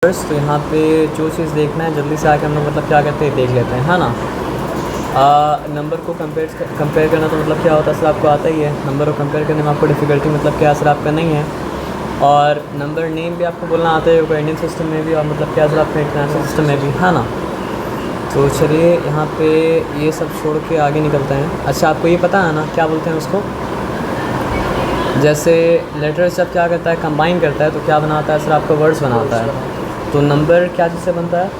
तो यहाँ पे जो चीज़ देखना है जल्दी से आके हम लोग मतलब क्या करते हैं देख लेते हैं, है ना। नंबर को कंपेयर करना तो मतलब क्या होता है सर आपको आता ही है। नंबर को कंपेयर करने में आपको डिफ़िकल्टी मतलब क्या सर आपका नहीं है। और नंबर नेम भी आपको बोलना आता है होगा इंडियन सिस्टम में भी और मतलब क्या सर आपका इंटरनेशनल सिस्टम में भी, है ना। तो चलिए यहाँ पे ये सब छोड़ के आगे निकलते हैं। अच्छा आपको ये पता है ना क्या बोलते हैं उसको, जैसे लेटर्स जब क्या करता है कंबाइन करता है तो क्या बनाता है सर आपका वर्ड्स बनाता है। तो नंबर क्या चीज़ से बनता है?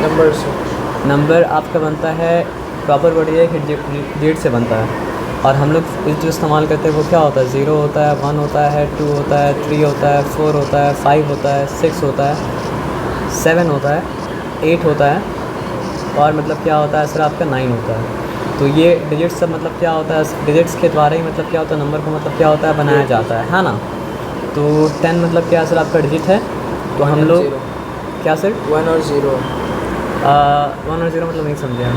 नंबर से। नंबर आपका बनता है प्रॉपर वर्ड ये है कि डिजिट से बनता है। और हम लोग जो इस्तेमाल करते हैं वो क्या होता है, 0 होता है, 1 होता है, 2 होता है, 3 होता है, 4 होता है, 5 होता है, 6 होता है, 7 होता है, 8 होता है और मतलब क्या होता है सर आपका 9 होता है। तो ये डिजिट्स सब मतलब क्या होता है, डिजिट्स के द्वारा ही मतलब क्या होता है नंबर को मतलब क्या होता है बनाया जाता है ना। तो 10 मतलब क्या सर आपका डिजिट है। तो हम लोग क्या सर 1 और 0 1 और 0 मतलब नहीं समझे हम।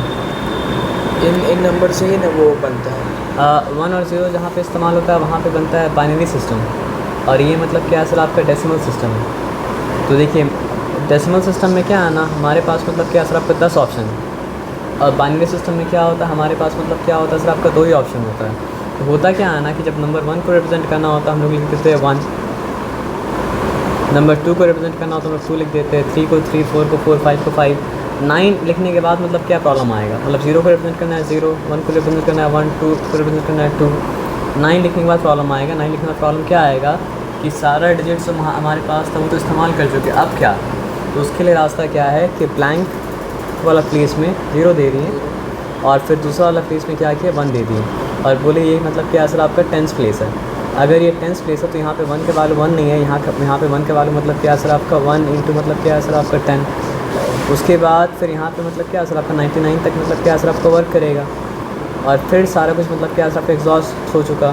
इन नंबर से ही ना वो बनता है। 1 और 0 जहाँ पे इस्तेमाल होता है वहाँ पे बनता है बाइनरी सिस्टम। और ये मतलब क्या सर आपका डेसिमल सिस्टम है। तो देखिए डेसिमल सिस्टम में क्या है ना हमारे पास मतलब क्या सर आपका 10 ऑप्शन है। और बाइनरी सिस्टम में क्या होता है हमारे पास मतलब क्या होता है सर आपका 2 ही ऑप्शन होता है। तो होता क्या है ना कि जब नंबर 1 को रिप्रेजेंट करना होता है हम लोग लिख देते हैं 1, नंबर 2 को रिप्रेजेंट करना होता है हम लोग 2 लिख देते हैं, 3 को 3, 4 को 4, 5 को 5, 9 लिखने के बाद मतलब क्या प्रॉब्लम आएगा, मतलब 0 को रिप्रेजेंट करना है 0, 1 को रिप्रेजेंट करना है 1, 2 को रिप्रेजेंट करना है 2, 9 लिखने के बाद प्रॉब्लम आएगा। 9 लिखने के बाद प्रॉब्लम क्या आएगा कि सारा डिजिट्स हमारे पास था वो तो इस्तेमाल कर चुके, अब क्या। तो उसके लिए रास्ता क्या है कि ब्लैंक वाला प्लेस में 0 दे दिए और फिर दूसरा वाला प्लेस में क्या किया 1 दे दिए और बोले ये मतलब क्या सर आपका 10th प्लेस है। अगर ये 10th प्लेस है तो यहाँ पे 1 के वैल्यू 1 नहीं है, यहाँ पे 1 के वैल्यू मतलब क्या सर आपका 1 इंटू मतलब क्या सर आपका 10। उसके बाद फिर यहाँ पे मतलब क्या सर आपका 99 तक मतलब क्या सर आपका वर्क करेगा और फिर सारा कुछ मतलब क्या सर आपका एग्जॉस्ट हो चुका।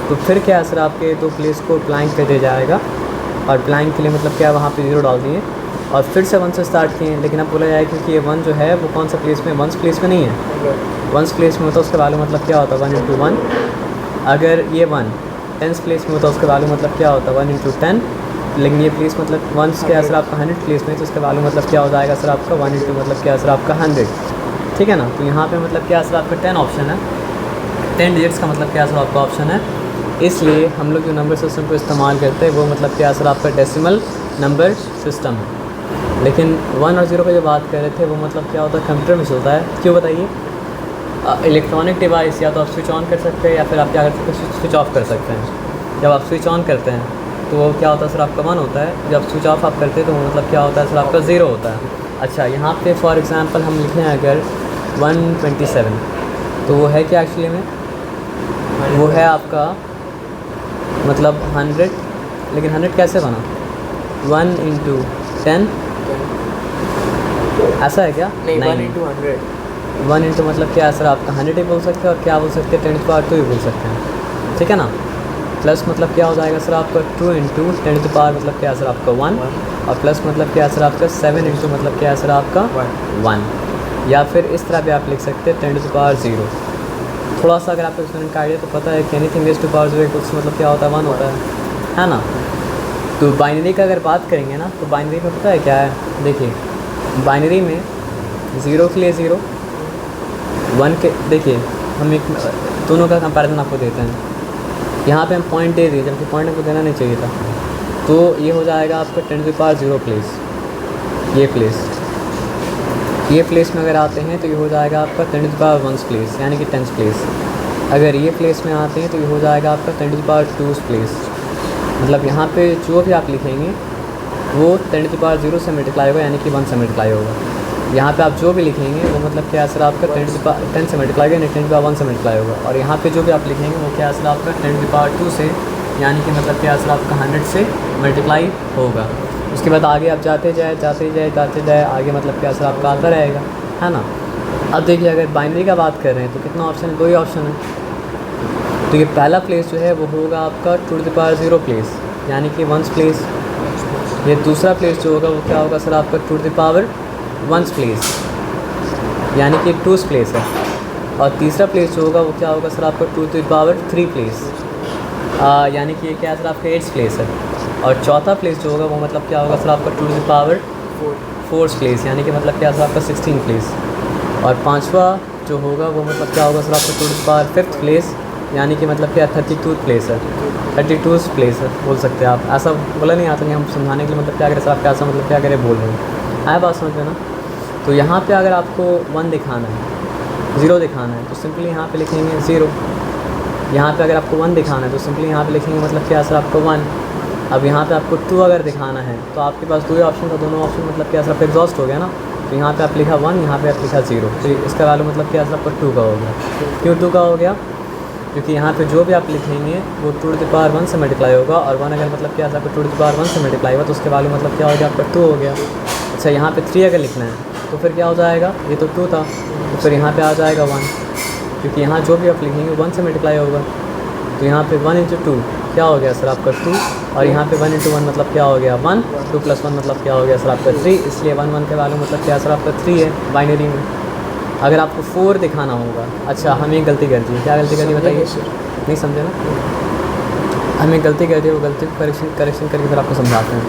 तो फिर क्या सर आपके 2 प्लेस को ब्लैंक कर दिया जाएगा और ब्लैंक के लिए मतलब क्या वहाँ पे 0 डाल दिए और फिर से 1 से स्टार्ट किए। लेकिन अब बोला जाए क्योंकि ये 1 जो है वो कौन सा प्लेस में 1 प्लेस में नहीं है, 1 प्लेस में होता है उसका वैल्यू मतलब क्या होता है 1 इंटू 1। अगर ये 1 10th प्लेस में होता है उसका वैल्यू मतलब क्या होता है 1 इंटू 10। लेकिन ये प्लेस मतलब 1 के सर आपका 100 प्लेस में तो उसका वैल्यू मतलब क्या हो जाएगा सर आपका 1 इंटू मतलब क्या सर आपका 100, ठीक है ना। तो यहाँ पे मतलब क्या सर आपका 10 ऑप्शन है, 10 डिजिट्स का मतलब क्या सर आपका ऑप्शन है। इसलिए हम लोग जो नंबर सिस्टम को इस्तेमाल करते हैं वो मतलब क्या सर आपका डेसिमल नंबर सिस्टम है। लेकिन 1 और 0 की जो बात कर रहे थे वो मतलब क्या होता है कंप्यूटर में चलता है। क्यों बताइए, इलेक्ट्रॉनिक डिवाइस या तो आप स्विच ऑन कर सकते हैं या फिर आप क्या कर सकते हैं स्विच ऑफ कर सकते हैं। जब आप स्विच ऑन करते हैं तो वो क्या होता है सर आपका 1 होता है, जब स्विच ऑफ आप करते हैं तो वो मतलब क्या होता है सर आपका 0 होता है। अच्छा यहाँ पे फॉर एग्ज़ाम्पल हम लिखें अगर 127 तो वो है क्या एक्चुअली में, वो है आपका मतलब 100। लेकिन 100 कैसे बना 1 इंटू 10, ऐसा है क्या? नहीं 1 इंटू 100 1 इंटू मतलब क्या सर आपका 100 ही बोल सकते हैं और क्या बोल सकते हैं 10⁻² ही बोल सकते हैं, ठीक है ना। प्लस मतलब क्या हो जाएगा सर आपका 2 इंटू 10⁻, मतलब क्या सर आपका 1 और प्लस मतलब क्या सर आपका 7 इंटू मतलब क्या सर आपका 1। या फिर इस तरह भी आप लिख सकते हैं 10⁻0। थोड़ा सा अगर आपको स्टूडेंट का आइडिया तो पता है कि एनीथिंग रेज़ टू पावर 0 कुछ मतलब क्या होता है 1 होता है ना। तो बाइनरी का अगर बात करेंगे ना तो बाइनरी में पता है क्या है, देखिए बाइनरी में 0 के लिए 0, 1 के, देखिए हम एक दोनों का कंपैरिजन आपको देते हैं। यहाँ पे हम पॉइंट दे दिए जबकि पॉइंट हमको देना नहीं चाहिए था। तो ये हो जाएगा आपका 10⁻0 प्लेस, ये प्लेस में अगर आते हैं तो ये हो जाएगा आपका 10⁻1 प्लेस यानी कि 10th प्लेस। अगर ये प्लेस में आते हैं तो ये हो जाएगा आपका 10⁻2 प्लेस। मतलब यहाँ पे जो भी आप लिखेंगे वो 10⁻0 से मल्टीप्लाई होगा यानी कि 1 से मल्टीप्लाई होगा। यहाँ पे आप जो भी लिखेंगे वो मतलब क्या सर आपका 10 से मल्टीप्लाई होगा यानी 10⁻1 से मल्टीप्लाई होगा। और यहाँ पे जो भी आप लिखेंगे वो क्या सर आपका 10⁻2 से यानी कि मतलब क्या सर आपका 100 से मल्टीप्लाई होगा। उसके बाद आगे आप जाते जाए आगे मतलब क्या सर आपका आता रहेगा, है ना। अब देखिए अगर बाइनरी का बात कर रहे हैं तो कितना ऑप्शन है, 2 ही ऑप्शन है। तो ये पहला प्लेस जो है वो होगा आपका 2⁻0 प्लेस यानी कि 1 प्लेस। ये दूसरा प्लेस जो होगा वो क्या होगा सर आपका 2⁻1 प्लेस यानी कि 2 प्लेस है। और तीसरा प्लेस जो होगा वो क्या होगा सर आपका 2⁻3 प्लेस यानी कि ये क्या सर आपका 8 प्लेस है। और चौथा प्लेस जो होगा वो मतलब क्या होगा सर आपका two to the power 4 fourth place, यानी कि मतलब क्या सर आपका 16 प्लेस। और पांचवा जो होगा वो मतलब क्या होगा सर आपका two to the power fifth place, यानी कि मतलब क्या 32 प्लेस है, 32 प्लेस है बोल सकते हैं आप। ऐसा बोला नहीं आता, नहीं हम समझाने के लिए मतलब क्या करें सर आप कैसा मतलब क्या करें बोल रहे हैं, आया बात समझ में ना। तो यहाँ पे अगर आपको 1 दिखाना है, 0 दिखाना है, तो सिंपली यहाँ पे लिखेंगे 0। यहाँ पे अगर आपको 1 दिखाना है तो सिंपली यहाँ पे लिखेंगे मतलब क्या सर आपको 1। अब यहाँ पे आपको 2 अगर दिखाना है तो आपके पास 2 ही ऑप्शन था, दोनों ऑप्शन मतलब क्या सर आपका एग्जॉस्ट हो गया ना। तो यहाँ पे आप लिखा 1, यहाँ पे आप लिखा 0, तो इसका वैल्यू मतलब क्या सर आपका 2 का हो गया। क्यों 2 का हो गया? क्योंकि यहाँ पे जो भी आप लिखेंगे वो टू टू द पावर 1 से मल्टीप्लाई होगा, और 1 अगर मतलब क्या आपका टू टू द पावर 1 से मल्टीप्लाई हुआ तो उसके वैल्यू मतलब क्या हो गया आपका 2 हो गया। अच्छा, यहाँ पे 3 अगर लिखना है तो फिर क्या हो जाएगा, ये तो 2 था तो फिर यहाँ पे आ जाएगा 1, क्योंकि यहाँ जो भी आप लिखेंगे 1 से मल्टीप्लाई होगा। तो यहाँ पे 1 × 2 क्या हो गया सर आपका 2, और यहाँ पे 1 × 1 मतलब क्या हो गया 1, 2 + 1 मतलब क्या हो गया सर आपका 3, इसलिए 1 1 का वैल्यू मतलब क्या सर आपका 3 है बाइनरी में। अगर आपको 4 दिखाना होगा, अच्छा हम एक गलती कर दी, क्या गलती कर दी बताइए? नहीं समझे ना, हमें गलती कर दी, वो गलती को करेक्शन करके फिर आपको समझाते हैं।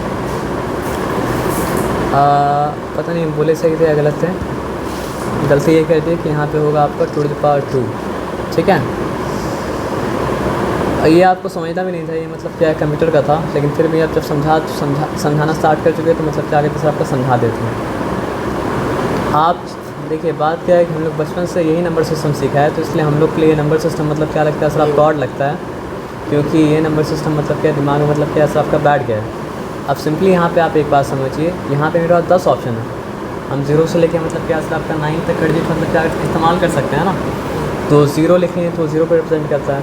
पता नहीं बोले सही थे या गलत थे। गलती ये कर दी कि यहाँ पे होगा आपका टू टू द पावर 2, ठीक है। ये आपको समझना भी नहीं था, ये मतलब क्या है कंप्यूटर का था, लेकिन फिर भी आप जब समझाना स्टार्ट कर चुके तो मतलब क्या आगे तो आपको समझा देते हैं। आप देखिए बात क्या है कि हम लोग बचपन से यही नंबर सिस्टम सीखा है, तो इसलिए हम लोग के लिए ये नंबर सिस्टम मतलब क्या लगता है सर आपको ऑड लगता है, क्योंकि ये नंबर सिस्टम मतलब क्या दिमाग में मतलब क्या सर आपका बैठ गया है। अब सिंपली यहाँ पे आप एक बात समझिए, यहाँ पे मेरे पास 10 ऑप्शन है, हम 0 से लेके मतलब क्या सर आपका 9 तक डिजिट मतलब क्या इस्तेमाल कर सकते हैं ना। तो 0 लिखें तो 0 को रिप्रेजेंट करता है,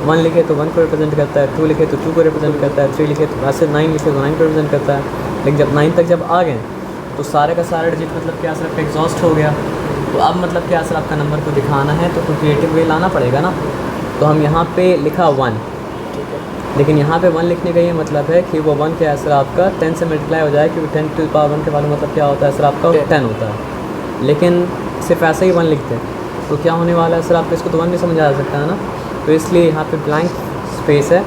1 लिखे तो 1 को रिप्रेजेंट करता है, 2 लिखे तो 2 को रिप्रेजेंट करता है, 3 लिखे तो वैसे 9 लिखे तो 9 को रिप्रेजेंट करता है। लेकिन जब 9 तक जब आ गए तो सारे का सारा डिजिट मतलब क्या सर आपका एग्जॉस्ट हो गया। तो अब मतलब क्या सर आपका नंबर को दिखाना है तो क्रिएटिव वे लाना पड़ेगा ना। तो हम यहाँ पे लिखा 1, लेकिन यहाँ पे 1 लिखने का ये मतलब है कि वो 1 क्या है सर आपका 10 से मल्टीप्लाई हो जाए, क्योंकि 10 टू द पावर 1 के वाले मतलब क्या होता है सर आपका 10 होता है। लेकिन सिर्फ ऐसे ही 1 लिखते हैं तो क्या होने वाला है सर आपको, इसको तो 1 भी समझा जा सकता है ना। तो इसलिए यहाँ पे ब्लैंक स्पेस है,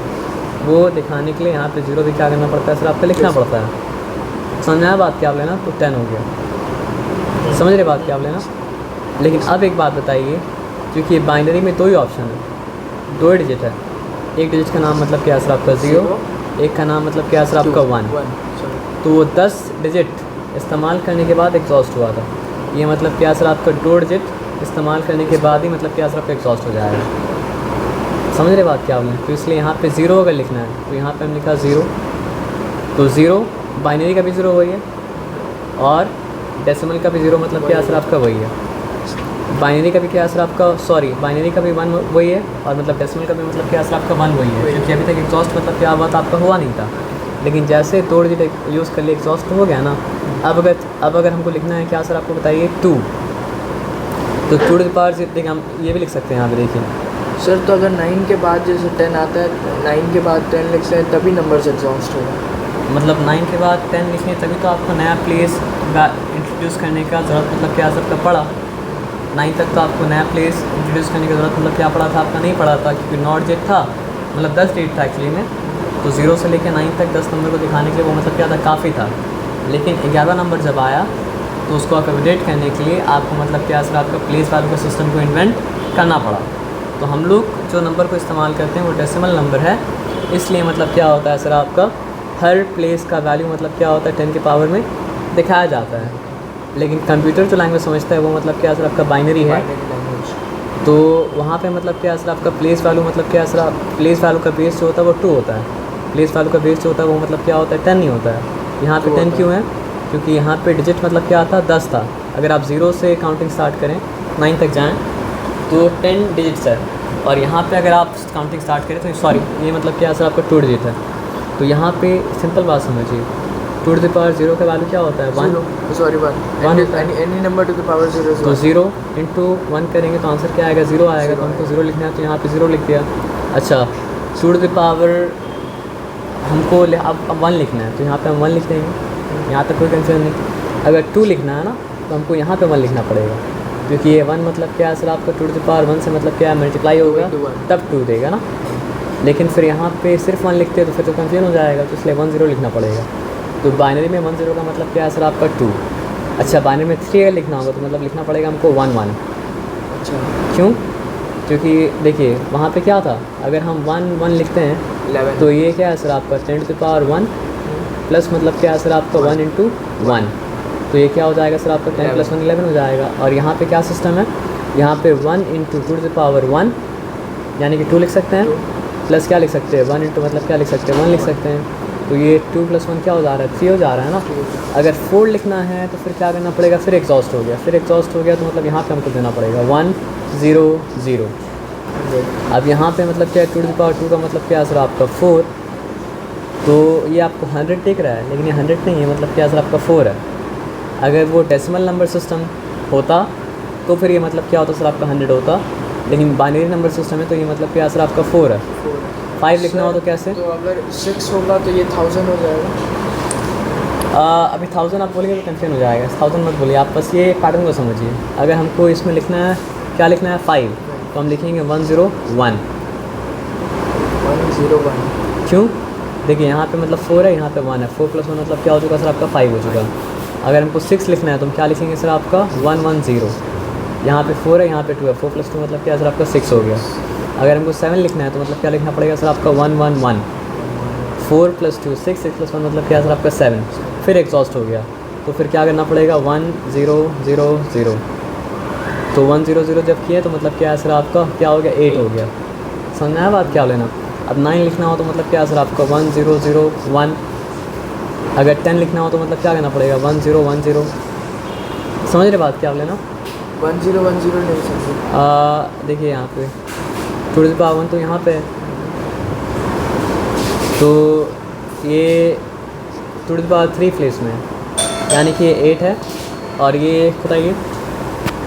वो दिखाने के लिए यहाँ पे 0 भी क्या करना पड़ता है सर आपको लिखना पड़ता है। समझाया बात क्या आप लेना, तो 10 हो गया, समझ रहे बात क्या आप लेना। लेकिन अब एक बात बताइए, क्योंकि बाइनरी में 2 ही ऑप्शन है, 2 डिजिट है, एक डिजिट का नाम मतलब क्या सर आपका 0, एक का नाम मतलब क्या सर आपका 1, तो वो 10 डिजिट इस्तेमाल करने के बाद एग्जॉस्ट हुआ था। ये मतलब क्या सर आपका 2 डिजिट इस्तेमाल करने के बाद ही मतलब क्या सर आपका एग्जॉस्ट हो जाएगा। समझ रहे बात क्या आपने। तो इसलिए यहाँ पे 0 अगर लिखना है तो यहाँ पे हम लिखा 0, तो 0 बाइनरी का भी 0 वही है, और डेसिमल का भी 0 मतलब क्या सर आपका वही है। बाइनरी का भी क्या सर आपका, सॉरी बाइनरी का भी 1 वही है, और मतलब डेसिमल का भी मतलब क्या सर आपका 1 वही है, क्योंकि अभी तक एग्जॉस्ट मतलब क्या बात आपका हुआ नहीं था। लेकिन जैसे 2 डिजिट यूज़ कर लिए एग्जॉस्ट हो गया ना। अब अगर हमको लिखना है क्या सर आपको बताइए 2, तो 2 टू द पावर 0, देखिए हम ये भी लिख सकते हैं यहाँ पे देखिए सर। तो अगर 9 के बाद जैसे 10 आता है, 9 के बाद 10 लिखते हैं तभी नंबर से एग्जॉस्ट होगा, मतलब 9 के बाद 10 लिखें तभी तो आपको नया प्लेस इंट्रोड्यूस करने का ज़रूरत मतलब क्या सर का पड़ा। 9 तक तो आपको नया प्लेस इंट्रोड्यूस करने की ज़रूरत मतलब क्या पड़ा था, आपका नहीं पड़ा था, क्योंकि नॉट डिजिट था, मतलब 10 डिजिट था एक्चुअली में। तो 0 से लेकर 9 तक 10 नंबर को दिखाने के लिए वो मतलब क्या था, काफ़ी था। लेकिन 11वां नंबर जब आया तो उसको अकोमोडेट करने के लिए आपको मतलब क्या सर आपका प्लेस वैल्यू का सिस्टम को इन्वेंट करना पड़ा। तो हम लोग जो नंबर को इस्तेमाल करते हैं वो डेसिमल नंबर है, इसलिए मतलब क्या होता है सर आपका हर प्लेस का वैल्यू मतलब क्या होता है 10 के पावर में दिखाया जाता है। लेकिन कंप्यूटर जो लैंग्वेज समझता है वो मतलब क्या सर आपका बाइनरी है, तो वहाँ पे मतलब क्या सर आपका प्लेस वैल्यू मतलब क्या सर प्लेस वैल्यू का बेस जो होता है वो 2 होता है, प्लेस वैल्यू का बेस जो होता है वो मतलब क्या होता है 10 नहीं होता है। यहाँ पे 10 क्यों है, क्योंकि यहाँ पे डिजिट मतलब क्या आता है 10 था। अगर आप 0 से काउंटिंग स्टार्ट करें 9 तक जाएँ तो 10 डिजिट्स है, और यहाँ पे अगर आप काउंटिंग स्टार्ट करें तो सॉरी ये मतलब क्या सर आपका 2 डिजिट है। तो यहाँ पे सिंपल बात समझिए, 2 टू द पावर 0 का वैल्यू क्या होता है 1, sorry 1 any number two the power 0। तो 0 × 1 करेंगे तो आंसर क्या आएगा 0 आएगा, तो हमको 0 लिखना है तो यहाँ पे 0 लिख दिया। अच्छा 2 टू द पावर हमको अब 1 लिखना है तो यहाँ पे हम 1 लिख देंगे, यहाँ तक कोई कंसर्न नहीं। अगर 2 लिखना है ना तो हमको यहाँ पे 1 लिखना पड़ेगा, क्योंकि ये 1 मतलब क्या है सर आपका 2 टू द पावर 1 से मतलब क्या है मल्टीप्लाई होगा तब 2 देगा ना। लेकिन फिर यहाँ पे सिर्फ 1 लिखते हैं तो फिर तो कंफ्यूजन हो जाएगा, तो इसलिए 1 0 लिखना पड़ेगा। तो बाइनरी में 1 0 का मतलब क्या है सर आपका 2। अच्छा बाइनरी में 3 अगर लिखना होगा तो मतलब लिखना पड़ेगा हमको 1 1। अच्छा क्यों? क्योंकि देखिए वहाँ पे क्या था, अगर हम 1 1 लिखते हैं 11 तो ये क्या है सर आपका 10⁻1 प्लस मतलब क्या है सर आपका 1 × 1, तो ये क्या हो जाएगा सर आपका 10 + 1 11 हो जाएगा। और यहाँ पे क्या सिस्टम है, यहाँ पे 1 × 2⁻1 यानी कि 2 लिख सकते हैं, प्लस क्या लिख सकते हैं 1 × मतलब क्या लिख सकते हैं 1 लिख सकते हैं। तो ये 2 + 1 क्या हो जा रहा है 3 हो जा रहा है ना। अगर 4 लिखना है तो फिर क्या करना पड़ेगा, फिर एग्जॉस्ट हो गया, फिर एग्जॉस्ट हो गया तो मतलब यहाँ पे हमको देना पड़ेगा 1 0 0। अब यहाँ पे मतलब क्या है 2⁻2 का मतलब क्या है सर आपका 4, तो ये आपको 100 दिख रहा है लेकिन ये 100 नहीं है, मतलब क्या है सर आपका 4 है। अगर वो डेसिमल नंबर सिस्टम होता तो फिर ये मतलब क्या होता सर आपका 100 होता, लेकिन बाइनरी नंबर सिस्टम है तो ये मतलब क्या है सर आपका 4 है। 5 लिखना हो तो कैसे, तो अगर 6 होगा तो ये 1000 हो जाएगा। अभी 1000 आप बोलिए तो कंफ्यूजन हो जाएगा, 1000 मत बोलिए आप, बस ये पैटर्न को समझिए। अगर हमको इसमें लिखना है, क्या लिखना है 5, तो हम लिखेंगे 1 0 1। 101 क्यों? देखिए यहाँ पे मतलब 4 है, यहाँ पे 1 है, 4 + 1 मतलब क्या हो चुका सर आपका 5 हो चुका। अगर हमको 6 लिखना है तो हम क्या लिखेंगे सर आपका 1 1 0। यहाँ पे 4 है, यहाँ पे 2 है, 4 + 2 मतलब क्या है सर आपका 6 हो गया। अगर हमको 7 लिखना है तो मतलब क्या लिखना पड़ेगा सर आपका 1 1 1। 4 + 2 6, 6 + 1 मतलब क्या है सर आपका 7, फिर एग्जॉस्ट हो गया तो फिर क्या करना पड़ेगा 1 0 0 0। तो 1 0 0 जब किए तो मतलब क्या है सर आपका क्या हो गया 8 हो गया। समझ में आया बात क्या लेना। अब 9 लिखना हो तो मतलब क्या है सर आपका 1 0 0 1। अगर 10 लिखना हो तो मतलब क्या करना पड़ेगा 1 0 1 0। समझ रहे बात क्या लेना। 1010 नहीं समझे। देखिए यहाँ पे 2⁻1 तो यहाँ पे है, तो ये 2⁻3 प्लेस में है, यानी कि ये 8 है। और ये बताइए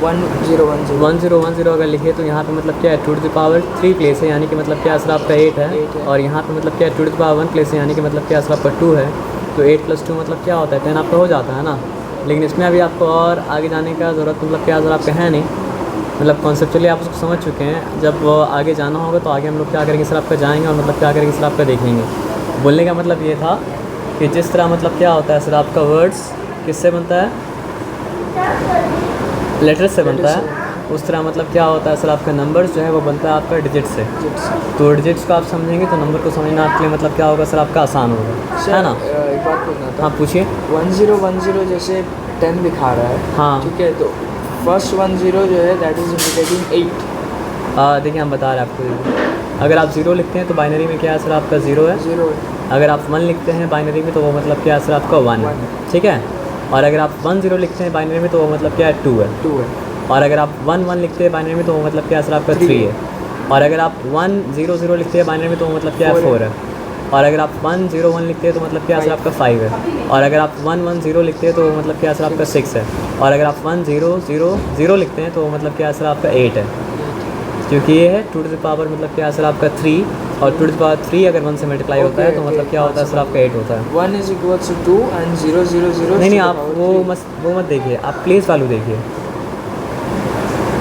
1010 1 0 1 0 अगर लिखे तो यहाँ पे मतलब क्या है 2⁻3 प्लेस है, यानी कि मतलब क्या सर आपका 8 है। 8 है। और यहाँ पे मतलब क्या है 2⁻1 प्लेस है, यानी कि मतलब क्या सर आपका 2 है। तो 8 + 2 मतलब क्या होता है 10 आपका हो जाता है ना। लेकिन इसमें अभी आपको और आगे जाने का ज़रूरत मतलब क्या सर आपका है नहीं, मतलब कॉन्सेप्चुअली आप उसको समझ चुके हैं। जब आगे जाना होगा तो आगे हम लोग क्या करेंगे सर आपका जाएंगे और मतलब क्या करेंगे सर आपका देखेंगे। बोलने का मतलब ये था कि जिस तरह मतलब क्या होता है सर आपका वर्ड्स किससे बनता है, लेटर्स से बनता है, उस तरह मतलब क्या होता है सर आपका नंबर्स जो है वो बनता है आपका डिजिट से। तो डिजिट्स को आप समझेंगे तो नंबर को समझना आपके लिए मतलब क्या होगा सर आपका आसान होगा, है ना। एक बात पूछना था। हाँ पूछिए। 1010 जैसे 10 दिखा रहा है, हाँ ठीक है, तो फर्स्ट 10 जो है दैट इज इंडिकेटिंग 8। देखिए हम बता रहे हैं आपको, देखिए अगर आप 0 लिखते हैं तो बाइनरी में क्या है सर आपका 0 है। 0 है। अगर आप 1 लिखते हैं बाइनरी में तो वो मतलब क्या है सर आपका 1 है, ठीक है। और अगर आप 1 0 लिखते हैं बाइनरी में तो वो मतलब क्या है 2 है। 2 है। और अगर आप 1 1 लिखते हैं बाइनरी में तो वो मतलब क्या है सर आपका 3 है। और अगर आप 1 0 0 लिखते हैं बाइनरी में तो वो मतलब क्या है 4 है। और अगर आप 1 0 1 लिखते हैं तो मतलब क्या है सर आपका 5 है। और अगर आप 1 1 0 लिखते हैं तो वो मतलब क्या है सर आपका 6 है। और अगर आप 1 0 0 0 लिखते हैं तो वो मतलब क्या है सर आपका 8 है, क्योंकि ये है 2 मतलब क्या है सर आपका 3। और 2⁻3 अगर 1 से मल्टीप्लाई होता है तो मतलब क्या होता है सर आपका 8 होता है। 1 is equals to 2 and 0 0 0 नहीं आप वो मत देखिए, आप प्लेस वैल्यू देखिए।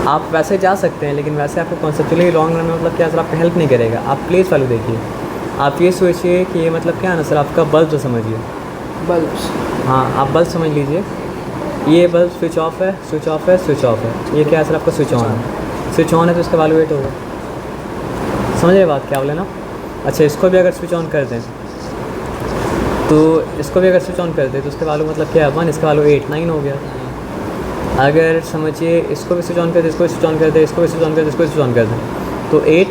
आप वैसे जा सकते हैं लेकिन वैसे आपको कॉन्सेप्चुअली लॉन्ग रन में मतलब क्या सर आपका हेल्प नहीं करेगा। आप प्लेस वैल्यू देखिए, आप ये सोचिए कि ये मतलब क्या है ना सर आपका बल्ब जो समझिए, बल्ब्स। हाँ आप बल्ब समझ लीजिए। ये बल्ब स्विच ऑफ है, स्विच ऑफ है, स्विच ऑफ है। ये क्या है सर आपका स्विच ऑन है। स्विच ऑन है तो इसका वैल्यू 8 होगा। समझ रहे बात क्या बोले ना। अच्छा इसको भी अगर स्विच ऑन कर दें तो इसको भी अगर स्विच ऑन कर दें तो इसका वैल्यू मतलब क्या है 1, इसका वैल्यू 8 9 हो गया। अगर समझिए इसको भी स्विच ऑन कर दे, इसको भी स्विच ऑन कर दे, इसको भी स्विच ऑन कर दे, इसको भी स्विच ऑन कर दें तो 8,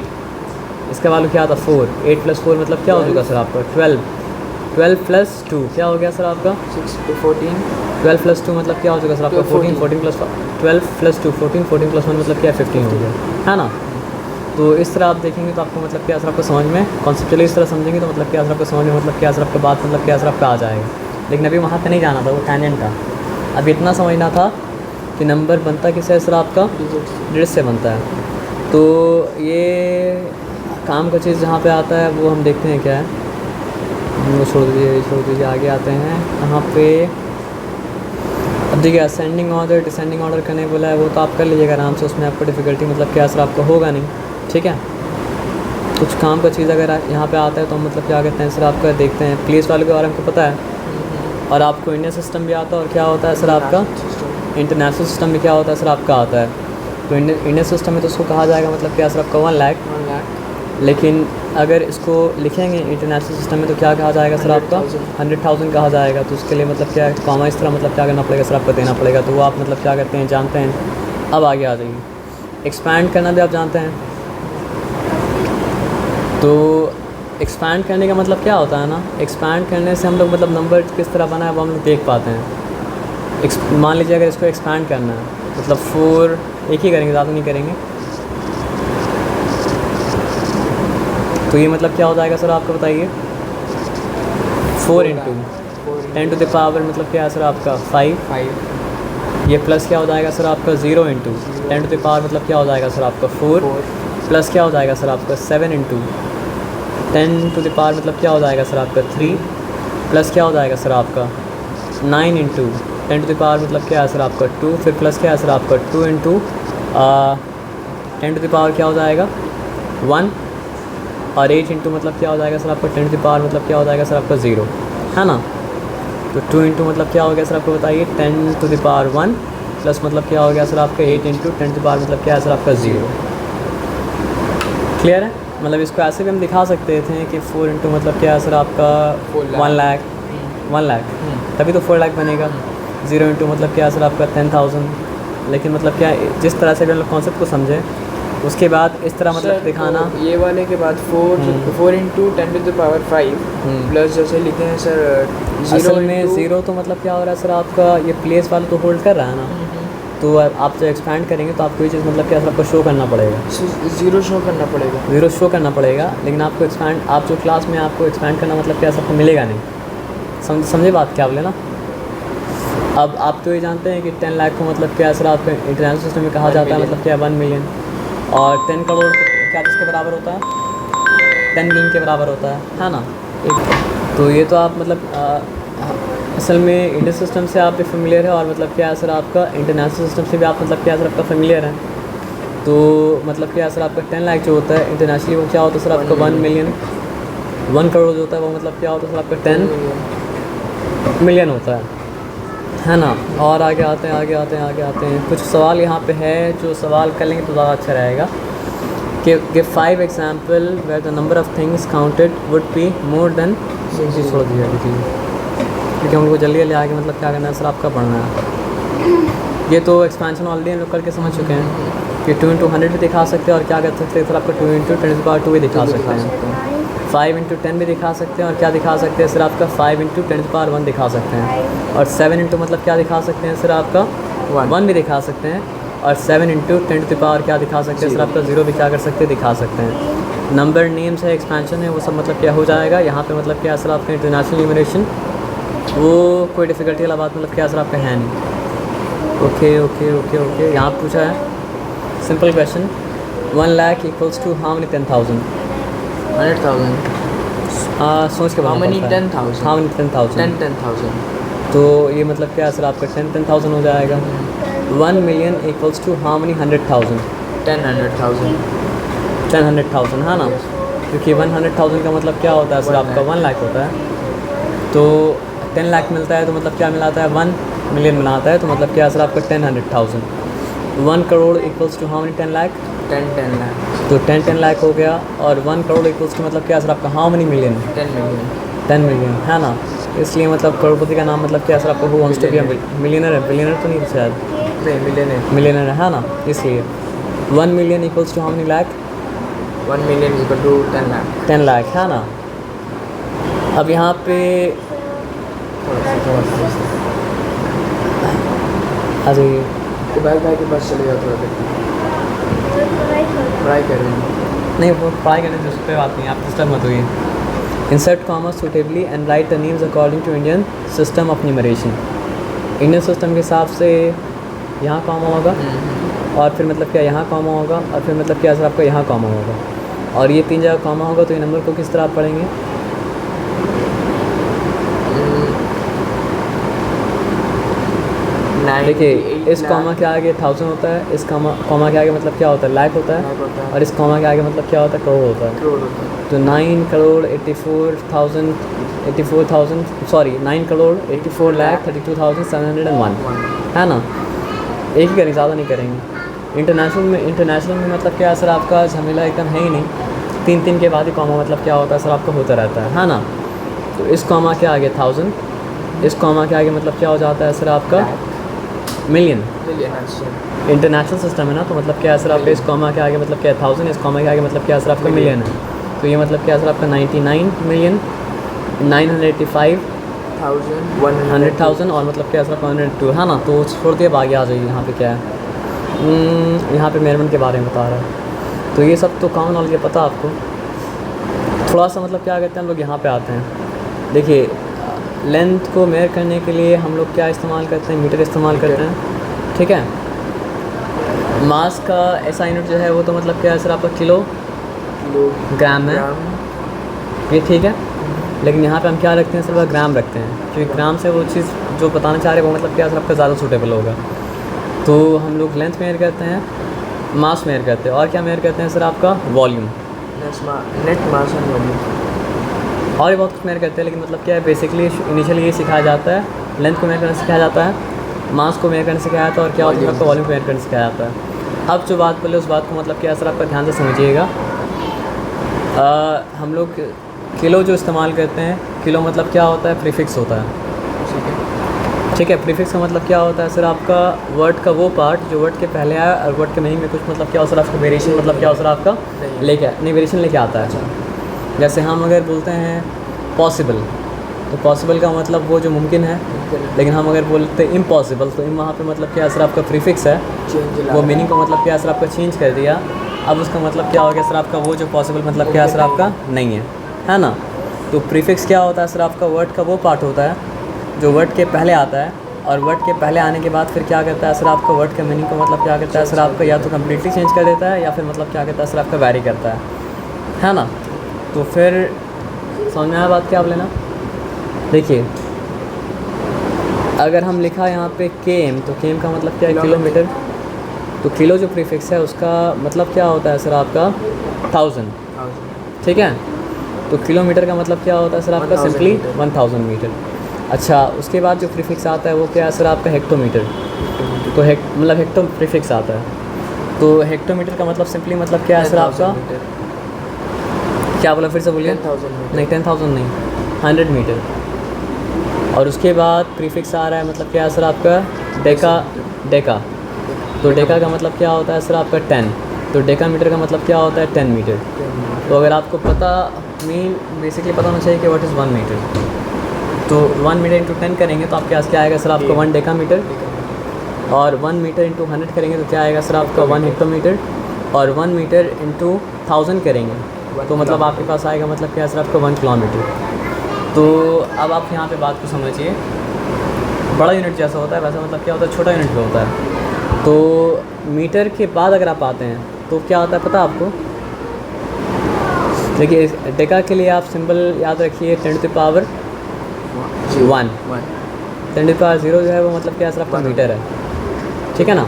इसका वैल्यू क्या था 4। 8 + 4 मतलब क्या हो चुका सर आपका 12। 12 + 2 क्या हो गया सर आपका 14। 12 + 2 मतलब क्या हो चुका सर आपका 14। 14 + 12 + 2 14। 14 + 1 मतलब क्या 15 हो गया, है ना। तो इस तरह आप देखेंगे तो आपको मतलब क्या सर आपको समझ में कॉन्सेप्चुअली इस तरह समझेंगे तो मतलब क्या सर आपको समझ में मतलब क्या सर आपका बात मतलब क्या सर आपका आ जाएगा। लेकिन अभी वहाँ पे नहीं जाना था, वो टैंजेंट था। अब इतना समझना था कि नंबर बनता किससे है सर आपका डिजिट से बनता है। तो ये काम का चीज़ जहाँ पे आता है वो हम देखते हैं क्या है, वो छोड़ दीजिए आगे आते हैं यहाँ पे। अब देखिए असेंडिंग ऑर्डर डिसेंडिंग ऑर्डर करने बोला है, वो तो आप कर लीजिएगा आराम से, उसमें आपको डिफ़िकल्टी मतलब क्या सर आपको होगा नहीं, ठीक है। कुछ काम का चीज़ अगर यहाँ पे आता है तो हम मतलब क्या कहते हैं सर आपका देखते हैं प्लेस वाले के बारे में आपको पता है, और आपको इंडियन सिस्टम भी आता है और क्या होता है सर आपका इंटरनेशनल सिस्टम में क्या होता है सर आपका आता है। तो इंडियन सिस्टम में तो उसको कहा जाएगा मतलब क्या सर आपका 1 लाख, 1 लाख। लेकिन अगर इसको लिखेंगे इंटरनेशनल सिस्टम में तो क्या कहा जाएगा सर आपका 100,000 कहा जाएगा। तो उसके लिए मतलब क्या कॉमा इस तरह मतलब क्या करना पड़ेगा सर आपको देना पड़ेगा। तो वो आप मतलब क्या करते हैं जानते हैं। अब आगे आ जाइए, एक्सपैंड करना भी आप जानते हैं। तो एक्सपैंड करने का मतलब क्या होता है ना, एक्सपैंड करने से हम लोग मतलब नंबर किस तरह बना है वो हम लोग देख पाते हैं। मान लीजिए अगर इसको एक्सपैंड करना है मतलब 4 एक ही करेंगे, ज़्यादा नहीं करेंगे। तो ये मतलब क्या हो जाएगा सर आपको बताइए 4 इंटू 10 टू द पावर मतलब क्या है सर आपका 5। ये प्लस क्या हो जाएगा सर आपका 0 इंटू 10 टू द पावर मतलब क्या हो जाएगा सर आपका 4 प्लस क्या हो जाएगा सर आपका 7 इंटू 10 टू द पावर मतलब क्या हो जाएगा सर आपका 3 प्लस क्या हो जाएगा सर आपका 9 इंटू 10 टू द पावर मतलब क्या है सर आपका 2, फिर प्लस क्या है सर आपका 2 इंटू 10 टू द पावर क्या हो जाएगा 1, और 8 इंटू मतलब क्या हो जाएगा सर आपका 10 टू द पावर मतलब क्या हो जाएगा सर आपका 0, है ना। तो 2 इंटू मतलब क्या हो गया सर आपको बताइए 10 टू द पावर 1 प्लस मतलब क्या हो गया सर आपका 8 इंटू 10 टू द पावर मतलब क्या है सर आपका 0। क्लियर है। मतलब इसको ऐसे भी हम दिखा सकते थे कि 4 इंटू मतलब क्या है सर आपका 1 लाख, 1 लाख तभी तो 4 लाख बनेगा। 0 इंटू मतलब क्या है सर आपका 10,000। लेकिन मतलब क्या जिस तरह से भी हम लोग कॉन्सेप्ट को समझें उसके बाद इस तरह मतलब दिखाना। तो ये वाले के बाद 4 into 10 to the power 5 plus जैसे लिखे हैं सर 0 असल में 0 तो मतलब क्या हो रहा है सर आपका ये प्लेस वाला तो होल्ड कर रहा है ना। तो आप जब एक्सपैंड करेंगे तो आपको ये चीज़ मतलब क्या सर आपको शो करना पड़ेगा, 0 शो करना पड़ेगा, 0 शो करना पड़ेगा। लेकिन आपको एक्सपैंड आप जो क्लास में आपको एक्सपैंड करना मतलब क्या सबको मिलेगा नहीं। समझे बात क्या बोले ना। अब आप तो ये जानते हैं कि 10 लाख को मतलब क्या सर आपका इंटरनेशनल सिस्टम में कहा जाता है मतलब क्या 1 मिलियन, और 10 करोड़ क्या किसके बराबर होता है 10 मिलियन के बराबर होता है ना। तो ये तो आप मतलब असल में इंडियन सिस्टम से आप भी फेमिलियर है, और मतलब क्या सर आपका इंटरनेशनल सिस्टम से भी आप मतलब क्या सर आपका फेमिलियर है। तो मतलब क्या सर आपका 10 लाख जो होता है इंटरनेशनली वो क्या होता है सर आपका 1 मिलियन, 1 करोड़ जो होता है वो मतलब क्या होता है सर आपका 10 मिलियन होता है ना। और आगे आते हैं कुछ सवाल यहाँ पे है जो सवाल कर लेंगे तो ज़्यादा अच्छा रहेगा कि give 5 example where the number of things counted would be more than. छोड़ दिया क्योंकि हम लोग को जल्दी आगे मतलब क्या करना है सर आपका पढ़ना है। ये तो एक्सपेंशन ऑलरेडी हम लोग करके समझ चुके हैं कि 2 इंटू 100 भी दिखा सकते हैं, और क्या कर सकते हैं सर आपका 2 इंटू 10 टू द पावर 2 भी दिखा सकते हैं, 5 इंटू 10 भी दिखा सकते हैं, और क्या दिखा सकते हैं सर आपका 5 इंटू 10 टू द पावर 1 दिखा सकते हैं, और 7 इंटू मतलब क्या दिखा सकते हैं सर आपका 1 भी दिखा सकते हैं, और 7 इंटू 10 टू द पावर क्या दिखा सकते हैं सर आपका 0 भी क्या कर सकते हैं दिखा सकते हैं। नंबर नेम्स है, एक्सपेंशन है, वो सब मतलब क्या हो जाएगा यहाँ पे मतलब क्या सर आपका इंटरनेशनल न्यूमरेशन वो कोई डिफ़िकल्टी वाला बात मतलब क्या सर आपका है नहीं। ओके यहाँ पूछा है simple question 1 lakh equals to how many 10,000। 100,000 सोच के हाउ मेनी 10,000 हाउ मेनी 10,000 10,000 तो ये मतलब क्या सर आपका 10,000 हो जाएगा। 1 million equals to how many 100,000 10,000 है ना, क्योंकि 100,000 का मतलब क्या होता है सर आपका 1 लाख होता है। तो 10 लाख मिलता है तो मतलब क्या मिलाता है 1 मिलियन बनाता है, तो मतलब क्या सर आपका 10,000। 1 crore equals to how many 10 lakh 10 lakh तो 10 लाख हो गया, और 1 करोड़ इक्वल्स टू मतलब क्या सर आपका हाउ मेनी मिलियन 10 मिलियन है ना। इसलिए मतलब करोड़पति का नाम मतलब क्या सर आपको who wants to be millionaire है, बिलियनर तो नहीं शायद नहीं मिलियनर है ना। इसलिए 1 million equals to how many lakh 1 million equal to 10 lakh 10 lakh है ना। अब यहाँ पे आ जाइए कुबैल भाई के पास चले जाओ थोड़ा देर ट्राई कर रहे हैं। नहीं वो ट्राई करने से उस पर बात नहीं, आप डिस्टर्ब मत होइए। Insert comma suitably and write the names according to Indian system of numeration. Indian system के हिसाब से यहाँ कॉमा होगा, और फिर मतलब क्या यहाँ कॉमा होगा, और फिर मतलब क्या सर आपका यहाँ कॉमा होगा, और ये 3 जगह कॉमा होगा। तो ये नंबर को किस तरह आप पढ़ेंगे 9 देखिए इस कॉमा के आगे 1000 होता है, इस कॉमा के आगे मतलब क्या होता है, लाख होता है, और इस कॉमा के आगे मतलब क्या होता है, करोड़ होता है। करोड़ होता है। तो 9 करोड़ 84,000 सॉरी 9 करोड़ 84,32,701 है ना। एक ही करेंगे, ज़्यादा नहीं करेंगे। इंटरनेशनल में मतलब क्या सर आपका झमेला एकदम है ही नहीं, 3 के बाद ही कॉमा मतलब क्या होता है सर आपका होता रहता है ना। तो इस कॉमा के आगे 1000, इस कॉमा के आगे मतलब क्या हो जाता है सर आपका मिलियन। इंटरनेशनल सिस्टम है ना, तो मतलब क्या सर आपका इस कॉमा के आगे मतलब क्या 1000, इस कॉमा के आगे मतलब क्या सर आपका मिलियन है। तो ये मतलब क्या सर आपका 99,985,100,000 और मतलब क्या सर 102 है ना। तो छोड़ दिए, आगे आ जाइए। यहाँ पे क्या है, यहाँ पे मेजरमेंट के बारे में बता रहा है। तो ये सब तो कॉमन नॉलेज है, पता आपको। थोड़ा सा मतलब क्या कहते हैं हम लोग यहाँ पे आते हैं। देखिए लेंथ को मेयर करने के लिए हम लोग क्या इस्तेमाल करते हैं, मीटर इस्तेमाल करते हैं, ठीक है। मास का ऐसा यूनिट जो है वो तो मतलब क्या है सर आपका किलोग्राम है, ये ठीक है। लेकिन यहाँ पे हम क्या रखते हैं सर, ग्राम रखते हैं, क्योंकि ग्राम से वो चीज़ जो बताना चाह रहे हैं वो मतलब क्या सर आपका ज़्यादा सूटेबल होगा। तो हम लोग लेंथ मेयर करते हैं, मास मेयर करते हैं, और क्या मेयर करते हैं सर आपका volume, net mass and volume, और भी बहुत कुछ मेयर करते हैं। लेकिन मतलब क्या है, बेसिकली इनिशियली ये सिखाया जाता है, लेंथ को मेयर करना सिखाया जाता है, मास को मेयर करना सिखाया जाता है, और क्या होता है आपका वॉल्यूम को मेयर करना सिखाया जाता है। अब जो बात बोले उस बात को मतलब क्या सर आपका ध्यान से समझिएगा। हम लोग किलो जो इस्तेमाल करते हैं, किलो मतलब क्या होता है, प्रीफिक्स होता है, ठीक है। प्रीफिक्स का मतलब क्या होता है सर आपका वर्ड का वो पार्ट जो वर्ड के पहले आया और वर्ड के मीनिंग में कुछ मतलब क्या हो सर आपका वेरिएशन मतलब क्या हो सर आपका नहीं वेरिएशन लेके आता है। जैसे हम अगर बोलते हैं पॉसिबल, तो पॉसिबल का मतलब वो जो मुमकिन है, लेकिन हम अगर बोलते हैं इम्पॉसिबल, तो वहाँ पे मतलब क्या सर आपका प्रीफिक्स है, वो मीनिंग को मतलब क्या सर आपका चेंज कर दिया। अब उसका मतलब क्या हो गया सर आपका वो जो पॉसिबल मतलब क्या सर आपका नहीं है ना। तो प्रीफिक्स क्या होता है सर आपका वर्ड का वो पार्ट होता है जो वर्ड के पहले आता है, और वर्ड के पहले आने के बाद फिर क्या करता है सर आपका वर्ड के मीनिंग को मतलब क्या करता है सर आपका या तो कम्प्लीटली चेंज कर देता है, या फिर मतलब क्या करता है सर आपका वैरी करता है ना। तो फिर समझ में आया बात क्या आप लेना। देखिए अगर हम लिखा यहाँ पे केम, तो केम का मतलब क्या है, किलोमीटर। तो किलो जो प्रीफिक्स है उसका मतलब क्या होता है सर आपका 1000, ठीक है। तो किलोमीटर का मतलब क्या होता है सर आपका सिंपली 1000 मीटर। अच्छा, उसके बाद जो प्रीफिक्स आता है वो क्या है सर आपका हेक्टोमीटर। तो मतलब हेक्टो प्रीफिक्स आता है। तो हेक्टोमीटर का मतलब सिंपली मतलब क्या है सर आपका, क्या बोला फिर से बोलिए। नहीं 10,000 नहीं, 100 मीटर। और उसके बाद प्रीफिक्स आ रहा है मतलब क्या है सर आपका डेका। तो डेका का मतलब क्या होता है सर आपका 10। तो डेका मीटर का मतलब क्या होता है 10 मीटर। तो अगर आपको पता बेसिकली पता होना चाहिए कि व्हाट इज़ 1 मीटर। तो 1 मीटर इंटू 10 करेंगे तो आपके पास क्या आएगा सर आपका 1 डेका मीटर, और 1 मीटर इंटू 100 करेंगे तो क्या आएगा सर आपका 1 हेक्टोमीटर, और 1 मीटर इंटू 1000 करेंगे तो मतलब आपके पास आएगा मतलब क्या सर आपका 1 किलोमीटर। तो अब आप यहाँ पे बात को समझिए, बड़ा यूनिट जैसा होता है वैसा मतलब क्या होता है छोटा यूनिट भी होता है। तो मीटर के बाद अगर आप आते हैं तो क्या होता है पता आपको। देखिए डेका के लिए आप सिंबल याद रखिए 10 टू पावर 1, 10 टू पावर 0 जो है वो मतलब क्या सर आपका मीटर है, ठीक है ना।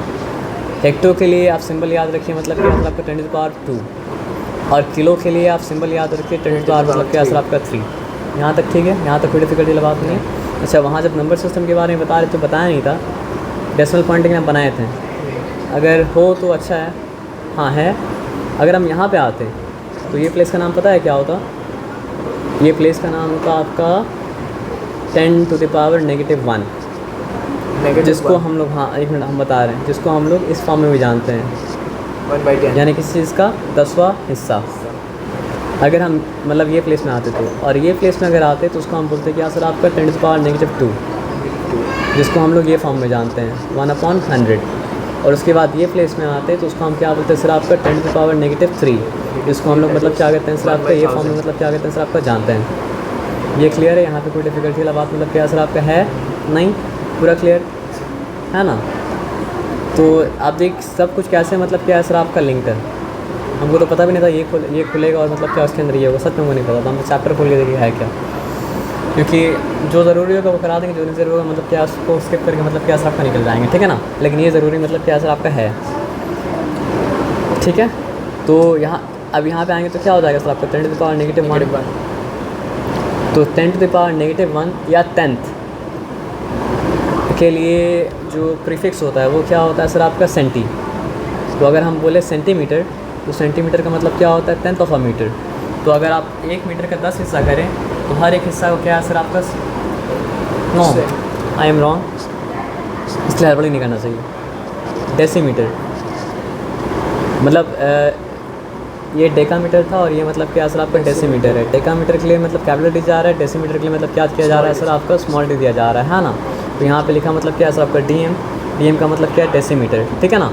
हेक्टो के लिए आप सिंबल याद रखिए मतलब क्या सर आपका 10 टू पावर 2, और किलो के लिए आप सिंबल याद रखिए 10 टू पावर मतलब क्या सर आपका 3। यहाँ तक ठीक है, यहाँ तक कोई डिफिकल्टी वाली बात नहीं है। अच्छा, वहाँ जब नंबर सिस्टम के बारे में बता रहे तो बताया नहीं था, डेसिमल पॉइंटिंग में बनाए थे। अगर हो तो अच्छा है, हाँ है। अगर हम यहाँ पे आते तो ये प्लेस का नाम पता है क्या होता, ये प्लेस का नाम होता आपका 10 टू द पावर -1, जिसको हम लोग, हाँ एक मिनट हम बता रहे हैं, जिसको हम लोग इस फॉर्म में भी जानते हैं 1/10, यानी किसी चीज़ का 10वां हिस्सा। अगर हम मतलब ये प्लेस में आते तो, और ये प्लेस में अगर आते तो उसको हम बोलते क्या सर आपका 10 टू द पावर -2, जिसको हम लोग ये फॉर्म में जानते हैं 1/100। और उसके बाद ये प्लेस में आते तो उसको हम क्या बोलते हैं सर आपका 10 टू द पावर -3, जिसको हम लोग मतलब क्या कहते हैं सर आपका ये फॉर्म में मतलब क्या कहते हैं सर आपका जानते हैं। ये क्लियर है, यहाँ पे कोई डिफिकल्टी वाला बात मतलब क्या सर आपका है नहीं, पूरा क्लियर है ना। तो आप देख सब कुछ कैसे मतलब क्या है सर आपका लिंक है। हमको तो पता भी नहीं था ये खुलेगा और मतलब क्या उसके अंदर ये होगा, सच में मुझे नहीं पता था। हम चैप्टर खोल के देखिए है क्या, क्योंकि जो ज़रूरी होगा वो करा देंगे, जो नहीं ज़रूरी होगा मतलब क्या उसको स्किप करके मतलब क्या सर आपका निकल जाएंगे, ठीक है ना। लेकिन ये ज़रूरी मतलब क्या सर आपका है, ठीक है। तो यहाँ अब यहाँ पे आएंगे तो क्या हो जाएगा सर आपका 10 टू द पावर -1। तो 10 टू द पावर -1 या 10th के लिए जो प्रीफिक्स होता है वो क्या होता है सर आपका सेंटी। तो अगर हम बोले सेंटीमीटर, तो सेंटीमीटर का मतलब क्या होता है 10th ऑफ अ मीटर। तो अगर आप 1 मीटर का 10 हिस्सा करें तो हर एक हिस्सा को क्या है सर आपका, नो आई एम रॉन्ग, इसलिए हड़बड़ी नहीं करना चाहिए। डेसीमीटर मतलब ये डेकामीटर था और ये मतलब क्या सर आपका डेसीमीटर है। डेकामीटर के लिए मतलब कैपिटल डी जा रहा है, डेसीमीटर के लिए मतलब क्या किया जा रहा है सर आपका स्मॉल डी दिया जा रहा है ना। तो यहाँ पे लिखा मतलब क्या है सर आपका डीएम का मतलब क्या है डेसीमीटर, ठीक है ना।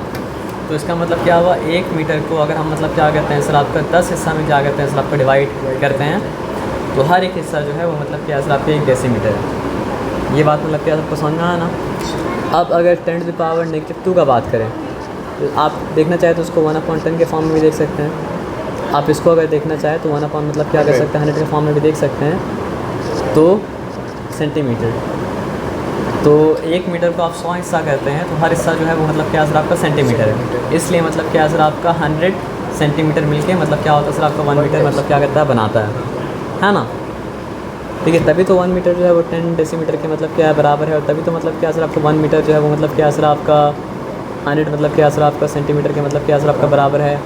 तो इसका मतलब क्या हुआ, 1 मीटर को अगर हम मतलब क्या करते हैं सर आपका 10 हिस्सा में क्या करते हैं सर आपका डिवाइड करते हैं, तो हर एक हिस्सा जो है वो मतलब क्या सर आपका 1 डेसीमीटर है। ये बात मतलब क्या सबको समझ में आया ना। अब अगर 10 टू द पावर -2 का बात करें, तो आप देखना चाहें तो उसको 1/10 के फॉर्म में भी देख सकते हैं। आप इसको अगर देखना चाहें तो 1/ मतलब क्या कर सकते हैं 100 के फॉर्म में भी देख सकते हैं। तो सेंटीमीटर, तो 1 मीटर को आप 100 हिस्सा करते हैं तो हर हिस्सा जो है वो मतलब क्या सर आपका सेंटीमीटर है। इसलिए मतलब क्या सर आपका 100 सेंटीमीटर मिलके मतलब क्या होता है सर आपका 1 मीटर मतलब क्या करता है बनाता है ना। ठीक है, तभी तो 1 मीटर जो है वो 10 डेसीमीटर के मतलब क्या है बराबर है, और तभी तो मतलब क्या सर आपका 1 मीटर जो है वो मतलब क्या सर आपका 100 मतलब क्या सर आपका सेंटीमीटर के मतलब क्या सर आपका बराबर है।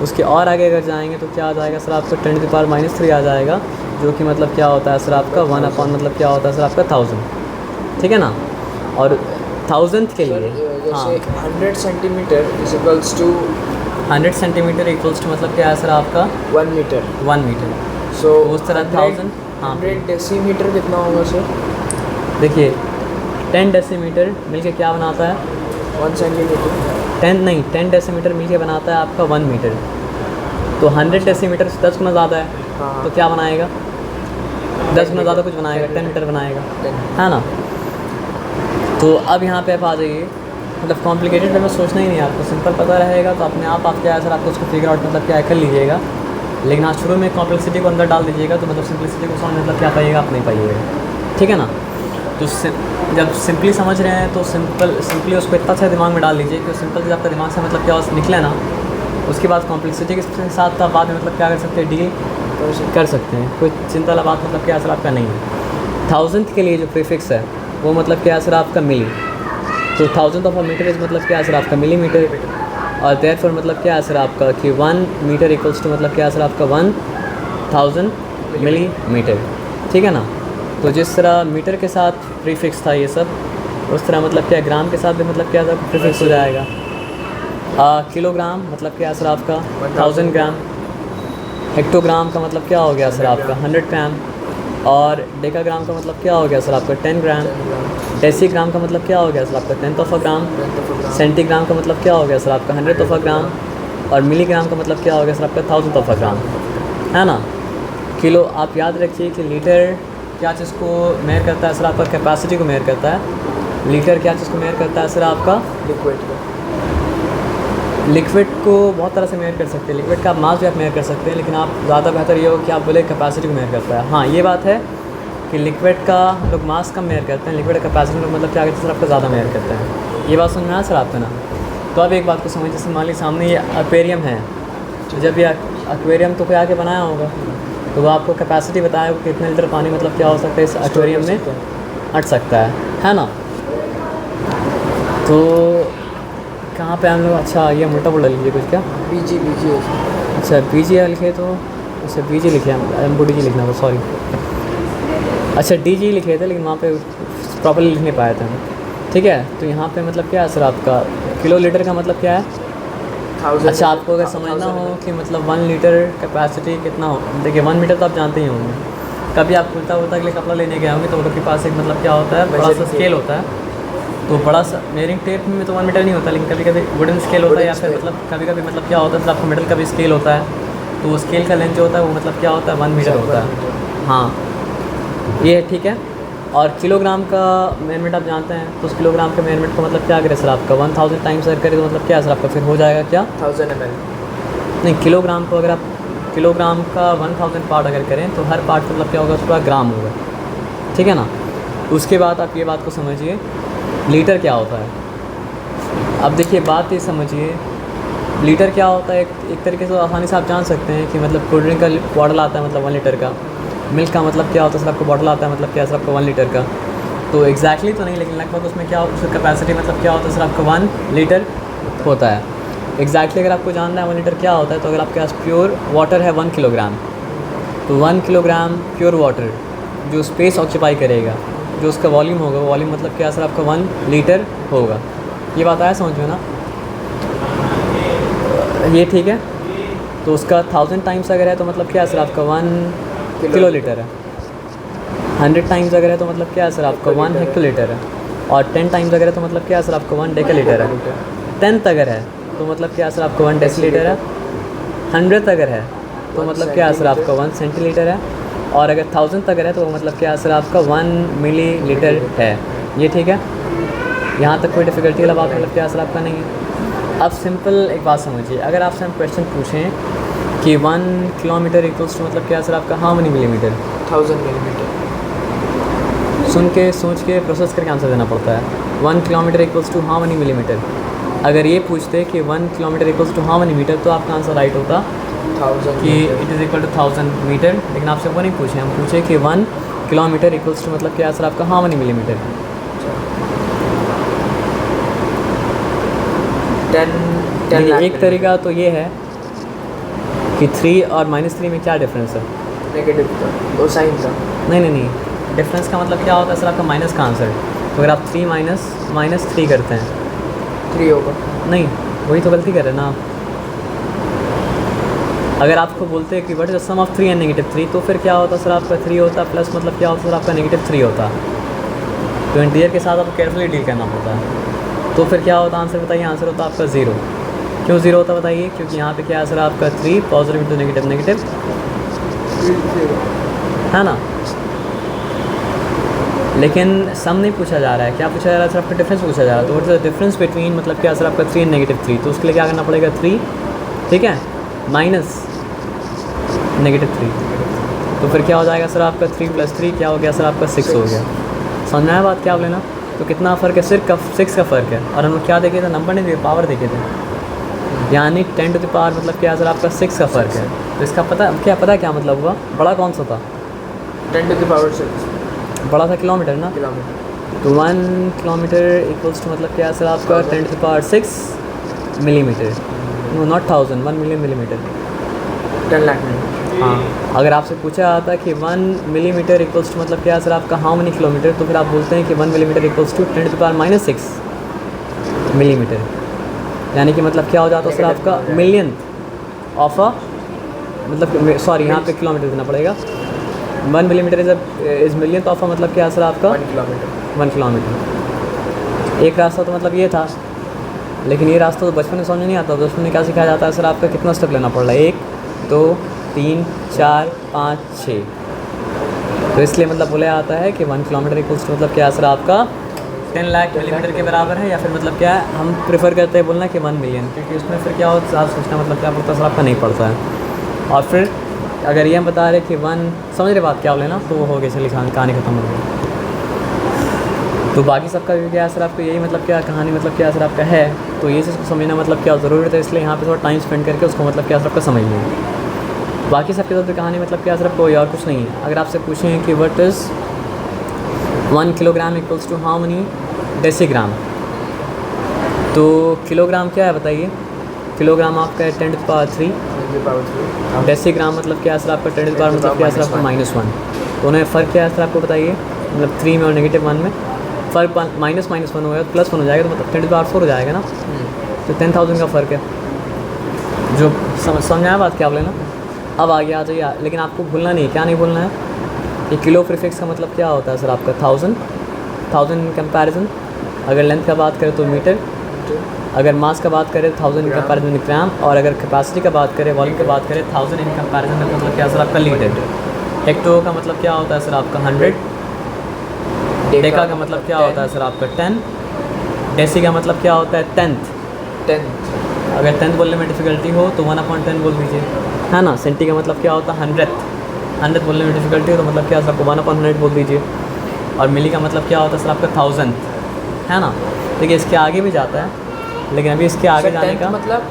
उसके और आगे अगर जाएंगे तो क्या आ जाएगा सर आपका 10 टू द पावर -3 आ जाएगा, जो कि मतलब क्या होता है सर आपका 1/ मतलब क्या होता है सर आपका 1000, ठीक है ना। और 1000th के लिए जैसे 100 centimetre is equals to 100 centimetre equals to मतलब क्या है सर आपका 1 मीटर। 1 मीटर। सो उस तरह 1000, हाँ 100 डेसीमीटर कितना होगा सर? देखिए 10 डेसीमीटर मिलके क्या बनाता है 1 सेंटीमीटर। 10 डेसीमीटर मिलके बनाता है आपका 1 मीटर। तो 100 डेसीमीटर से 10 गुना ज़्यादा है, हाँ। तो क्या बनाएगा 10 गुना ज़्यादा कुछ बनाएगा, 10 मीटर बनाएगा, है ना। तो अब यहाँ पे आप आ जाइए, मतलब कॉम्प्लिकेटेड वे में सोचना ही नहीं, आपको सिंपल पता रहेगा तो अपने आप क्या है सर आपको उसको फिगर आउट मतलब क्या कर लीजिएगा। लेकिन आज शुरू में कॉम्प्लेक्सिटी को अंदर डाल दीजिएगा तो मतलब सिंपलिसिटी को समझ मतलब क्या पाइएगा आप नहीं पाइएगा, ठीक है ना। तो जब सिंपली समझ रहे हैं तो सिंपली उसको इतना अच्छा दिमाग में डाल लीजिए कि सिंपल चीज़ आपका दिमाग से मतलब क्या निकले ना, उसके बाद कॉम्प्लेक्सिटी के साथ आप बाद में मतलब क्या कर सकते हैं डील कर सकते हैं। कोई चिंता वाला बात मतलब क्या सर आपका नहीं है। 1000th के लिए जो प्रीफिक्स है वो मतलब क्या सर आपका मिली। तो 1000th of a metre is मतलब क्या सर आपका मिलीमीटर, और देयरफॉर मतलब क्या सर आपका कि 1 मीटर इक्वल्स टू मतलब क्या सर आपका 1000 मिलीमीटर, ठीक है ना। तो जिस तरह मीटर के साथ प्रीफिक्स था ये सब, उस तरह मतलब क्या ग्राम के साथ भी मतलब क्या था प्रीफिक्स हो जाएगा। किलोग्राम मतलब क्या सर आपका 1000 ग्राम, हेक्टोग्राम का मतलब क्या हो गया सर आपका 100 ग्राम, और डेकाग्राम का मतलब क्या हो गया सर आपका 10 ग्राम, डेसीग्राम का मतलब क्या हो गया सर आपका 10th of a gram, centigram का मतलब क्या हो गया सर आपका 100th ऑफ अ ग्राम, और मिलीग्राम का मतलब क्या हो गया सर आपका 1000th ऑफ अ ग्राम, है ना। किलो आप याद रखिए कि लीटर क्या चीज़ को मेयर करता है सर आपका कैपेसिटी को मेयर करता है। लीटर क्या चीज़ को मेयर करता है सर आपका लिक्विड को बहुत तरह से मेयर कर सकते हैं। लिक्विड का मास भी आप मेयर कर सकते हैं, लेकिन आप ज़्यादा बेहतर ये हो कि आप बोले कैपेसिटी को मेयर करता है। हाँ ये बात है कि लिक्विड का हम लोग मास कम मेयर करते हैं, लिक्विड कैपेसिटी लोग मतलब क्या कहते हैं सर आपका ज़्यादा मेयर करते हैं। ये बात समझ में आया सर आपका ना। तो अब एक बात को समझिए, जैसे मान लीजिए सामने ये एक्वेरियम है, तो जब ये एक्वेरियम तो कोई आके बनाया होगा तो वो आपको कैपेसिटी बताया कि कितने लीटर पानी मतलब क्या हो सकता है इस एक्वेरियम में अट सकता है ना। तो कहाँ पे हम लोग, अच्छा ये मोटा बोला लीजिए कुछ क्या बीजी अच्छा बीजी लिखे, तो अच्छा बीजी लिखे हम डी जी लिखना था, सॉरी। अच्छा डी जी लिखे थे लेकिन वहाँ पे प्रॉपर्ली लिख नहीं पाए थे हम, ठीक है। तो यहाँ पे मतलब क्या है सर आपका किलो लीटर का मतलब क्या है। अच्छा आपको अगर समझना हो कि मतलब 1 लीटर कैपेसिटी कितना हो, देखिए 1 मीटर तो आप जानते ही होंगे। कभी आप कुर्ता वुर्ता के लिए कपड़ा लेने गए होंगे तो उनके पास एक मतलब क्या होता है बड़ा सा स्केल होता है। तो बड़ा सा मेयरिंग टेप में तो 1 मीटर नहीं होता, लेकिन कभी कभी वुडन स्केल होता है, या फिर मतलब कभी कभी मतलब क्या होता है आपका मेटल का भी स्केल होता है। तो वो स्केल का लेंथ जो होता है वो मतलब क्या होता है 1 मीटर होता है। हाँ ये ठीक है। और किलोग्राम का मेजरमेंट आप जानते हैं, तो उस किलोग्राम के मेजरमेंट को मतलब क्या करें सर आपका 1000 टाइम्स अगर करें तो मतलब क्या सर आपका फिर हो जाएगा क्या 1000 ml। नहीं, किलोग्राम को अगर आप किलोग्राम का 1000 पार्ट अगर करें तो हर पार्ट मतलब क्या होगा पूरा ग्राम होगा, ठीक है ना। उसके बाद आप ये बात को समझिए, लीटर क्या होता है। अब देखिए बात ये समझिए, लीटर क्या होता है, एक तरीके से आसानी से आप जान सकते हैं कि मतलब कोल्ड ड्रिंक का बॉटल आता है मतलब 1 लीटर का, मिल्क का मतलब क्या होता है सर आपको बॉटल आता है मतलब क्या है सर आपको 1 लीटर का। तो एग्जैक्टली तो नहीं, लेकिन लगभग उसमें क्या होता है, उसकी कैपेसिटी मतलब क्या होता है सर आपका 1 लीटर होता है। एग्जैक्टली अगर आपको जानना है 1 लीटर क्या होता है, तो अगर आपके पास प्योर वाटर है 1 किलोग्राम, तो 1 किलोग्राम प्योर वाटर जो स्पेस ऑक्यूपाई करेगा, जो उसका वॉल्यूम होगा, वो वॉल्यूम मतलब क्या सर आपका 1 लीटर होगा। ये बात आया समझ में ना, ये ठीक है। तो उसका 1000 टाइम्स अगर है तो मतलब क्या है सर आपका 1 किलो लीटर है। 100 टाइम्स अगर है तो मतलब क्या है सर आपका 1 हेक्टोलीटर है। और 10 टाइम्स अगर है तो मतलब क्या है सर आपका 1 डेकालीटर है। 10th अगर है तो मतलब क्या है सर आपका 1 डेसीलीटर है। 100th अगर है तो मतलब क्या है सर आपका 1 सेंटीलीटर है। और अगर 1000th अगर है तो मतलब क्या है सर आपका 1 मिली लीटर है। ये ठीक है, यहाँ तक कोई डिफ़िकल्टी वाला बात मतलब क्या है सर आपका नहीं है। अब सिंपल एक बात समझिए, अगर आपसे हम क्वेश्चन पूछें कि 1 किलोमीटर इक्वल्स टू मतलब क्या है सर आपका हाउ मनी मिलीमीटर, 1000 मिलीमीटर। सुन के सोच के प्रोसेस करके आंसर देना पड़ता है। 1 kilometre equals to how many millimetre. अगर ये पूछते कि 1 kilometre equals to how many metre, तो आपका आंसर राइट होता 1000 कि it is equal to 1000 metre. लेकिन आपसे वो नहीं पूछे, हम पूछे कि 1 किलोमीटर इक्वल्स टू मतलब क्या है सर आपका हाउ मनी मिलीमीटर। 10 लाख एक तरीका तो ये है कि 3 और -3 में क्या डिफरेंस है। नेगेटिव था, वो साइन था। नहीं, डिफरेंस का मतलब क्या होता है सर आपका माइनस का आंसर। तो अगर आप 3 माइनस 3 करते हैं 3 होगा। नहीं, वही तो गलती कर रहे हैं ना आप। अगर आपको बोलते हैं कि what is the sum of 3 and -3, तो फिर क्या होता सर आपका 3 होता प्लस मतलब क्या होता सर आपका -3 होता। तो इंटीजर के साथ आपको केयरफुली डील करना पड़ता है। तो फिर क्या होता आंसर बताइए, आंसर होता आपका 0। क्यों 0 होता बताइए, क्योंकि यहाँ पे क्या है सर आपका 3 पॉजिटिव इंटू नेगेटिव है ना। लेकिन सम नहीं पूछा जा रहा है, क्या पूछा जा रहा है सर आपका डिफरेंस पूछा जा रहा है। तो what is the difference between मतलब क्या सर आपका 3 एंड -3। तो उसके लिए क्या करना पड़ेगा 3, ठीक है, माइनस -3। तो फिर क्या हो जाएगा सर आपका 3 + 3 क्या हो गया सर आपका 6 हो गया। समझ में आया बात क्या आप लेना। तो कितना फ़र्क है, सिर्फ 6 का फ़र्क है। और हम लोग क्या देखे थे, नंबर नहीं देखे, पावर देखे थे, यानी 10 टू द पावर मतलब क्या सर आपका 6 का फ़र्क है। तो इसका पता क्या मतलब हुआ, बड़ा कौन सा था, 10 टू द पावर 6 बड़ा था किलोमीटर ना। किलोमीटर। तो 1 किलोमीटर इक्वल्स टू मतलब क्या सर आपका 10 to the power 6 millimetre. No not 1000, 1 million millimetre. 10 lakh millimetre. हाँ, अगर आपसे पूछा जाता कि 1 मिलीमीटर इक्वल्स टू मतलब क्या सर आपका हाउ मनी किलोमीटर, तो फिर आप बोलते हैं कि 1 millimetre equals to 10 to the power -6 millimetre. यानी कि मतलब क्या हो जाता है सर आपका मिलियन ऑफ अ, मतलब सॉरी यहाँ पे किलोमीटर देना पड़ेगा। 1 millimetre is million of a मतलब क्या सर आपका 1 किलोमीटर। 1 किलोमीटर। एक रास्ता तो मतलब ये था, लेकिन ये रास्ता तो बचपन में समझ नहीं आता। बचपन में क्या सिखाया जाता है सर आपका कितना स्टेप लेना पड़ रहा है, 1 2 3 4 5 6। तो इसलिए मतलब बोला जाता है कि 1 किलोमीटर इक्वल्स टू मतलब क्या सर आपका 10 लाख मिलीमीटर के बराबर है। या फिर मतलब क्या है, हम प्रेफर करते हैं बोलना कि 1 मिलियन, क्योंकि उसमें फिर क्या होता है सोचना मतलब क्या पड़ता है सर आपका नहीं पड़ता है। और फिर अगर ये हम बता रहे कि 1 समझ रहे बात क्या हो लेना, तो वो हो गई चलिए कहानी ख़त्म हो गई। तो बाकी सबका भी क्या सर आपको यही मतलब क्या कहानी मतलब क्या सर आपका है। तो ये चीज़ को समझना मतलब क्या ज़रूरत है, इसलिए यहाँ पे थोड़ा टाइम स्पेंड करके उसको मतलब क्या सर आपका समझ लें। बाकी सबके साथ कहानी मतलब क्या सर कोई और कुछ नहीं है। अगर आपसे पूछें कि what is 1 kilogram equals to how many decigram, तो किलोग्राम क्या है बताइए। किलोग्राम आपका है 10 टू द पावर 3। डेसीग्राम मतलब क्या सर आपका 10 टू द पावर मतलब क्या सर आपका -1। तो उन्हें फ़र्क क्या है सर आपको बताइए, मतलब 3 में और -1 में फ़र्क -1 होगा तो +1 हो जाएगा, तो मतलब 10 टू द पावर 4 हो जाएगा ना। तो 10,000 का फ़र्क है। जो समझाया बात क्या आप लेना। अब आगे आ जाइए, लेकिन आपको भूलना नहीं, क्या नहीं भूलना है, ये किलो प्रीफिक्स का मतलब क्या होता है सर आपका 1000 इन कंपैरिजन। अगर लेंथ का बात करें तो मीटर, अगर मास का बात करें 1000 इन कंपैरिजन ग्राम, और अगर कैपेसिटी का बात करें, वॉल्यूम की बात करें 1000 इन कंपैरिजन का मतलब क्या सर आपका लीटर। हेक्टो का मतलब क्या होता है सर आपका 100। डेका का मतलब क्या होता है सर आपका 10। डेसी का मतलब क्या होता है 10th। अगर 10th बोलने में डिफ़िकल्टी हो तो 1/10 बोल दीजिए, है ना। सेंटी का मतलब क्या होता है 100th बोलने में डिफ़िकल्टी हो तो मतलब क्या सर आपको 1/100 बोल दीजिए। और मिली का मतलब क्या होता है सर आपका 1000, है ना। देखिए इसके आगे भी जाता है, लेकिन अभी इसके आगे जाने का मतलब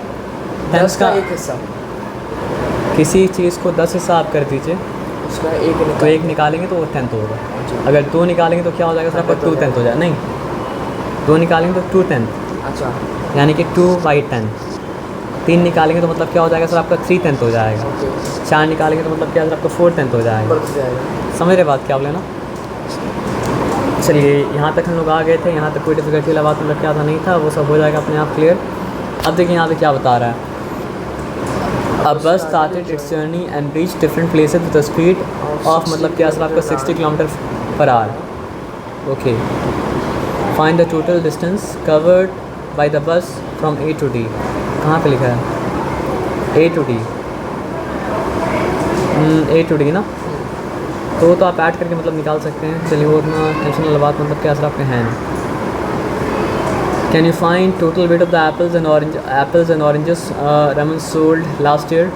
टेंथ 10 का एक हिस्सा, किसी चीज़ को 10 हिस्सा आप कर दीजिए उसका एक निकाल, तो एक निकालेंगे तो वो 10th होगा। अच्छा। अगर 2 निकालेंगे तो क्या हो जाएगा सर आपका 2 10th हो जाएगा, नहीं 2 निकालेंगे तो 2 10th, अच्छा यानी कि 2/10। 3 निकालेंगे तो मतलब क्या हो जाएगा सर आपका 3 10th हो जाएगा। ओके 4 निकालेंगे तो मतलब क्या सर आपका 4 10th हो जाएगा। बढ़ जाएगा। समझ रहे बात क्या बोले ना। चलिए यहाँ तक हम लोग आ गए थे, यहाँ तक कोई डिफिकल्टी वाला बात मतलब क्या था नहीं था, वो सब हो जाएगा अपने आप क्लियर। अब देखिए यहाँ पे क्या बता रहा है, A bus started its journey and reached different places with a speed of मतलब क्या सर आपका 60 km/h. Okay. Find the total distance covered by the bus from A to D. कहाँ पे लिखा है A to D? A to D ना, तो आप ऐड करके मतलब निकाल सकते हैं। चलिए वो उतना टेंशन वाला बात मतलब क्या सर आपके हैं नहीं। Can you find total weight of the apples and oranges Raman sold last year?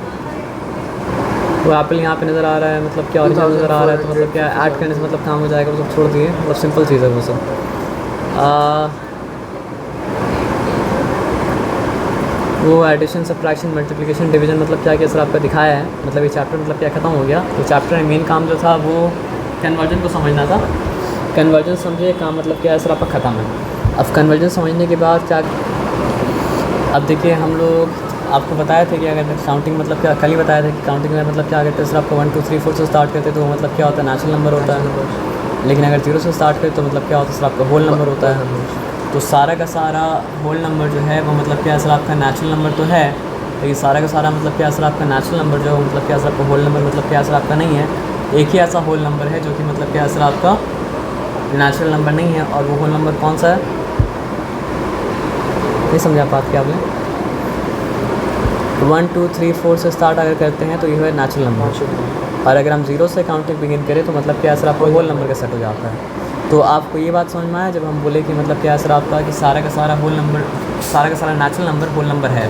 वो एप्पल यहाँ पे नज़र आ रहा है, मतलब क्या ऑरेंज नज़र आ रहा है, तो मतलब क्या ऐड करने से मतलब काम हो जाएगा, मतलब छोड़ दिए, मतलब सिंपल चीज़ है वो सब। वो एडिशन सब्ट्रैक्शन मल्टीप्लिकेशन डिवीजन मतलब क्या सर आपका दिखाया है, मतलब ये चैप्टर मतलब क्या ख़त्म हो गया। तो चैप्टर में मेन काम जो था वो कन्वर्जन को समझना था। कन्वर्जन समझिए, काम मतलब क्या है सर आपका ख़त्म है। अब कन्वर्जन समझने के बाद क्या, अब देखिए हम लोग आपको बताया था कि अगर काउंटिंग मतलब क्या, कल ही बताया था कि काउंटिंग में मतलब क्या करते हैं सर आपको 1 2 3 4 से स्टार्ट करते तो मतलब क्या होता है नेचुरल नंबर होता है, लेकिन अगर 0 से स्टार्ट करते तो मतलब क्या होता है सर आपका होल नंबर होता है। तो सारा का सारा होल नंबर जो है वो मतलब क्या सर आपका नेचुरल नंबर तो है, लेकिन सारा का सारा मतलब क्या सर आपका नेचुरल नंबर जो है मतलब क्या सर आपका होल नंबर मतलब क्या सर आपका नहीं है। एक ही ऐसा होल नंबर है जो कि मतलब क्या सर आपका नेचुरल नंबर नहीं है, और वो होल नंबर कौन सा है, नहीं समझा बात क्या आपने। 1 2 3 4 से स्टार्ट अगर करते हैं तो ये है नेचुरल नंबर, और अगर हम 0 से काउंटिंग बिगिन करें तो मतलब क्या सर आपका होल नंबर का सेट हो जाता है। तो आपको ये बात समझ में आया जब हम बोले कि मतलब क्या सर आपका कि सारा का सारा होल नंबर, सारा का सारा नेचुरल नंबर होल नंबर है।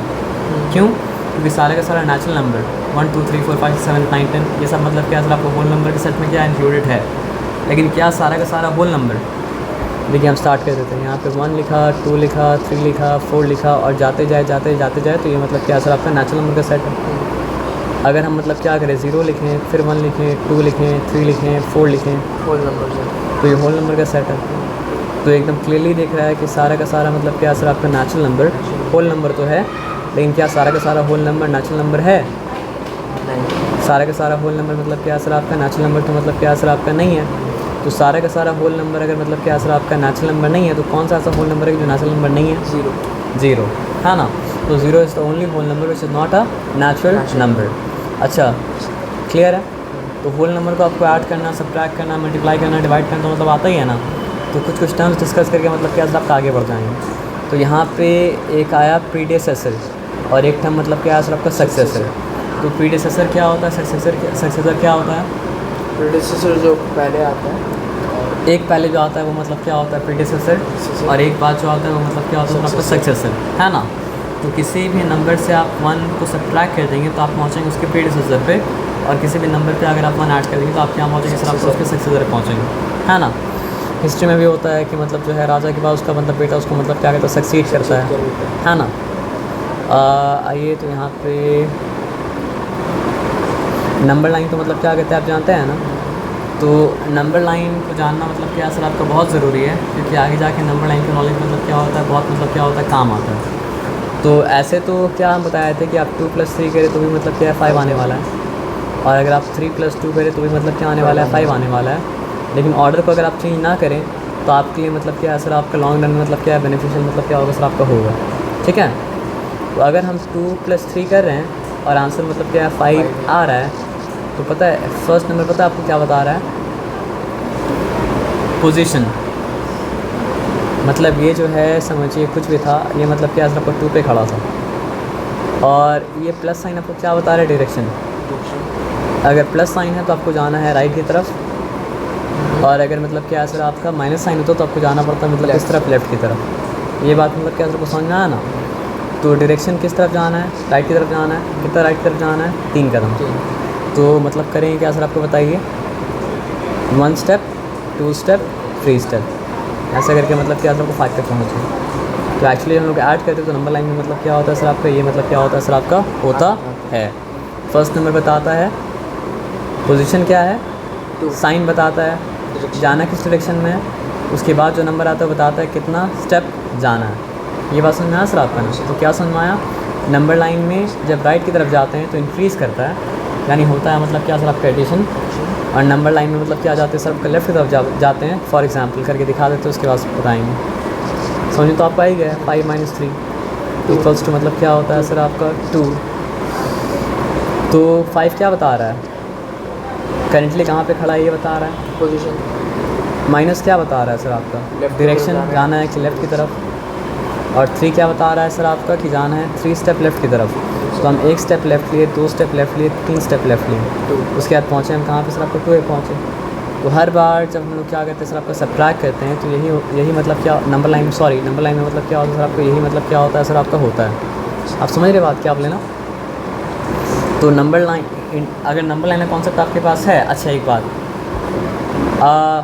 क्यों? क्योंकि सारा का सारा नेचुरल नंबर 1 2 3 4 5 6 7 8 10 ये सब मतलब क्या सर आपको होल नंबर के सेट में क्या इंक्लूडेड है, लेकिन क्या सारा का सारा होल नंबर। देखिए हम स्टार्ट कर देते हैं, यहाँ पे 1 लिखा, 2 लिखा, 3 लिखा, 4 लिखा, और जाते जाए तो ये मतलब क्या सर आपका नेचुरल नंबर का सेट है। अगर हम मतलब क्या करें 0 लिखें, फिर 1 लिखें, 2 लिखें, 3 लिखें, 4 लिखें, होल नंबर से, तो ये होल नंबर का सेट है। तो एकदम क्लियरली देख रहा है कि सारा का सारा मतलब क्या सर आपका नेचुरल नंबर होल नंबर तो है, लेकिन क्या सारा का सारा होल नंबर नेचुरल नंबर है नहीं, सारा का सारा होल नंबर मतलब क्या सर आपका नेचुरल नंबर तो मतलब क्या सर आपका नहीं है। तो सारा का सारा होल नंबर अगर मतलब क्या सर आपका नेचुरल नंबर नहीं है तो कौन सा ऐसा होल नंबर है जो नेचुरल नंबर नहीं है, 0 है ना। तो 0 is the only whole number which is not a natural number. अच्छा क्लियर है। तो होल नंबर को आपको ऐड करना, सब्ट्रैक्ट करना, मल्टीप्लाई करना, डिवाइड करना तो मतलब आता ही है ना। तो कुछ टर्म्स डिस्कस करके मतलब क्या सर आपका आगे बढ़ जाएंगे। तो यहाँ पे एक आया प्रीडेसेसर और एक टर्म मतलब क्या है सर आपका सक्सेसर। तो प्रीडेसेसर क्या होता है, सक्सेसर क्या होता है। प्रीडेसेसर जो पहले आता है, एक पहले जो आता है वो मतलब क्या होता है प्रीडेसेसर, और एक बाद जो आता है वो मतलब क्या होता है आपका सक्सेसर, है ना। तो किसी भी नंबर से आप 1 को सब्ट्रैक्ट कर देंगे तो आप पहुँचेंगे उसके प्रीडेसेसर पे, और किसी भी नंबर पे अगर आप 1 ऐड कर देंगे तो आप क्या पहुँचेंगे सर आपको उसके सक्सेसर पे पहुँचेंगे, है ना। हिस्ट्री में भी होता है कि मतलब जो है राजा के बाद उसका मतलब बेटा उसको मतलब क्या कहता है सक्सीड करता है ना। आइए तो यहाँ पे नंबर लाइन तो मतलब क्या कहते हैं आप जानते हैं ना। तो नंबर लाइन को जानना मतलब क्या सर आपका बहुत ज़रूरी है, क्योंकि आगे जाके नंबर लाइन का नॉलेज मतलब क्या होता है, बहुत मतलब क्या होता है काम आता है। तो ऐसे तो क्या हम बताए थे कि आप 2 + 3 करें तो भी मतलब क्या है 5 आने वाला है, और अगर आप 3 + 2 करें तो भी मतलब क्या आने वाला है 5 आने वाला है। लेकिन ऑर्डर को अगर आप चेंज ना करें तो आपके लिए मतलब क्या है सर आपका लॉन्ग रन में मतलब क्या है बेनिफिशियल मतलब क्या होगा सर आपका होगा, ठीक है। तो अगर हम 2 + 3 कर रहे हैं और आंसर मतलब क्या है 5 आ रहा है, तो पता है फर्स्ट नंबर पता है आपको क्या बता रहा है, पोजीशन। मतलब ये जो है समझिए कुछ भी था, ये मतलब क्या आपको 2 पे खड़ा था, और ये प्लस साइन आपको क्या बता रहा है डायरेक्शन। अगर प्लस साइन है तो आपको जाना है राइट की तरफ, और अगर मतलब क्या सर आपका माइनस साइन होता तो आपको जाना पड़ता है मतलब किस तरफ, लेफ़्ट की तरफ। ये बात मतलब क्या सर को समझ में आया ना। तो डायरेक्शन किस तरफ जाना है, राइट की तरफ जाना है। कितना राइट की तरफ जाना है, 3 कदम। तो मतलब करेंगे क्या सर आपको बताइए, 1 स्टेप, 2 स्टेप, 3 स्टेप, ऐसा करके मतलब क्या सर आपको 5 तक पहुँचे। तो एक्चुअली हम लोग ऐड करते हैं तो नंबर लाइन में मतलब क्या होता है सर आपका, ये मतलब क्या होता है सर आपका होता है। फर्स्ट नंबर बताता है पोजीशन क्या है, साइन बताता है जाना किस डायरेक्शन में है, उसके बाद जो नंबर आता है बताता है कितना स्टेप जाना है। ये बात समझ में आया सर आपका ना? तो क्या समझ में आया, नंबर लाइन में जब राइट की तरफ जाते हैं तो इंक्रीज़ करता है, यानी होता है मतलब क्या सर आपका एडिशन, और नंबर लाइन में मतलब क्या जाते हैं सर आपका लेफ्ट की तरफ जाते हैं। फॉर एग्जांपल करके दिखा देते हैं, उसके बाद बताएंगे। समझ तो आपका ही गया, 5 - 3 इक्वल्स टू मतलब क्या होता है सर आपका 2। तो 5 क्या बता रहा है, करेंटली कहाँ पे खड़ा है ये बता रहा है, पोजीशन। माइनस क्या बता रहा है सर आपका, डायरेक्शन जाना है कि लेफ़्ट की तरफ, और 3 क्या बता रहा है सर आपका कि जाना है 3 स्टेप लेफ़्ट की तरफ। तो हम 1 स्टेप लेफ़्ट लिए, 2 स्टेप लेफ़्ट लिए, 3 स्टेप लेफ़्ट लिए, उसके बाद पहुँचे हम कहाँ पे सर आपको 2 पे पहुँचे। तो हर बार जब हम लोग क्या करते हैं सर आपका सब्ट्रैक्ट करते हैं, तो यही मतलब क्या नंबर लाइन में मतलब क्या होता है सर आपको, यही मतलब क्या होता है सर आपका होता है। आप समझ रहे बात क्या आप लेना। तो नंबर लाइन, अगर नंबर लाइन का कॉन्सेप्ट आपके पास है, अच्छा एक बात,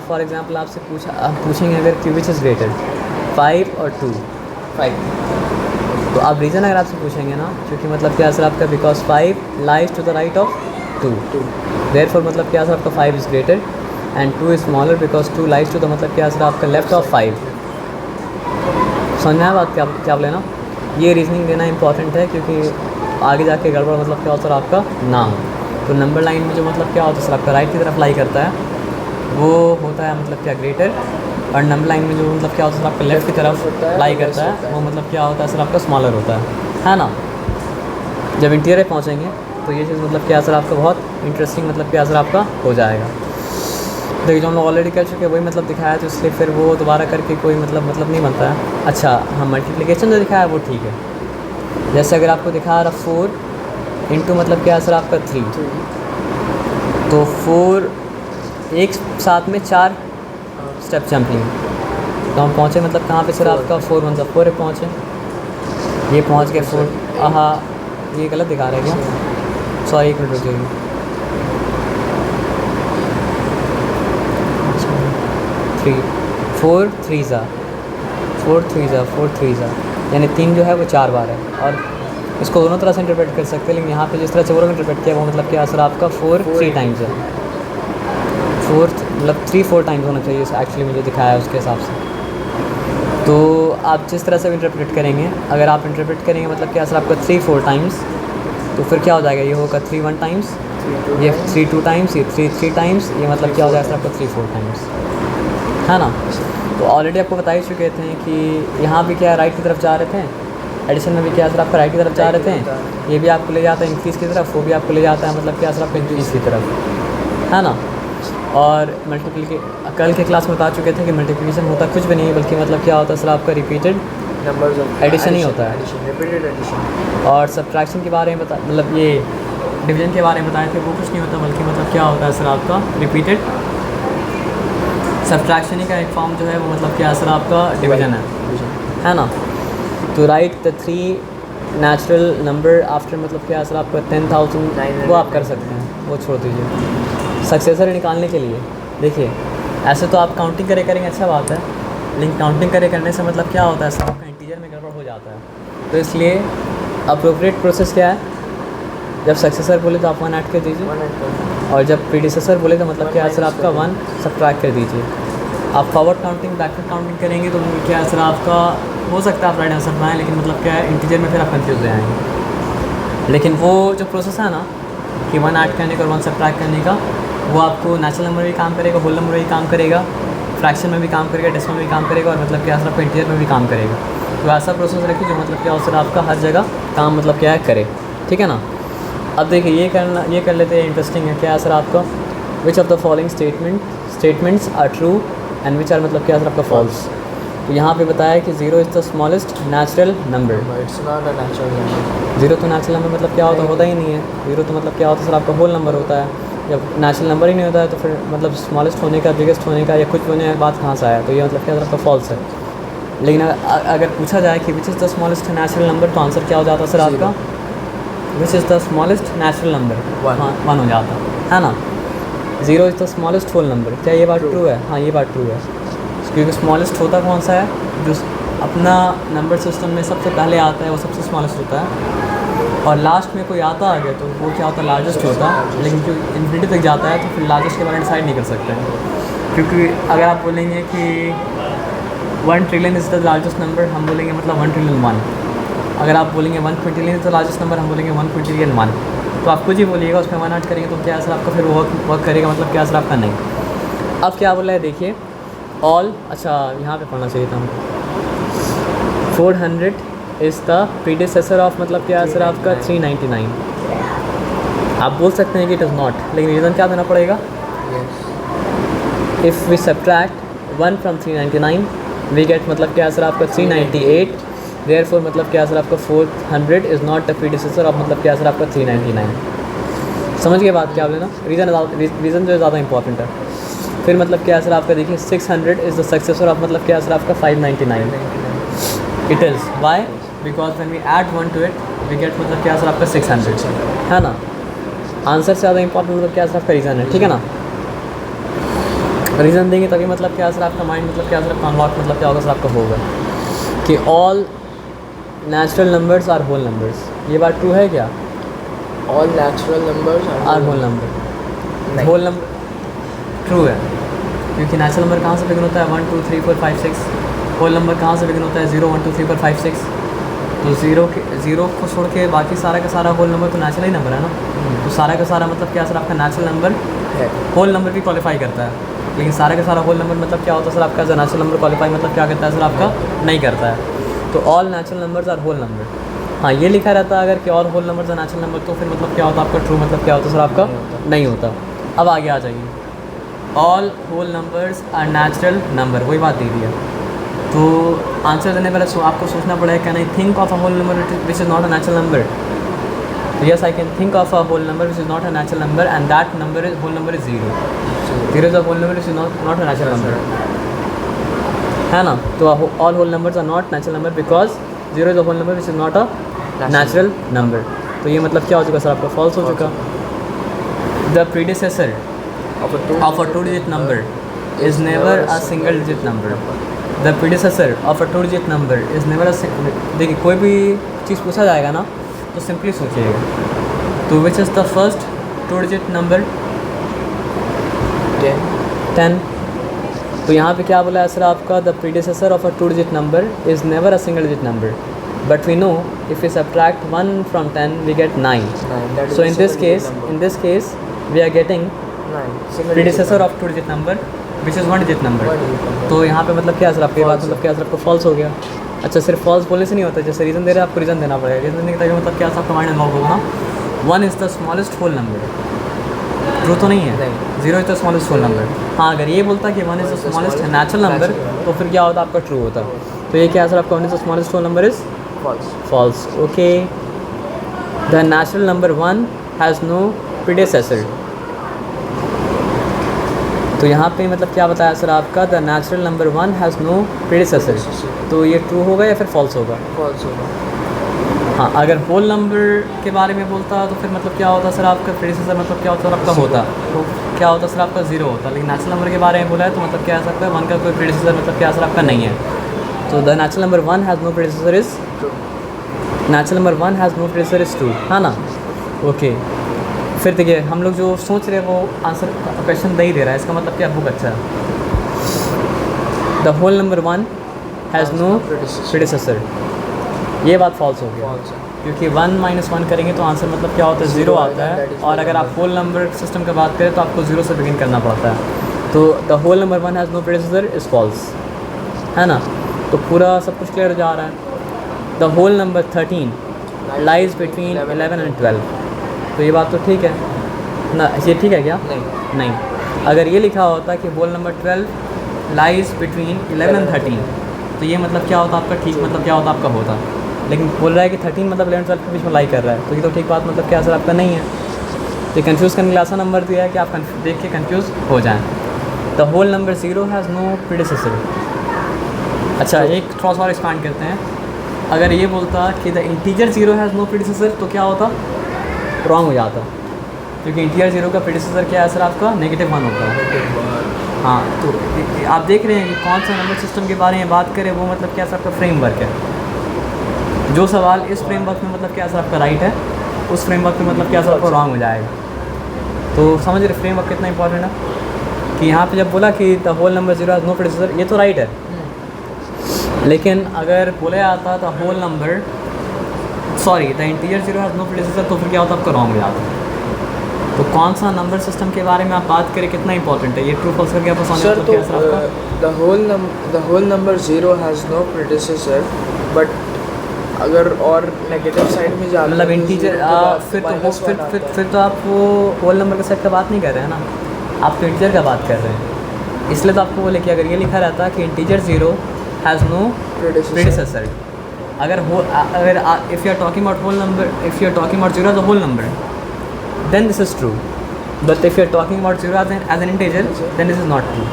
फॉर एग्जांपल आपसे पूछेंगे अगर कि विच इज़ ग्रेटर 5 और 2, 5 तो आप रीज़न अगर आपसे पूछेंगे ना, क्योंकि मतलब क्या सर आपका because 5 lies to the right of 2, therefore मतलब क्या सर आपका 5 is greater and 2 is smaller because 2 lies to the मतलब क्या सर आपका लेफ्ट ऑफ 5। समझना है बात क्या आप लेना। ये रीजनिंग देना इंपॉर्टेंट है, क्योंकि आगे जाके गड़बड़ मतलब क्या होता है आपका ना हो। तो नंबर लाइन में जो मतलब क्या होता है सर आपका राइट की तरफ लाई करता है वो होता है मतलब क्या ग्रेटर, और नंबर लाइन में जो मतलब क्या होता है सर आपका लेफ़्ट की तरफ लाई करता है वो मतलब क्या होता है सर आपका स्मॉलर होता है ना। जब इंटीरियर पे पहुँचेंगे तो ये चीज़ मतलब क्या सर आपका बहुत इंटरेस्टिंग मतलब क्या सर आपका हो जाएगा। देखिए जो हम लोग ऑलरेडी कर चुके हैं वही मतलब दिखाया, तो इसलिए फिर वो दोबारा करके कोई मतलब नहीं बनता है। अच्छा हाँ, मल्टीप्लिकेशन जो दिखाया है वो ठीक है। जैसे अगर आपको दिखा रहा 4 इंटू मतलब क्या सर आपका 3, तो 4 एक साथ में 4 स्टेप जंपिंग, तो हम पहुँचे मतलब कहाँ पे सर आपका 4 1 4 पे पहुँचे, ये पहुँच गए 4। हाँ ये गलत दिखा रहा है क्या, सॉरी एक मिनट रुकिए। 4 3 ज़ा यानी 3 जो है वो 4 बार है, और इसको दोनों तरह से इंटरप्रेट कर सकते हैं, लेकिन यहाँ पे जिस तरह से वो लोग इंटरप्रेट किया वो मतलब क्या सर आपका 4 3 टाइम्स है, 4 मतलब 3 4 टाइम्स होना चाहिए एक्चुअली मुझे दिखाया है उसके हिसाब से। तो आप जिस तरह से इंटरप्रेट करेंगे, अगर आप इंटरप्रेट करेंगे मतलब क्या सर आपका 3 4 टाइम्स, तो फिर क्या हो जाएगा, ये होगा 3 1 टाइम्स, ये 3 2 टाइम्स, ये 3 3 टाइम्स, ये मतलब क्या हो जाएगा सर आपका 3 4 टाइम्स, है ना। तो ऑलरेडी आपको बता ही चुके थे कि यहाँ भी क्या राइट की तरफ जा रहे थे, एडिशन में भी क्या सर आपका राइट की तरफ जा रहे थे, ये भी आपको ले जाता है इंक्रीज़ की तरफ, वो भी आपको ले जाता है मतलब क्या सर आपका इंक्रीज़ की तरफ, है ना। और कल के क्लास में बता चुके थे कि मल्टीप्लिकेशन होता कुछ भी नहीं है, बल्कि मतलब क्या होता है सर आपका रिपीटेड नंबर्स एडिशन ही होता है। Repeated addition. और सब्ट्रैक्शन के बारे में मतलब ये डिवीजन के बारे में बताए थे, वो कुछ नहीं होता, बल्कि मतलब क्या होता है सर आपका रिपीटेड सब्ट्रैक्शन ही का एक फॉर्म जो है वो मतलब क्या सर आपका डिवीजन है ना। तो right the 3 natural number after मतलब क्या सर आपका 10,000, वो आप कर सकते हैं, वो छोड़ दीजिए। सक्सेसर निकालने के लिए देखिए, ऐसे तो आप काउंटिंग करेंगे अच्छा बात है, लेकिन काउंटिंग करने से मतलब क्या होता है सर आपका इंटीजर में गड़बड़ हो जाता है। तो इसलिए अप्रोप्रिएट प्रोसेस क्या है, जब सक्सेसर बोले तो आप 1 ऐड कर दीजिए, और जब प्रीडिसेसर बोले तो मतलब क्या सर आपका 1 सब्ट्रैक्ट कर दीजिए। आप फॉरवर्ड काउंटिंग बैकवर्ड काउंटिंग करेंगे तो क्या सर आपका हो सकता है आप राइट आंसर बनाएं, लेकिन मतलब क्या है इंटीजर में फिर आप कंफ्यूज हो जाएंगे। लेकिन वो जो प्रोसेस है ना कि 1 ऐड करने का और 1 सब्ट्रैक्ट करने का, वो आपको नेचुरल नंबर भी काम करेगा, होल नंबर भी काम करेगा, फ्रैक्शन में भी काम करेगा, डेसिमल में भी काम करेगा, और मतलब क्या सर आपका इंटीजर में भी काम करेगा। तो ऐसा प्रोसेस रखिए जो मतलब क्या हो सर आपका हर जगह काम मतलब क्या है करे, ठीक है ना। अब देखिए ये कर लेते हैं, इंटरेस्टिंग है क्या सर आपका, which of the following statements are true and which are मतलब क्या सर आपका फॉल्स। तो यहाँ पे बताया कि 0 is the smallest natural number. It's not a natural number. 0 तो नेचुरल नंबर मतलब क्या होता ही नहीं है। 0 तो मतलब क्या होता है सर आपका होल नंबर होता है। जब नेचुरल नंबर ही नहीं होता है तो फिर मतलब स्मॉलेस्ट होने का, बिगेस्ट होने का या कुछ होने का बात कहाँ से आया, तो ये मतलब क्या सर आपका फॉल्स है। लेकिन अगर पूछा जाए कि which is the smallest natural number, तो आंसर क्या हो जाता है सर आपका, which is the smallest natural number, 1 हो जाता है ना। 0 is the smallest whole number, क्या ये बात ट्रू है? हाँ ये बात ट्रू है। क्योंकि स्मॉलेस्ट होता कौन सा है, जो अपना नंबर सिस्टम में सबसे पहले आता है वो सबसे स्मॉलेस्ट होता है, और लास्ट में कोई आता आगे तो वो क्या होता है, लार्जेस्ट होता है। लेकिन जो इन्फिनिटी तक जाता है तो फिर लार्जेस्ट के बारे में डिसाइड नहीं कर सकते हैं, क्योंकि अगर आप बोलेंगे कि 1 trillion is the largest number, हम बोलेंगे मतलब 1 ट्रिलियन 1। अगर आप बोलेंगे 1 Quintillion is the largest number, हम बोलेंगे 1 क्विंटिलियन 1। तो आप कुछ ही बोलिएगा, उसमें 1 ऐड करेंगे तो क्या असर आपका फिर वर्क करेगा, मतलब क्या असर आपका नहीं। अब क्या बोला है देखिए, ऑल, अच्छा यहाँ पे पढ़ना चाहिए था हमको, 400 इज़ द प्रीडिसेसर ऑफ, मतलब क्या असर आपका 399। आप बोल सकते हैं कि इट इज़ नॉट, लेकिन रीज़न क्या देना पड़ेगा, if we subtract 1 from 399 we get, मतलब क्या असर आपका 398, देयरफॉर मतलब क्या असर आपका 400 is not the predecessor of, मतलब क्या असर आपका 399। समझ के बात क्या लेना, रीज़न जो है ज़्यादा इंपॉर्टेंट है। फिर मतलब क्या असर आपका देखिए 600 इज़ द सक्सेसर ऑफ, मतलब क्या असर आपका 599। It is why, because when we add 1 to it we get, मतलब क्या असर आपका 600 है ना। आंसर से ज़्यादा इंपॉर्टेंट मतलब क्या असर आपका रीज़न है, ठीक है ना। रीज़न देंगे तभी मतलब क्या असर आपका माइंड, मतलब क्या असर आपका अनलॉक, मतलब क्या होगा असर आपका होगा कि all natural numbers are whole numbers. ये बात ट्रू है क्या, all natural numbers are whole number, whole number true है, क्योंकि नेचुरल नंबर कहाँ से बिगिन होता है 1 2 3 4 5 6, होल नंबर कहाँ से बिगिन होता है 0 1 2 3 4 5 6। तो ज़ीरो को छोड़ के बाकी सारा का सारा होल नंबर तो नेचुरल ही नंबर है ना। तो सारा का सारा मतलब क्या सर आपका नेचुरल नंबर है, होल नंबर भी क्वालिफाई करता है, लेकिन सारा का सारा होल नंबर मतलब क्या होता है सर आपका नेचुरल नंबर क्वालिफाई मतलब क्या करता है सर आपका नहीं करता है। तो all natural numbers are whole number, हाँ ये लिखा रहता है अगर कि all whole numbers are natural number, तो फिर मतलब क्या होता है आपका ट्रू, मतलब क्या होता है सर आपका नहीं होता। अब आगे आ जाइए, all whole numbers are natural number, वही बात दे दी है। तो आंसर देने पहले आपको सोचना पड़ेगा, can I think of a whole number which is not a natural number. Yes I can think of a whole number which is not a natural number and that number is whole number is 0। 0 is a whole number which is not a natural number, है ना। तो all whole numbers are not natural number because 0 is a whole number which is not a natural number. तो ये मतलब क्या हो चुका sir आपका फॉल्स हो चुका। The predecessor of a 2-digit number is never a single digit number. The predecessor of a 2-digit number is never a single, देखिए कोई भी चीज़ पूछा जाएगा ना तो सिंपली सोचिएगा, तो which is the first 2-digit number 10। तो यहाँ पे क्या बोला है सर आपका, the predecessor of a 2-digit number is never a single digit number, but we know if we subtract 1 from 10 we get 9. So in this case we are getting predecessor of 2-digit number which is 1-digit number. तो यहाँ पे मतलब क्या sir आपकी बात मतलब क्या sir आपको फॉल्स हो गया। अच्छा सिर्फ फॉल्स बोलने से नहीं होता, जैसे रीज़न दे रहे हैं आपको रीज़न देना पड़ेगा, रीज़न देने के तभी मतलब क्या आपका माइंड अनलॉक होगा ना। 1 is the smallest whole number, true तो नहीं है, 0 is the smallest whole number. हाँ अगर ये बोलता कि 1 is the smallest natural number तो फिर क्या होता आपका ट्रू होता। तो ये क्या सर आपका 1 is the smallest whole number is false. Okay, the natural number 1 has no predecessor. तो यहाँ पे मतलब क्या बताया सर आपका, the natural number 1 has no predecessor. तो ये ट्रू होगा या फिर फॉल्स होगा, फॉल्स होगा। हाँ अगर होल नंबर के बारे में बोलता तो फिर मतलब क्या होता सर आपका प्रीडिसेसर मतलब क्या होता आपका होता, तो क्या होता सर आपका 0 होता। लेकिन नेचुरल नंबर के बारे में बोला है तो मतलब क्या आ सकता है 1 का कोई प्रीडिसेसर मतलब क्या सर आपका नहीं है। तो the natural number 1 has no predecessor is natural number 1 has no predecessor is true, है ना। ओके फिर देखिए हम लोग जो सोच रहे हैं वो आंसर क्वेश्चन दे ही दे रहा है, इसका मतलब क्या बुक अच्छा है। The whole number 1 has no predecessor, ये बात फॉल्स हो गया क्योंकि 1 - 1 करेंगे तो आंसर मतलब क्या होता है 0 आता है, और अगर आप होल नंबर सिस्टम की बात करें तो आपको 0 से बिगिन करना पड़ता है। तो the whole number 1 has no predecessor is false, है ना। तो पूरा सब कुछ क्लियर जा रहा है। The whole number 13 lies between 11 and 12। तो ये बात तो ठीक है ना, ये ठीक है क्या, नहीं। अगर ये लिखा होता कि whole number 12 lies between 11 and 13 तो ये मतलब क्या होता आपका ठीक, मतलब क्या होता आपका होता। लेकिन बोल रहा है कि 13 मतलब 11 12 के बीच में लाई कर रहा है, तो ये तो ठीक बात मतलब क्या सर आपका नहीं है। तो कन्फ्यूज़ करने के लिए ऐसा नंबर दिया है कि आप देख के कन्फ्यूज़ हो जाएँ। The whole number 0 has no predecessor. अच्छा एक थोड़ा सा और एक्सपांड करते हैं, अगर ये बोलता कि the integer 0 has no predecessor तो क्या होता, रॉन्ग हो जाता, क्योंकि इंटीजर 0 का प्रीडिसेसर क्या है सर आपका -1 होता है। हाँ, तो आप देख रहे हैं कि कौन सा नंबर सिस्टम के बारे में बात करें, वो मतलब क्या सर आपका फ्रेमवर्क है। जो सवाल इस फ्रेमवर्क में मतलब क्या सर आपका राइट है, उस फ्रेमवर्क में मतलब क्या सर आपका रॉन्ग हो जाएगा। तो समझ रहे फ्रेमवर्क कितना इंपॉर्टेंट है कि यहाँ पे जब बोला कि the whole number zero has no predecessor, ये तो राइट है, लेकिन अगर बोला जाता the whole number sorry the integer zero has no predecessor, तो फिर क्या होता आपका रॉन्ग हो जाता। तो कौन सा नंबर सिस्टम के बारे में आप बात करें कितना इंपॉर्टेंट है, ये ट्रू फॉल्स करके आप सर तो the whole number zero has no predecessor, but अगर और नेगेटिव साइड में जा मतलब इंटीजर फिर तो आप वो होल नंबर के सेट का बात नहीं कर रहे हैं ना, आप तो इंटीजर का बात कर रहे हैं। इसलिए तो आपको बोले कि अगर ये लिखा रहता कि integer zero has no predecessor, अगर if you are talking about whole number, if you are talking about zero the whole number, then this is true, but if you are talking about zero as an integer, then this is not true,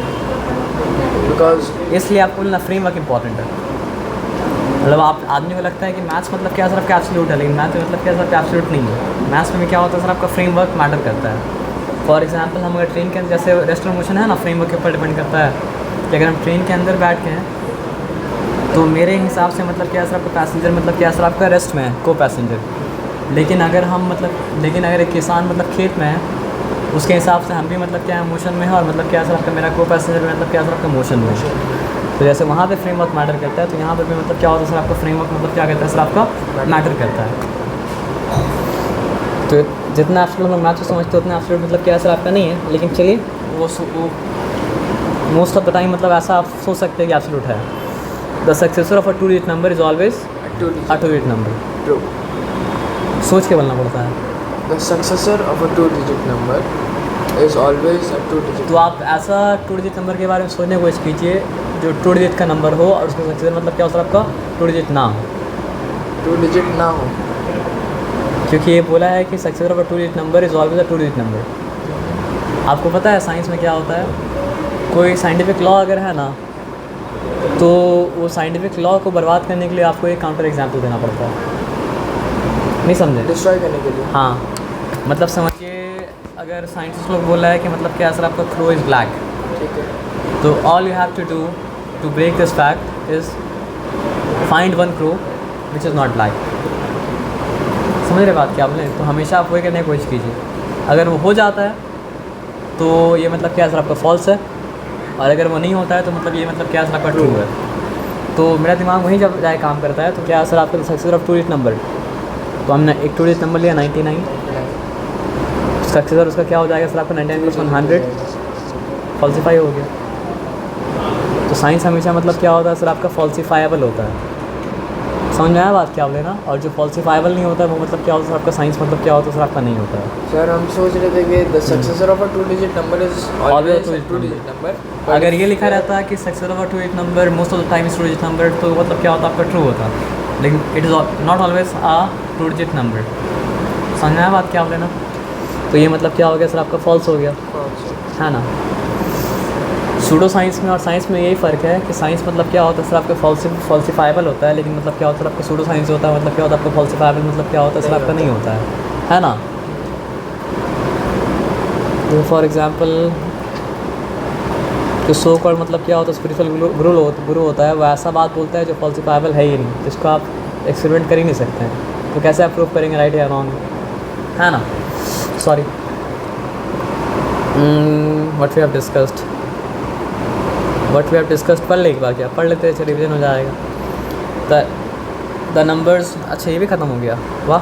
because इसलिए आपको बोलना framework important है। मतलब आप आदमी को लगता है कि मैथ्स मतलब क्या सर आपका एब्सोल्यूट है, लेकिन मैथ्स में मतलब क्या सर आपका एब्सोल्यूट नहीं है। मैथ्स में क्या होता है सर आपका फ्रेमवर्क मैटर करता है। फॉर एग्जांपल हम अगर ट्रेन के अंदर जैसे रेस्ट ऑफ मोशन है ना, फ्रेमवर्क के ऊपर डिपेंड करता है कि अगर हम ट्रेन के अंदर बैठ के हैं तो मेरे हिसाब से मतलब क्या सर आपका पैसेंजर मतलब क्या सर आपका रेस्ट में है, को पैसेंजर। लेकिन अगर एक किसान मतलब खेत में है, उसके हिसाब से हम भी मतलब क्या है मोशन में है, और मतलब क्या सर आपका मेरा को पैसेंजर मतलब क्या सर आपका मोशन में है। तो जैसे वहाँ पे फ्रेमवर्क मैटर करता है, तो यहाँ पर भी मतलब क्या होता है सर आपका फ्रेमवर्क मतलब क्या कहता है सर आपका मैटर करता है। तो जितना एब्सोल्यूट हम मैथ को समझते हैं उतना एब्सोल्यूट मतलब क्या सर आपका नहीं है, लेकिन चलिए वो मोस्ट ऑफ द टाइम मतलब ऐसा आप सोच सकते हैं कि एब्सोल्यूट है। The successor of a two digit number is always a two digit number. सोच के बोलना पड़ता है। The successor of a two digit number is always a two digit. तो आप ऐसा टू डिजिट नंबर के बारे में सोचने की कोशिश कीजिए जो टू डिजिट का नंबर हो और उसका सक्सेसर मतलब क्या हो सर आपका टू डिजिट ना हो। टू डिजिट ना हो, क्योंकि ये बोला है कि successor of a two digit number is always a two digit number. आपको पता है साइंस में क्या होता है, कोई साइंटिफिक लॉ अगर है ना, तो वो साइंटिफिक लॉ को बर्बाद करने के लिए आपको एक काउंटर एग्जाम्पल देना पड़ता है। नहीं समझे? डिस्ट्रॉय करने के लिए। हाँ, मतलब समझिए अगर साइंटिस्ट लोग बोला है कि मतलब क्या सर आपका क्रो इज़ ब्लैक, ठीक है, तो all you have to do to break this fact is find one crow which is not black. समझ रहे बात क्या बोले? तो हमेशा आप वही करने की कोशिश कीजिए, अगर वो हो जाता है तो ये मतलब क्या सर आपका फॉल्स है, और अगर वो नहीं होता है तो मतलब ये मतलब क्या सर आपका ट्रू है। तो मेरा दिमाग वहीं जब जाए काम करता है, तो क्या सर आपका successor of to digit number, तो हमने एक टू डिजिट नंबर लिया 99, सक्सेसर उसका क्या हो जाएगा सर आपका 99 + 100 फॉल्सीफाई हो गया। तो साइंस हमेशा मतलब क्या होता है सर आपका फॉल्सीफाइबल होता है। समझ में आया बात क्या बोले ना? और जो फॉल्सीफाइबल नहीं होता है वो मतलब क्या होता है सर आपका साइंस मतलब क्या होता है सर आपका नहीं होता है। सर हम सोच रहे थे कि the successor of a two digit number is always two digit number. अगर ये लिखा रहता है कि successor of a two digit number most of the time is two digit number, तो मतलब क्या होता है आपका ट्रू होता, लेकिन it is not always a two digit number. समझ में आया बात क्या बोले ना? तो ये मतलब क्या हो गया सर आपका फॉल्स हो गया, है ना? सूडो साइंस में और साइंस में यही फ़र्क है कि साइंस मतलब क्या होता है सर आपका फॉल्सीफाइबल होता है, लेकिन मतलब क्या होता है आपका सूडो साइंस होता है मतलब क्या होता है आपका फॉल्सीफाइबल मतलब क्या होता है सर आपका नहीं होता है ना? तो फॉर एग्जांपल जो सो कॉल्ड मतलब क्या होता है स्पिरिचुअल गुरु होता है, वो ऐसा बात बोलता है जो फॉल्सीफाइबल है ही नहीं, जिसको आप एक्सपेरिमेंट कर ही नहीं सकते हैं। तो कैसे आप प्रूव करेंगे राइट या रॉन्ग, है ना? Sorry, what we have discussed पढ़ ले एक बार, क्या पढ़ लेते हैं, रिविजन हो जाएगा। द नंबर्स, अच्छा ये भी ख़त्म हो गया, वाह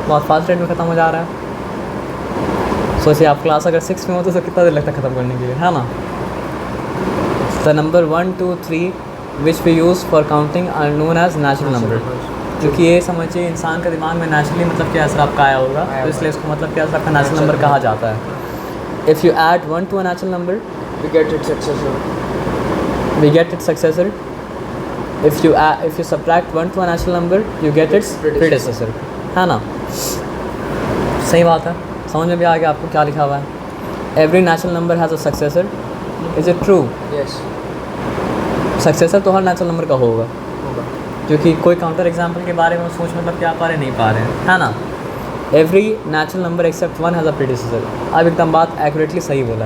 बहुत फास्ट रेट में ख़त्म हो जा रहा है। सोचिए आप क्लास अगर 6 में होते तो कितना देर लगता ख़त्म करने के लिए, है ना? The number 1 2 3 which we use for counting are known as natural number. क्योंकि ये समझिए इंसान के दिमाग में नेचुरली मतलब क्या असर आपका आया होगा, तो इसलिए इसको मतलब क्या असर आपका नेचुरल नंबर कहा जाता है। If you add 1 to a natural number we get it successor. If you subtract 1 to a natural number, you get its predecessor, है ना? सही बात है, समझ में भी आ गया आपको क्या लिखा हुआ है। Every natural number has a successor. Is it true? Yes. Successor तो हर नेचुरल नंबर का होगा, क्योंकि कोई काउंटर एग्जाम्पल के बारे में सोच मतलब क्या पा रहे नहीं पा रहे हैं, है ना? Every natural number except 1 has a predecessor. अब एकदम बात एक्यूरेटली सही बोला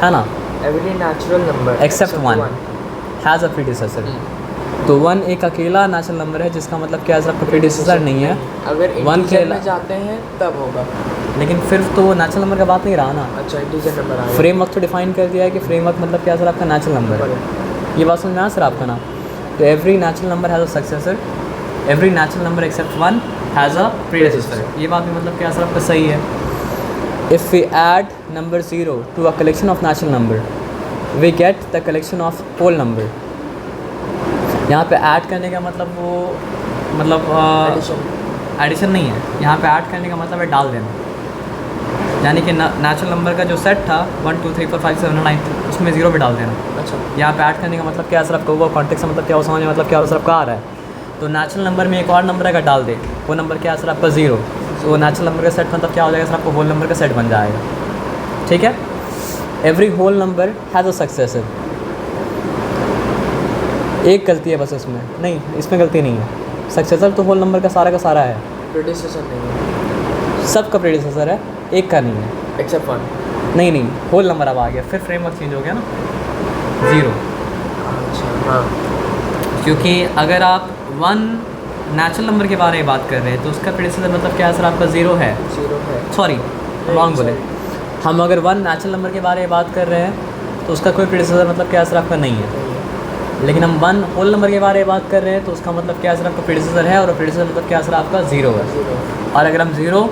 है ना? Every natural number except one has a predecessor. तो वन एक अकेला नेचुरल नंबर है जिसका मतलब क्या है, आपका प्रीडिसेसर नहीं है। अगर वन इंटीजर में जाते हैं तब होगा। लेकिन फिर तो नेचुरल नंबर का बात नहीं रहा ना। अच्छा, इंटीजर नंबर आ गया। फ्रेमवर्क तो डिफाइन कर दिया है कि फ्रेमवर्क मतलब क्या सर, आपका नेचुरल नंबर है। ये बात समझ में आया सर आपका ना। तो every natural number has a successor, every natural number except one has a predecessor. ये बात भी मतलब क्या सर आपका सही है। If we add number 0 to a collection of natural number we get the collection of whole number. यहाँ पे ऐड करने का मतलब वो मतलब एडिशन नहीं है, यहाँ पे ऐड करने का मतलब है डाल देना। यानी कि नेचुरल नंबर का जो सेट था 1 2 3 4 5 7 9 उसमें 0 भी डाल देना। अच्छा, यहाँ पे ऐड करने का मतलब क्या है सर आपको, वो कॉन्टेक्स्ट मतलब क्या हो समझ में मतलब क्या सर आपका आ रहा है। तो नेचुरल नंबर में एक और नंबर अगर डाल दे, वो नंबर क्या है सर आपका 0, तो वो नेचुरल नंबर का सेट मतलब क्या हो जाएगा सर, आपको होल नंबर का सेट बन जाएगा। ठीक है। Every whole number has a successor. एक गलती है बस इसमें, नहीं इसमें गलती नहीं है। सक्सेसर तो होल नंबर का सारा है, प्रीडिसेसर नहीं है, सबका प्रीडिसेसर है, एक का नहीं है। Except one. नहीं होल नंबर अब आ गया, फिर फ्रेमवर्क चेंज हो गया ना, 0। अच्छा, हाँ, क्योंकि अगर आप वन नेचुरल नंबर के बारे में बात कर रहे हैं तो उसका प्रीडिसेसर मतलब क्या है सर आपका 0 है। 0 है, सॉरी रॉन्ग बोले। हम अगर वन नेचुरल नंबर के बारे में बात कर रहे हैं तो उसका कोई प्रीडिसेसर मतलब क्या है सर आपका नहीं है। लेकिन हम वन होल नंबर के बारे में बात कर रहे हैं तो उसका मतलब क्या है सर आपका प्रीडिसेसर है, और प्रीडिसेसर मतलब क्या है सर आपका 0 है। और अगर हम 0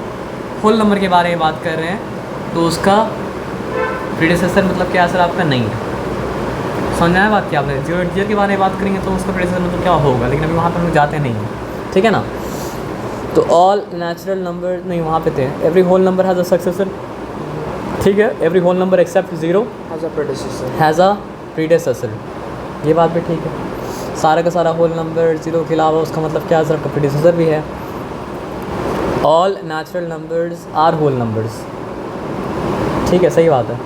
होल नंबर के बारे में बात कर रहे हैं तो उसका प्रीडिसेसर मतलब क्या है सर आपका नहीं है। समझ आया बात क्या आपने। 0 इंटीजर के बारे में बात करेंगे तो उसका प्रीडिसेसर मतलब क्या होगा, लेकिन अभी वहाँ पर हम लोग जाते नहीं हैं। ठीक है ना। तो ऑल नेचुरल नंबर नहीं, वहाँ पे थे every whole number has a successor. ठीक है। Every whole number except 0 has a predecessor. ये बात भी ठीक है। सारा का सारा होल नंबर 0 के अलावा उसका मतलब क्या है सर आपका प्रीडिसेसर भी है। All natural numbers are whole numbers. ठीक है, सही बात है।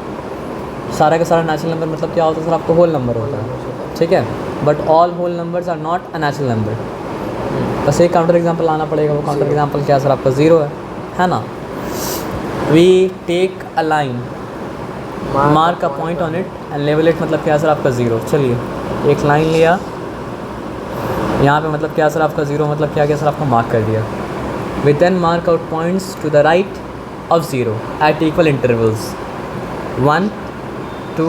सारा का सारा नेचुरल नंबर मतलब क्या होता है सर आपको होल नंबर होता है। ठीक है। But all whole numbers are not a natural number. बस एक काउंटर एग्जाम्पल लाना पड़ेगा, वो काउंटर एग्जाम्पल क्या सर आपका 0 है ना। We take a line, mark a point on it and level it मतलब क्या सर आपका 0। चलिए एक लाइन लिया, यहाँ पे मतलब क्या सर आपका 0 मतलब क्या सर आपको मार्क कर दिया। We then mark out points to the right of 0 at equal intervals 1 2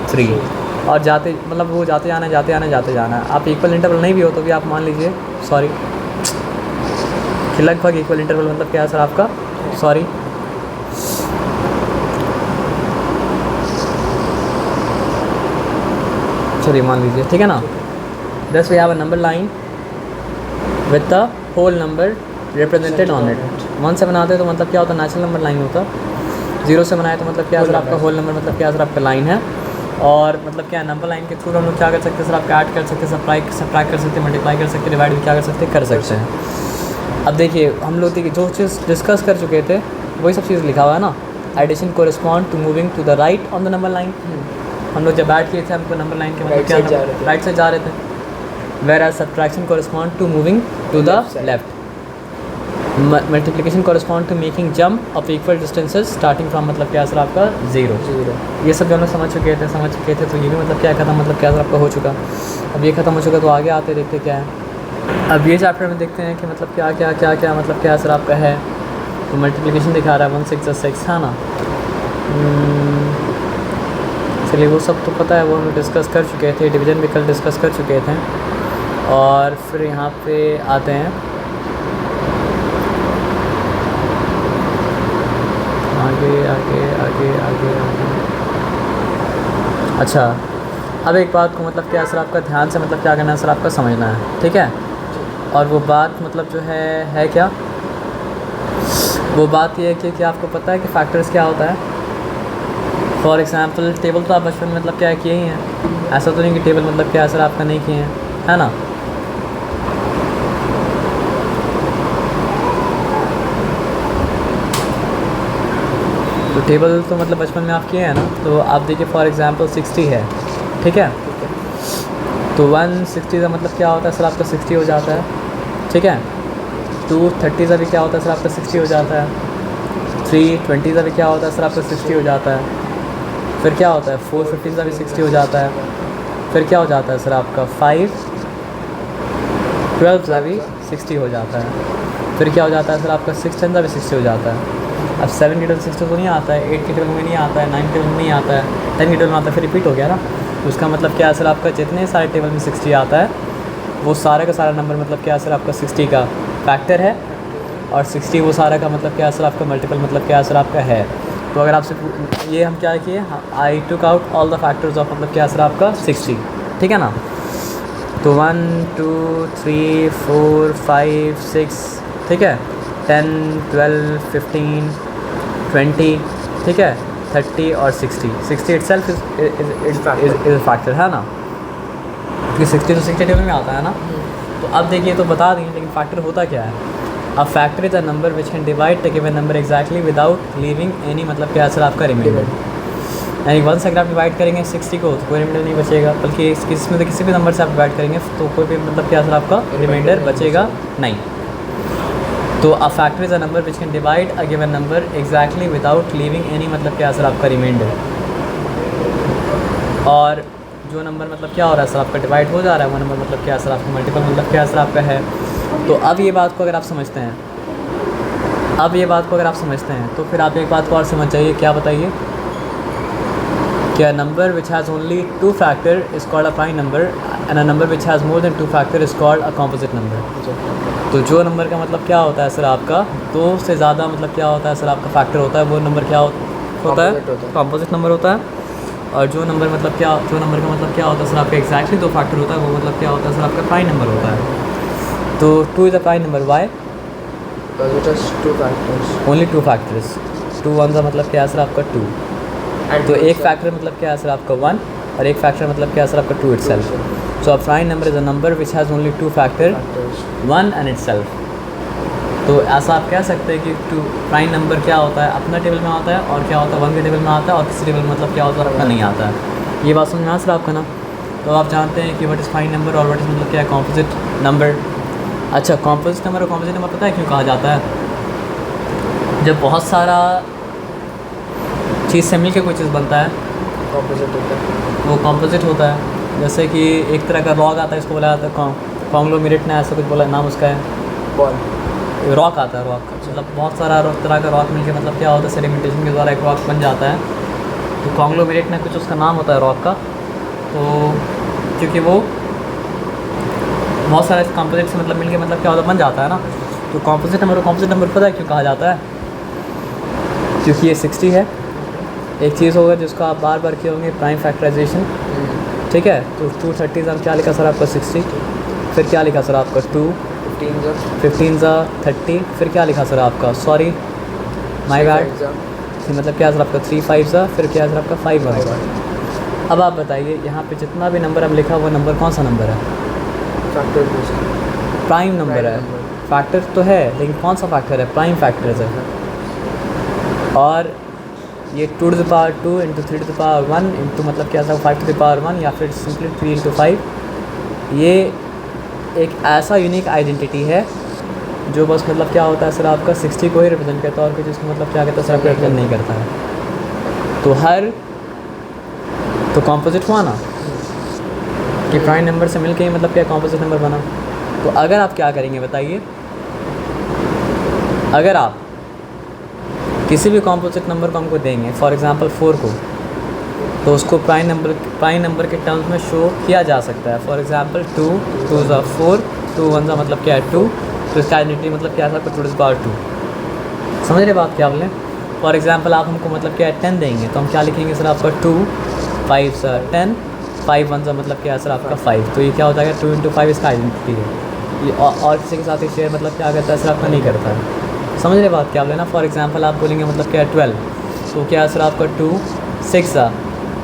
3। और जाते मतलब वो जाते जाना है। आप इक्वल इंटरवल नहीं भी हो तो भी आप मान लीजिए, सॉरी कि लगभग इक्वल इंटरवल मतलब क्या है सर आपका, सॉरी चलिए मान लीजिए। ठीक है ना। Thus we have a number line with the whole number represented on it. 1 से बनाते तो मतलब क्या होता, नेचुरल नंबर लाइन होता। 0 से बनाए तो मतलब क्या सर आपका होल नंबर मतलब क्या सर आपका लाइन है। और मतलब क्या नंबर लाइन के थ्रू हम लोग क्या कर सकते हैं सर, आपका ऐड कर सकते हैं, सब्ट्रैक्ट कर सकते हैं, मल्टीप्लाई कर सकते हैं, डिवाइड भी क्या कर सकते हैं। अब देखिए हम लोग देखिए जो चीज़ डिस्कस कर चुके थे वही सब चीज़ लिखा हुआ है ना। Addition correspond to moving to the right on the number line. हम लोग जब ऐड किए थे हमको नंबर लाइन के मतलब क्या राइट से जा रहे थे। Whereas subtraction correspond to moving to the left. Multiplication correspond to making jump of equal distances starting from मतलब क्या सर आपका 0। ये सब जो हम लोग समझ चुके थे तो ये भी मतलब क्या खत्म मतलब क्या सर आपका हो चुका। अब ये खत्म हो चुका तो आगे आते देखते क्या है। अब ये चैप्टर में देखते हैं कि मतलब क्या मतलब क्या सर आपका है। तो मल्टीप्लिकेशन दिखा रहा है 1 6 6 है ना। चलिए वो सब तो पता है, वो हम डिस्कस कर चुके थे। डिवीज़न भी कल डिस्कस कर चुके थे। और फिर यहाँ पे आते हैं आगे। अच्छा, अब एक बात को मतलब क्या सर आपका ध्यान से मतलब क्या करना है सर आपका समझना है। ठीक है। और वो बात मतलब जो है क्या, वो बात ये है कि आपको पता है कि फैक्टर्स क्या होता है। फॉर एग्ज़ाम्पल टेबल तो आप बचपन में मतलब क्या किए ही हैं, ऐसा तो नहीं कि टेबल मतलब क्या सर आपका नहीं किए हैं, है ना। तो टेबल तो मतलब बचपन में आप किए हैं ना। तो आप देखिए फॉर एग्ज़ाम्पल 60 है। ठीक है। तो 160 का मतलब क्या होता है सर आपका 60 हो जाता है। ठीक है। 230 का भी क्या होता है सर आपका 60 हो जाता है। 320 का भी क्या होता है सर आपका 60 हो जाता है। फिर क्या होता है 4 15 सा भी 60 हो जाता है। फिर क्या हो जाता है सर आपका 5 12 सा भी 60 हो जाता है। फिर क्या हो जाता है सर आपका 6 10 सा भी 60 हो जाता है। अब 7 की टेबल 60 तो नहीं आता है, 8 की टेबल में नहीं आता है, 9 की टेबल में नहीं आता है, 10 की टेबल में आता है, फिर रिपीट हो गया ना। उसका मतलब क्या है सर आपका जितने सारे टेबल में 60 आता है वो सारे का सारा नंबर मतलब क्या है सर आपका 60 का फैक्टर है, और 60 वो सारा का मतलब क्या है सर आपका मल्टीपल मतलब क्या है सर आपका है। तो अगर आपसे ये हम क्या किए, I took out all the factors of मतलब क्या है सर आपका 60, ठीक है ना। तो 1 2 3 4 5 6, ठीक है, 10 12 15 20, ठीक है, 30 और 60 इटसेल्फ इज फैक्टर है ना, क्योंकि 60 तो 60 टेबल में आता है ना। तो अब देखिए तो बता देंगे, लेकिन फैक्टर होता क्या है। अब factor is a number which can divide the given number exactly without leaving any मतलब क्या सर आपका रिमाइंडर। यानी 1 से अगर आप डिवाइड करेंगे 60 को तो कोई रिमाइंडर नहीं बचेगा, बल्कि इसमें तो किसी भी नंबर से आप डिवाइड करेंगे तो कोई भी मतलब क्या सर आपका रिमाइंडर बचेगा नहीं। तो a factor is a number which can divide a given number exactly without leaving any मतलब क्या सर आपका रिमाइंडर। और जो नंबर मतलब क्या हो रहा है सर आपका डिवाइड हो जा रहा है वो नंबर मतलब क्या सर आपका मल्टीपल मतलब क्या सर आपका है। तो अब ये बात को अगर आप समझते हैं, अब ये बात को अगर आप समझते हैं तो फिर आप एक बात को और समझ जाइए, क्या बताइए, क्या number which has only 2 factor is called a prime number and a number which has more than 2 factor is called a composite number. तो जो नंबर का मतलब क्या होता है सर आपका 2 से ज़्यादा मतलब क्या होता है सर आपका फैक्टर होता है, वो नंबर क्या होता है, कॉम्पोजिट नंबर होता है। और जो नंबर का मतलब क्या होता है सर आपका एग्जैक्टली 2 फैक्टर होता है वो मतलब क्या होता है सर आपका प्राइम नंबर होता है। तो 2 is a prime number, why, only 2 factors, 2 1 का मतलब क्या है सर आपका 2, तो एक फैक्टर मतलब क्या है सर आपका 1 और एक फैक्टर मतलब क्या है सर आपका 2 itself. So a prime number is a number which has only 2 factor 1 and itself. तो ऐसा आप कह सकते हैं कि 2 प्राइम नंबर क्या होता है, अपना टेबल में आता है, और क्या होता है 1 के टेबल में आता है, और किसी टेबल में मतलब क्या होता है आपका नहीं आता है। ये बात समझ में आ सर आपका ना। तो आप जानते हैं कि व्हाट इज़ प्राइम नंबर और व्हाट इज़ मतलब क्या है कॉम्पोजिट नंबर। अच्छा, कॉम्पोजिट नंबर और कॉम्पोजिट नंबर पता है क्यों कहा जाता है, जब बहुत सारा चीज़ से मिल के कोई चीज़ बनता है वो कॉम्पोजिट होता है। जैसे कि एक तरह का रॉक आता है, इसको बोला जाता है कॉन्ग्लोमेरेट ने ऐसा कुछ बोला, नाम उसका है रॉक आता है। रॉक मतलब बहुत सारा तरह का रॉक मिलके मतलब क्या होता है सेडिमेंटेशन के द्वारा एक रॉक बन जाता है। तो कॉन्ग्लोमेरेट में कुछ उसका नाम होता है रॉक का। तो क्योंकि वो बहुत सारे कॉम्पोजिट से मतलब मिलके मतलब क्या होता है बन जाता है ना। तो कॉम्पोजिट नंबर पता है क्यों कहा जाता है, क्योंकि ये 60 है। एक चीज़ होगा जिसको आप बार बार किए होंगे, प्राइम फैक्टराइजेशन, ठीक है। तो 230 हम क्या लिखा सर आपका 60, फिर क्या लिखा सर आपका 2 15 30, फिर क्या लिखा सर आपका, सॉरी माय बैड, मतलब क्या सर आपका 3 5 फिर क्या सर आपका 5 1। अब आप बताइए यहाँ पे जितना भी नंबर हम लिखा वो नंबर कौन सा नंबर है, प्राइम नंबर है। फैक्टर तो है लेकिन कौन सा फैक्टर है, प्राइम फैक्टर्स है। और ये 2 to the power 2 into 3 to the power 1 into मतलब क्या था 5 to the power 1 या फिर सिंपली 3 इंटू 5। ये एक ऐसा यूनिक आइडेंटिटी है जो बस मतलब क्या होता है सर आपका 60 को ही रिप्रेजेंट करता है और कुछ इसको मतलब क्या कहता है सर आपको रिप्रेजेंट नहीं करता है। तो कॉम्पोजिट हुआ ना कि प्राइम नंबर से मिलके ही मतलब क्या कॉम्पोजिट नंबर बना। तो अगर आप क्या करेंगे बताइए, अगर आप किसी भी कॉम्पोजिट नंबर को हमको देंगे, फॉर एग्जांपल 4 को, तो उसको प्राइम नंबर के टर्म्स में शो किया जा सकता है। फॉर एग्जांपल 2 2 ज़ा 4 2 1 ज़ा मतलब क्या है 2, तो इसका आइडेंटिटी मतलब क्या है आपका 2 to the power 2। समझ रहे बात क्या बोलें। फॉर एग्जांपल आप हमको मतलब क्या है 10 देंगे तो हम क्या लिखेंगे सर आपका 2 5 ज़ा 10 5 1 ज़ा मतलब क्या है सर आपका 5। तो ये क्या होता है 2 इंटू 5 इसका आइडेंटिटी है। ये और किसी के साथ शेयर मतलब क्या करता है सर आपका नहीं करता है। समझ रहे बात क्या बोले ना। फॉर एग्जांपल आप बोलेंगे मतलब क्या है 12, तो क्या है सर आपका 2 6 ज़ा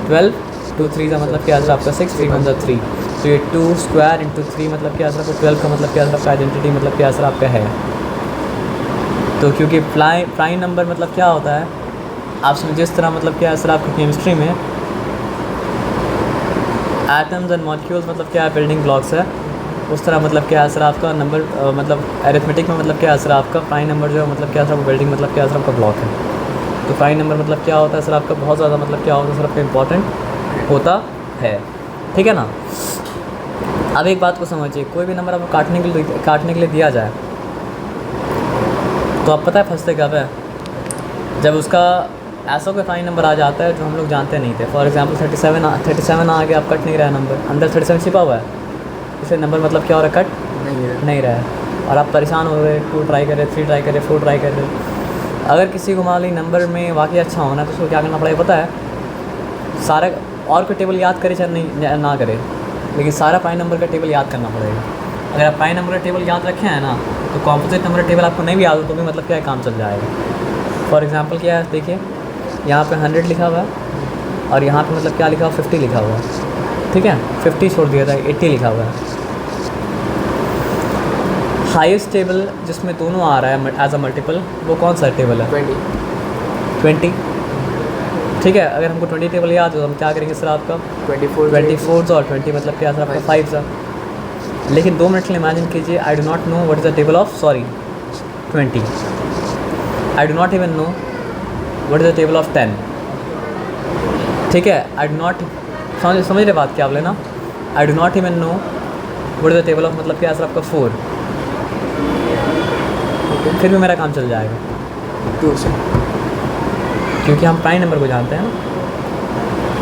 12 2 3 ज़ा मतलब क्या है सर आपका 6 3 1 ज़ा 3। तो ये 2 स्क्वायर इंटू 3 मतलब क्या है सर आपका 12 का मतलब क्या है सर आपका आइडेंटिटी मतलब क्या है सर आपका है। तो क्योंकि प्राइम नंबर मतलब क्या होता है, आप समझ जिस तरह मतलब क्या है सर आपका केमिस्ट्री में एटम्स एंड मॉलिक्यूल्स मतलब क्या है बिल्डिंग ब्लॉक्स है, उस तरह मतलब क्या है सर आपका नंबर मतलब एरिथमेटिक में मतलब क्या है सर आपका प्राइम नंबर जो है मतलब क्या है सर बिल्डिंग मतलब क्या है सर आपका ब्लॉक है। तो प्राइम नंबर मतलब क्या होता है सर आपका, बहुत ज़्यादा मतलब क्या होता है सर आपका इम्पॉर्टेंट होता है, ठीक है ना। अब एक बात को समझिए, कोई भी नंबर आपको काटने के लिए दिया जाए तो आप पता है फंसते कब है, जब उसका ऐसा कोई फाइन नंबर आ जाता है जो हम लोग जानते नहीं थे। फॉर एग्जांपल 37 आ गया, आप कट नहीं रहा है नंबर, अंदर 37 छिपा हुआ है, इसलिए नंबर मतलब क्या हो रहा है, कट नहीं रहा है, और आप परेशान हो रहे, 2 ट्राई कर रहे, 3 ट्राई कर रहे, 4 ट्राई कर रहे। अगर किसी को मान ली नंबर में वाकई अच्छा होना है तो उसको क्या करना पड़ेगा पता है, सारा और कोई टेबल याद करे चाहे नहीं ना करे, लेकिन सारा प्राइम नंबर का टेबल याद करना पड़ेगा। अगर आप प्राइम नंबर का टेबल याद रखे हैं ना, तो कॉम्पोजिट नंबर का टेबल आपको नहीं भी याद हो तो भी मतलब क्या है, काम चल जाएगा। फॉर एग्जांपल क्या है, देखिए यहाँ पे 100 लिखा हुआ है और यहाँ पे मतलब क्या लिखा हुआ, 50 लिखा हुआ है, ठीक है, 50 छोड़ दिया था, 80 लिखा हुआ है। हाईएस्ट टेबल जिसमें दोनों आ रहा है एज अ मल्टीपल, वो कौन सा टेबल है, 20, ठीक है। अगर हमको 20 टेबल याद हो तो हम क्या करेंगे सर, आपका 24 और 20 मतलब क्या सर आपका 5 सा। लेकिन 2 मिनट के लिए इमेजिन कीजिए, I do not know what is the table of 20, I do not even know what is the table of 10, ठीक है। आई डू नॉट समझ रहे बात क्या आप लेना, I do not even know what is the table of मतलब क्या सर आपका 4, फिर भी मेरा काम चल जाएगा, 2 से, क्योंकि हम प्राइम नंबर को जानते हैं ना।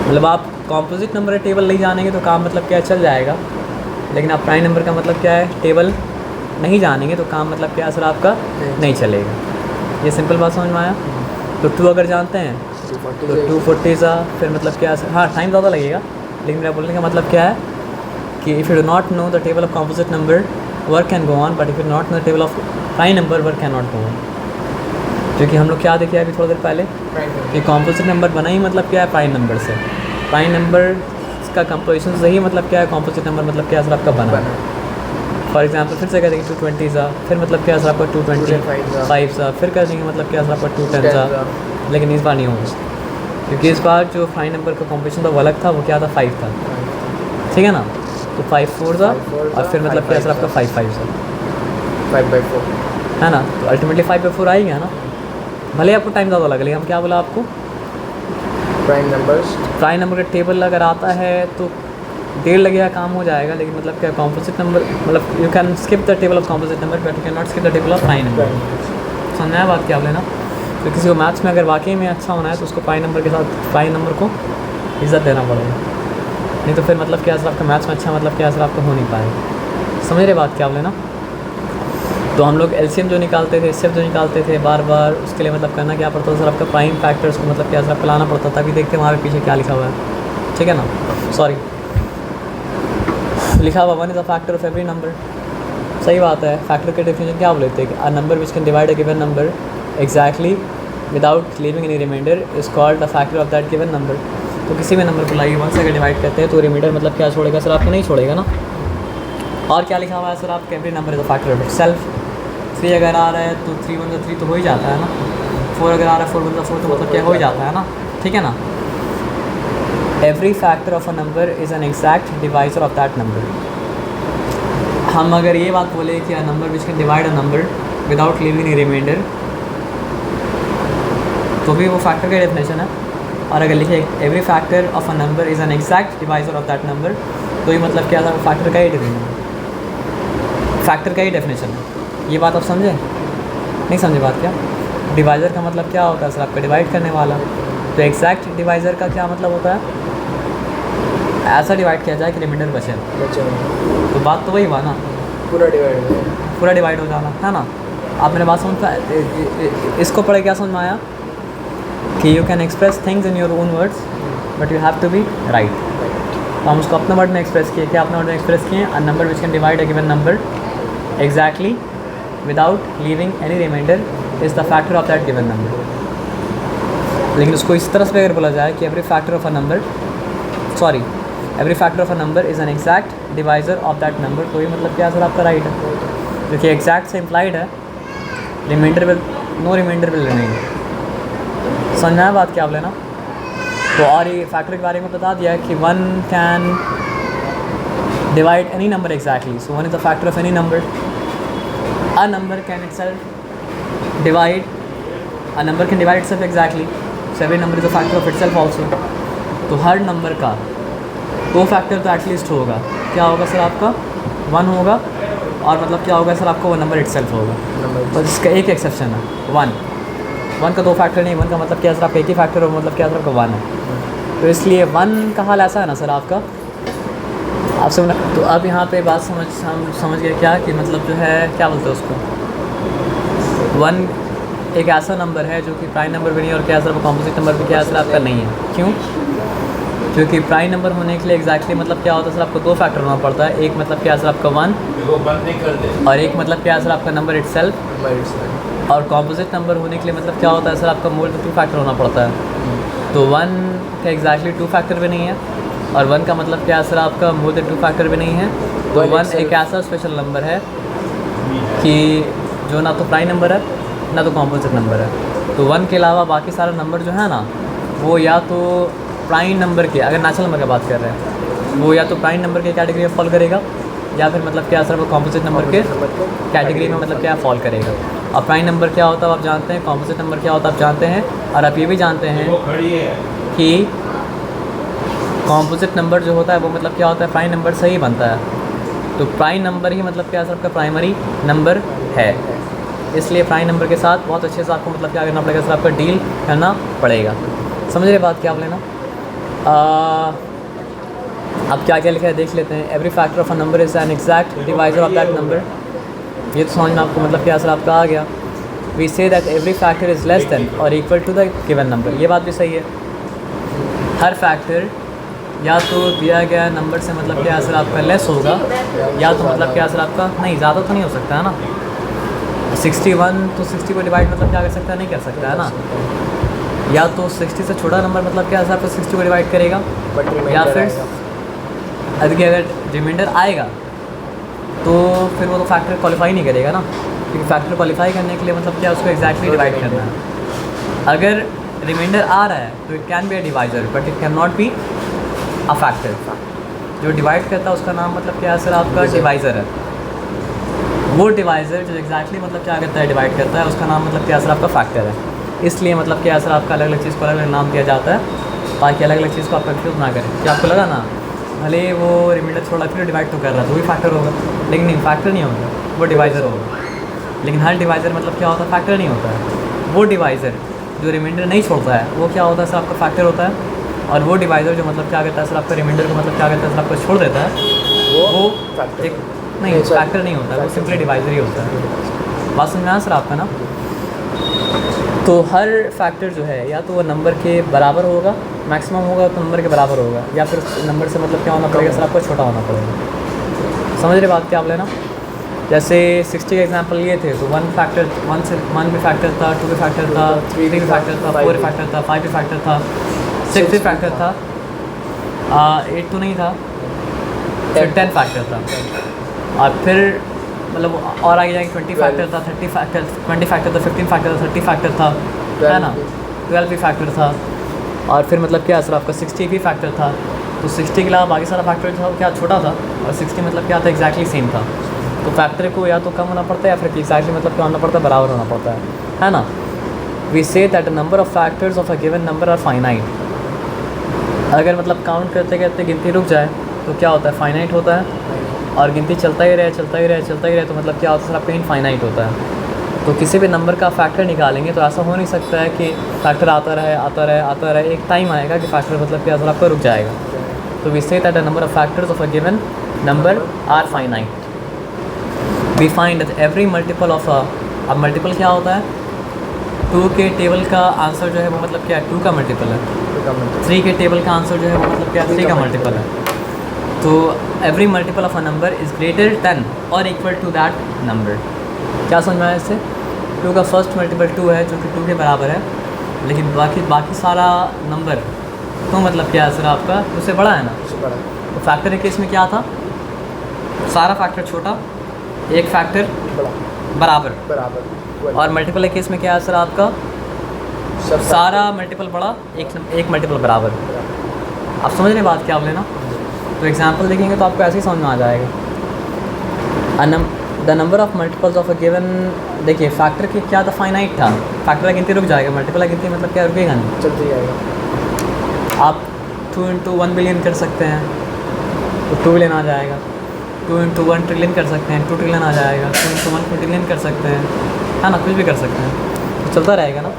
मतलब आप कॉम्पोजिट नंबर का टेबल नहीं जानेंगे तो काम मतलब क्या चल जाएगा, लेकिन आप प्राइम नंबर का मतलब क्या है टेबल नहीं जानेंगे तो काम मतलब क्या सर आपका नहीं चलेगा। ये सिंपल बात समझ में आया। तो 2 अगर जानते हैं तो 240 सा, फिर मतलब क्या सर, हाँ टाइम ज़्यादा लगेगा, लेकिन मेरा बोलने का मतलब क्या है कि if you do not know the table of composite number work can go on, but if you not know the table of prime number work can not go on. क्योंकि हम लोग क्या देखे अभी थोड़ी देर पहले कि कॉम्पोजिट नंबर बना ही मतलब क्या है, प्राइम नंबर से। प्राइम नंबर का कंपोजिशन सही मतलब क्या है, कॉम्पोजिट नंबर मतलब क्या सर आपका बना। फॉर एग्जांपल फिर से कह देंगे 220 सा, फिर मतलब क्या सर आपका 225 सा, फिर कर देंगे मतलब क्या सर आपका 210 सा, लेकिन इस बार नहीं होगा, क्योंकि इस बार जो प्राइम नंबर का कॉम्पोजिशन था वो अलग था, वो क्या था 5 था, ठीक है ना। तो 5 4 सा और फिर मतलब क्या सर आपका 5 5 सा, 5/4 है ना। तो अल्टीमेटली 5/4 आ ही गया ना, भले आपको टाइम ज़्यादा लगे, लेकिन हम क्या बोला आपको, प्राइम नंबर का टेबल अगर आता है तो देर लगेगा, काम हो जाएगा, लेकिन मतलब क्या कॉम्पोजिट नंबर मतलब you can skip the table of composite number but you can not skip the table of prime number. समझना है बात क्या आप लेना। तो किसी को मैथ्स में अगर वाकई में अच्छा होना है तो उसको प्राइम नंबर के साथ प्राइम नंबर को इज़्ज़त देना पड़ेगा, नहीं तो फिर मतलब क्या सर आपका मैथ्स में अच्छा मतलब क्या सर आपका हो नहीं पाएगा। समझ रहे बात क्या आप लेना। तो हम लोग एलसीएम जो निकालते थे, एचसीएफ जो निकालते थे, बार बार उसके लिए मतलब करना क्या पड़ता था सर आपका प्राइम फैक्टर्स को मतलब क्या सर आपका लाना पड़ता था। अभी देखते हैं वहाँ पे पीछे क्या लिखा हुआ है, ठीक है ना, सॉरी लिखा हुआ 1 is a factor of every number. सही बात है। फैक्टर के डेफिनेशन क्या बोलते हैं कि a number which can divide a given number exactly without leaving any remainder is called the factor of that given number. तो किसी भी नंबर को लाइए 1 से अगर डिवाइड करते हैं तो रिमाइंडर मतलब क्या छोड़ेगा सर आपको, नहीं छोड़ेगा ना। और क्या लिखा हुआ है सर आपके every number is a factor of it self. 3 अगर आ रहा है तो 3 1 3 तो हो ही जाता है ना, 4 अगर आ रहा है 4 1 4 तो मतलब क्या हो ही जाता है ना, ठीक है ना। Every factor of a number is an exact divisor of that number. हम अगर ये बात बोले कि a number which can divide a number without leaving a remainder तो भी वो फैक्टर का डेफिनेशन है। और अगर लिखे every factor of a number is an exact divisor of that number तो ये मतलब क्या था, वो फैक्टर का ही डेफिनेशन, फैक्टर का ही डेफिनेशन है। ये बात आप समझे, नहीं समझे बात क्या। डिवाइज़र का मतलब क्या होता है सर आपका, डिवाइड करने वाला। तो एग्जैक्ट डिवाइज़र का क्या मतलब होता है, ऐसा डिवाइड किया जाए कि रिमाइंडर बचे। तो बात तो वही हुआ ना, पूरा डिवाइड हो जाना है ना। आप मेरे बात समझ, इसको पढ़े क्या समझ में आया कि you can express things in your own words but you have to be right. तो हम उसको अपने वर्ड में एक्सप्रेस किए, क्या अपने वर्ड में एक्सप्रेस किए, a number which can divide a given number exactly without leaving any remainder is the factor of that given number. लेकिन उसको इस तरह से अगर बोला जाए कि every factor of a number is an exact divisor of that number, तो ये मतलब क्या सर आपका राइट है, क्योंकि एग्जैक्ट से इम्प्लाइड है remainder will, no remainder will remain. समझना है बात क्या आप लेना। तो और ये फैक्टर के बारे में बता दिया कि 1 can divide any number exactly, so 1 is the factor of any number. A number can divide itself exactly, so every number is a factor of itself also. तो हर नंबर का 2 फैक्टर तो एटलीस्ट होगा। क्या होगा सर आपका 1 होगा, और मतलब क्या होगा सर आपका वो नंबर इटसेल्फ होगा। तो इसका एक एक्सेप्शन है 1 का 2 फैक्टर नहीं, 1 का मतलब क्या सर आपका एक ही फैक्टर हो, मतलब क्या सर आपका 1 है। तो इसलिए 1 का हाल ऐसा है ना सर आपका, आप समझ। तो अब यहाँ पे बात हम समझ गए क्या कि मतलब जो है क्या बोलते हैं उसको, 1 एक ऐसा नंबर है जो कि प्राइम नंबर भी नहीं और क्या सर कॉम्पोजिट नंबर भी क्या सर आपका नहीं है। क्यों? क्योंकि प्राइम नंबर होने के लिए एग्जैक्टली मतलब क्या होता है सर आपको 2 फैक्टर होना पड़ता है। एक मतलब क्या सर आपका 1 और एक मतलब क्या सर आपका नंबर इटसेल्फ। और कॉम्पोजिट नंबर होने के लिए मतलब क्या होता है सर आपका मोर देन 2 फैक्टर होना पड़ता है। तो 1 का एग्जैक्टली 2 फैक्टर भी नहीं है, और 1 का मतलब क्या सर आपका मोर देन 2 फैक्टर भी नहीं है। तो 1 एक ऐसा स्पेशल नंबर है कि जो ना तो प्राइम नंबर है ना तो कॉम्पोजिट नंबर है। तो 1 के अलावा बाकी सारे नंबर जो है ना वो या तो प्राइम नंबर के, अगर नेचुरल नंबर की बात कर रहे हैं, वो या तो प्राइम नंबर के कैटेगरी में फॉल करेगा या फिर मतलब क्या सर वो कॉम्पोजिट नंबर के कैटेगरी में मतलब क्या फॉल करेगा। अब प्राइम नंबर क्या होता है आप जानते हैं, कॉम्पोजिट नंबर क्या होता है आप जानते हैं, और आप ये भी जानते हैं कि कॉम्पोजिट नंबर जो होता है वो मतलब क्या होता है प्राइम नंबर से ही बनता है। तो प्राइम नंबर ही मतलब क्या सर आपका प्राइमरी नंबर है। इसलिए प्राइम नंबर के साथ बहुत अच्छे से आपको मतलब क्या करना पड़ेगा सर आपका डील करना पड़ेगा। समझ रहे बात क्या आप लेना। अब क्या क्या लिखा है देख लेते हैं। Every factor of a number is an exact divisor of that number. ये तो समझ में आपको मतलब क्या सर आपका आ गया। We say that every factor is less than और equal to the given number. ये बात भी सही है। हर फैक्टर या तो दिया गया नंबर से मतलब क्या सर आपका लेस होगा, या तो मतलब क्या सर आपका नहीं, ज़्यादा तो नहीं हो सकता है ना। 61 तो 60 को डिवाइड मतलब क्या कर सकता है, नहीं कर सकता है ना। या तो 60 से छोटा नंबर मतलब क्या सर आपका 60 को डिवाइड करेगा, या फिर अगर रिमाइंडर आएगा तो फिर वो तो फैक्टर क्वालिफाई नहीं करेगा ना, क्योंकि फैक्टर क्वालिफाई करने के लिए मतलब क्या उसको एग्जैक्टली डिवाइड करना है। अगर रिमाइंडर आ रहा है तो it can be a divisor but it can not be a factor. जो डिवाइड करता है उसका नाम मतलब क्या है सर आपका डिवाइज़र है। वो डिवाइज़र जो एग्जैक्टली मतलब क्या करता है डिवाइड करता है उसका नाम मतलब क्या सर आपका फैक्टर है। इसलिए मतलब क्या सर आपका अलग अलग चीज़ को अलग अलग नाम दिया जाता है ताकि अलग अलग चीज़ को आप कंफ्यूज ना करें। क्या आपको लगा ना भले वो रिमाइंडर थोड़ा फिर डिवाइड तो कर रहा है तो भी फैक्टर होगा, लेकिन नहीं फैक्टर नहीं होगा, वो डिवाइज़र होगा। लेकिन हर डिवाइज़र मतलब क्या होता है फैक्टर नहीं होता है। वो डिवाइज़र जो रिमाइंडर नहीं छोड़ता है वो क्या होता है सर आपका फैक्टर होता है, और वो डिवाइज़र जो मतलब क्या करता है सर आपका रिमाइंडर को मतलब क्या करता है सर आपको छोड़ देता है वो एक नहीं फैक्टर नहीं होता है, वो सिंपली डिवाइज़र ही होता है। बात समझ में आया सर आपका ना। तो हर फैक्टर जो है या तो वो नंबर के बराबर होगा, मैक्सिमम होगा तो नंबर के बराबर होगा, या फिर नंबर से मतलब क्या होना पड़ेगा सर आपको छोटा होना पड़ेगा। समझ रहे बात क्या आप लेना। जैसे 60 का एग्जांपल ये थे तो 1 फैक्टर 1 भी फैक्टर था, 2 भी फैक्टर था, 3 भी फैक्टर था, 4 भी फैक्टर था, 5 भी फैक्टर था, 6 भी फैक्टर था, 8 तो नहीं था, फिर 10 फैक्टर था, और फिर मतलब और आगे जाएंगे 20 फैक्टर था, 30 फैक्टर 20 फैक्टर था, 15 फैक्टर था, 30 फैक्टर था, है ना, 12 भी फैक्टर था, और फिर मतलब क्या सर आपका 60 भी फैक्टर था। तो 60 के अलावा बाकी सारा फैक्टर था क्या छोटा था, और 60 मतलब क्या था एग्जैक्टली सेम था। तो फैक्टर को या तो कम होना पड़ता है या फिर एग्जैक्टली मतलब क्या होना पड़ता है बराबर होना पड़ता है ना। We say that number of factors of a given number are finite. अगर मतलब काउंट करते करते गिनती रुक जाए तो क्या होता है फाइनाइट होता है, और गिनती चलता ही रहे तो मतलब क्या होता है सर आपका इनफाइनाइट होता है। तो किसी भी नंबर का फैक्टर निकालेंगे तो ऐसा हो नहीं सकता है कि फैक्टर आता रहे, एक टाइम आएगा कि फैक्टर मतलब क्या सर आपका रुक जाएगा। तो we say that the number of factors of a given number are finite. We find that every multiple of अब मल्टीपल क्या होता है, 2 के टेबल का आंसर जो है वो मतलब क्या 2 का मल्टीपल है, 3 के टेबल का आंसर जो है वो मतलब क्या 3 का मल्टीपल है। तो every multiple of a number is greater than और इक्वल टू दैट नंबर। क्या समझ में आया इससे। 2 का फर्स्ट मल्टीपल 2 है जो कि 2 के बराबर है, लेकिन बाकी सारा नंबर तो मतलब क्या है सर आपका उससे बड़ा है ना। तो फैक्टर के केस में क्या था, सारा फैक्टर छोटा, एक फैक्टर बराबर, और मल्टीपल के केस में क्या है सर आपका सारा मल्टीपल बड़ा, एक मल्टीपल बराबर। आप समझ रहे बात क्या आप लेना। तो एग्जांपल देखेंगे तो आपको ऐसे ही समझ में आ जाएगा। The number of multiples of a given, देखिए फैक्टर की क्या था, फाइनाइट था, फैक्टर की गिनती रुक जाएगा, मल्टीपल की गिनती मतलब क्या रुकेगा नहीं, चलते जाएगा। आप 2 × 1 बिलियन कर सकते हैं तो 2 बिलियन आ जाएगा, 2 × 1 ट्रिलियन कर सकते हैं 2 ट्रिलियन आ जाएगा, 2 × 1 क्विंटिलियन कर सकते हैं, है ना, कुछ भी कर सकते हैं, तो चलता रहेगा ना।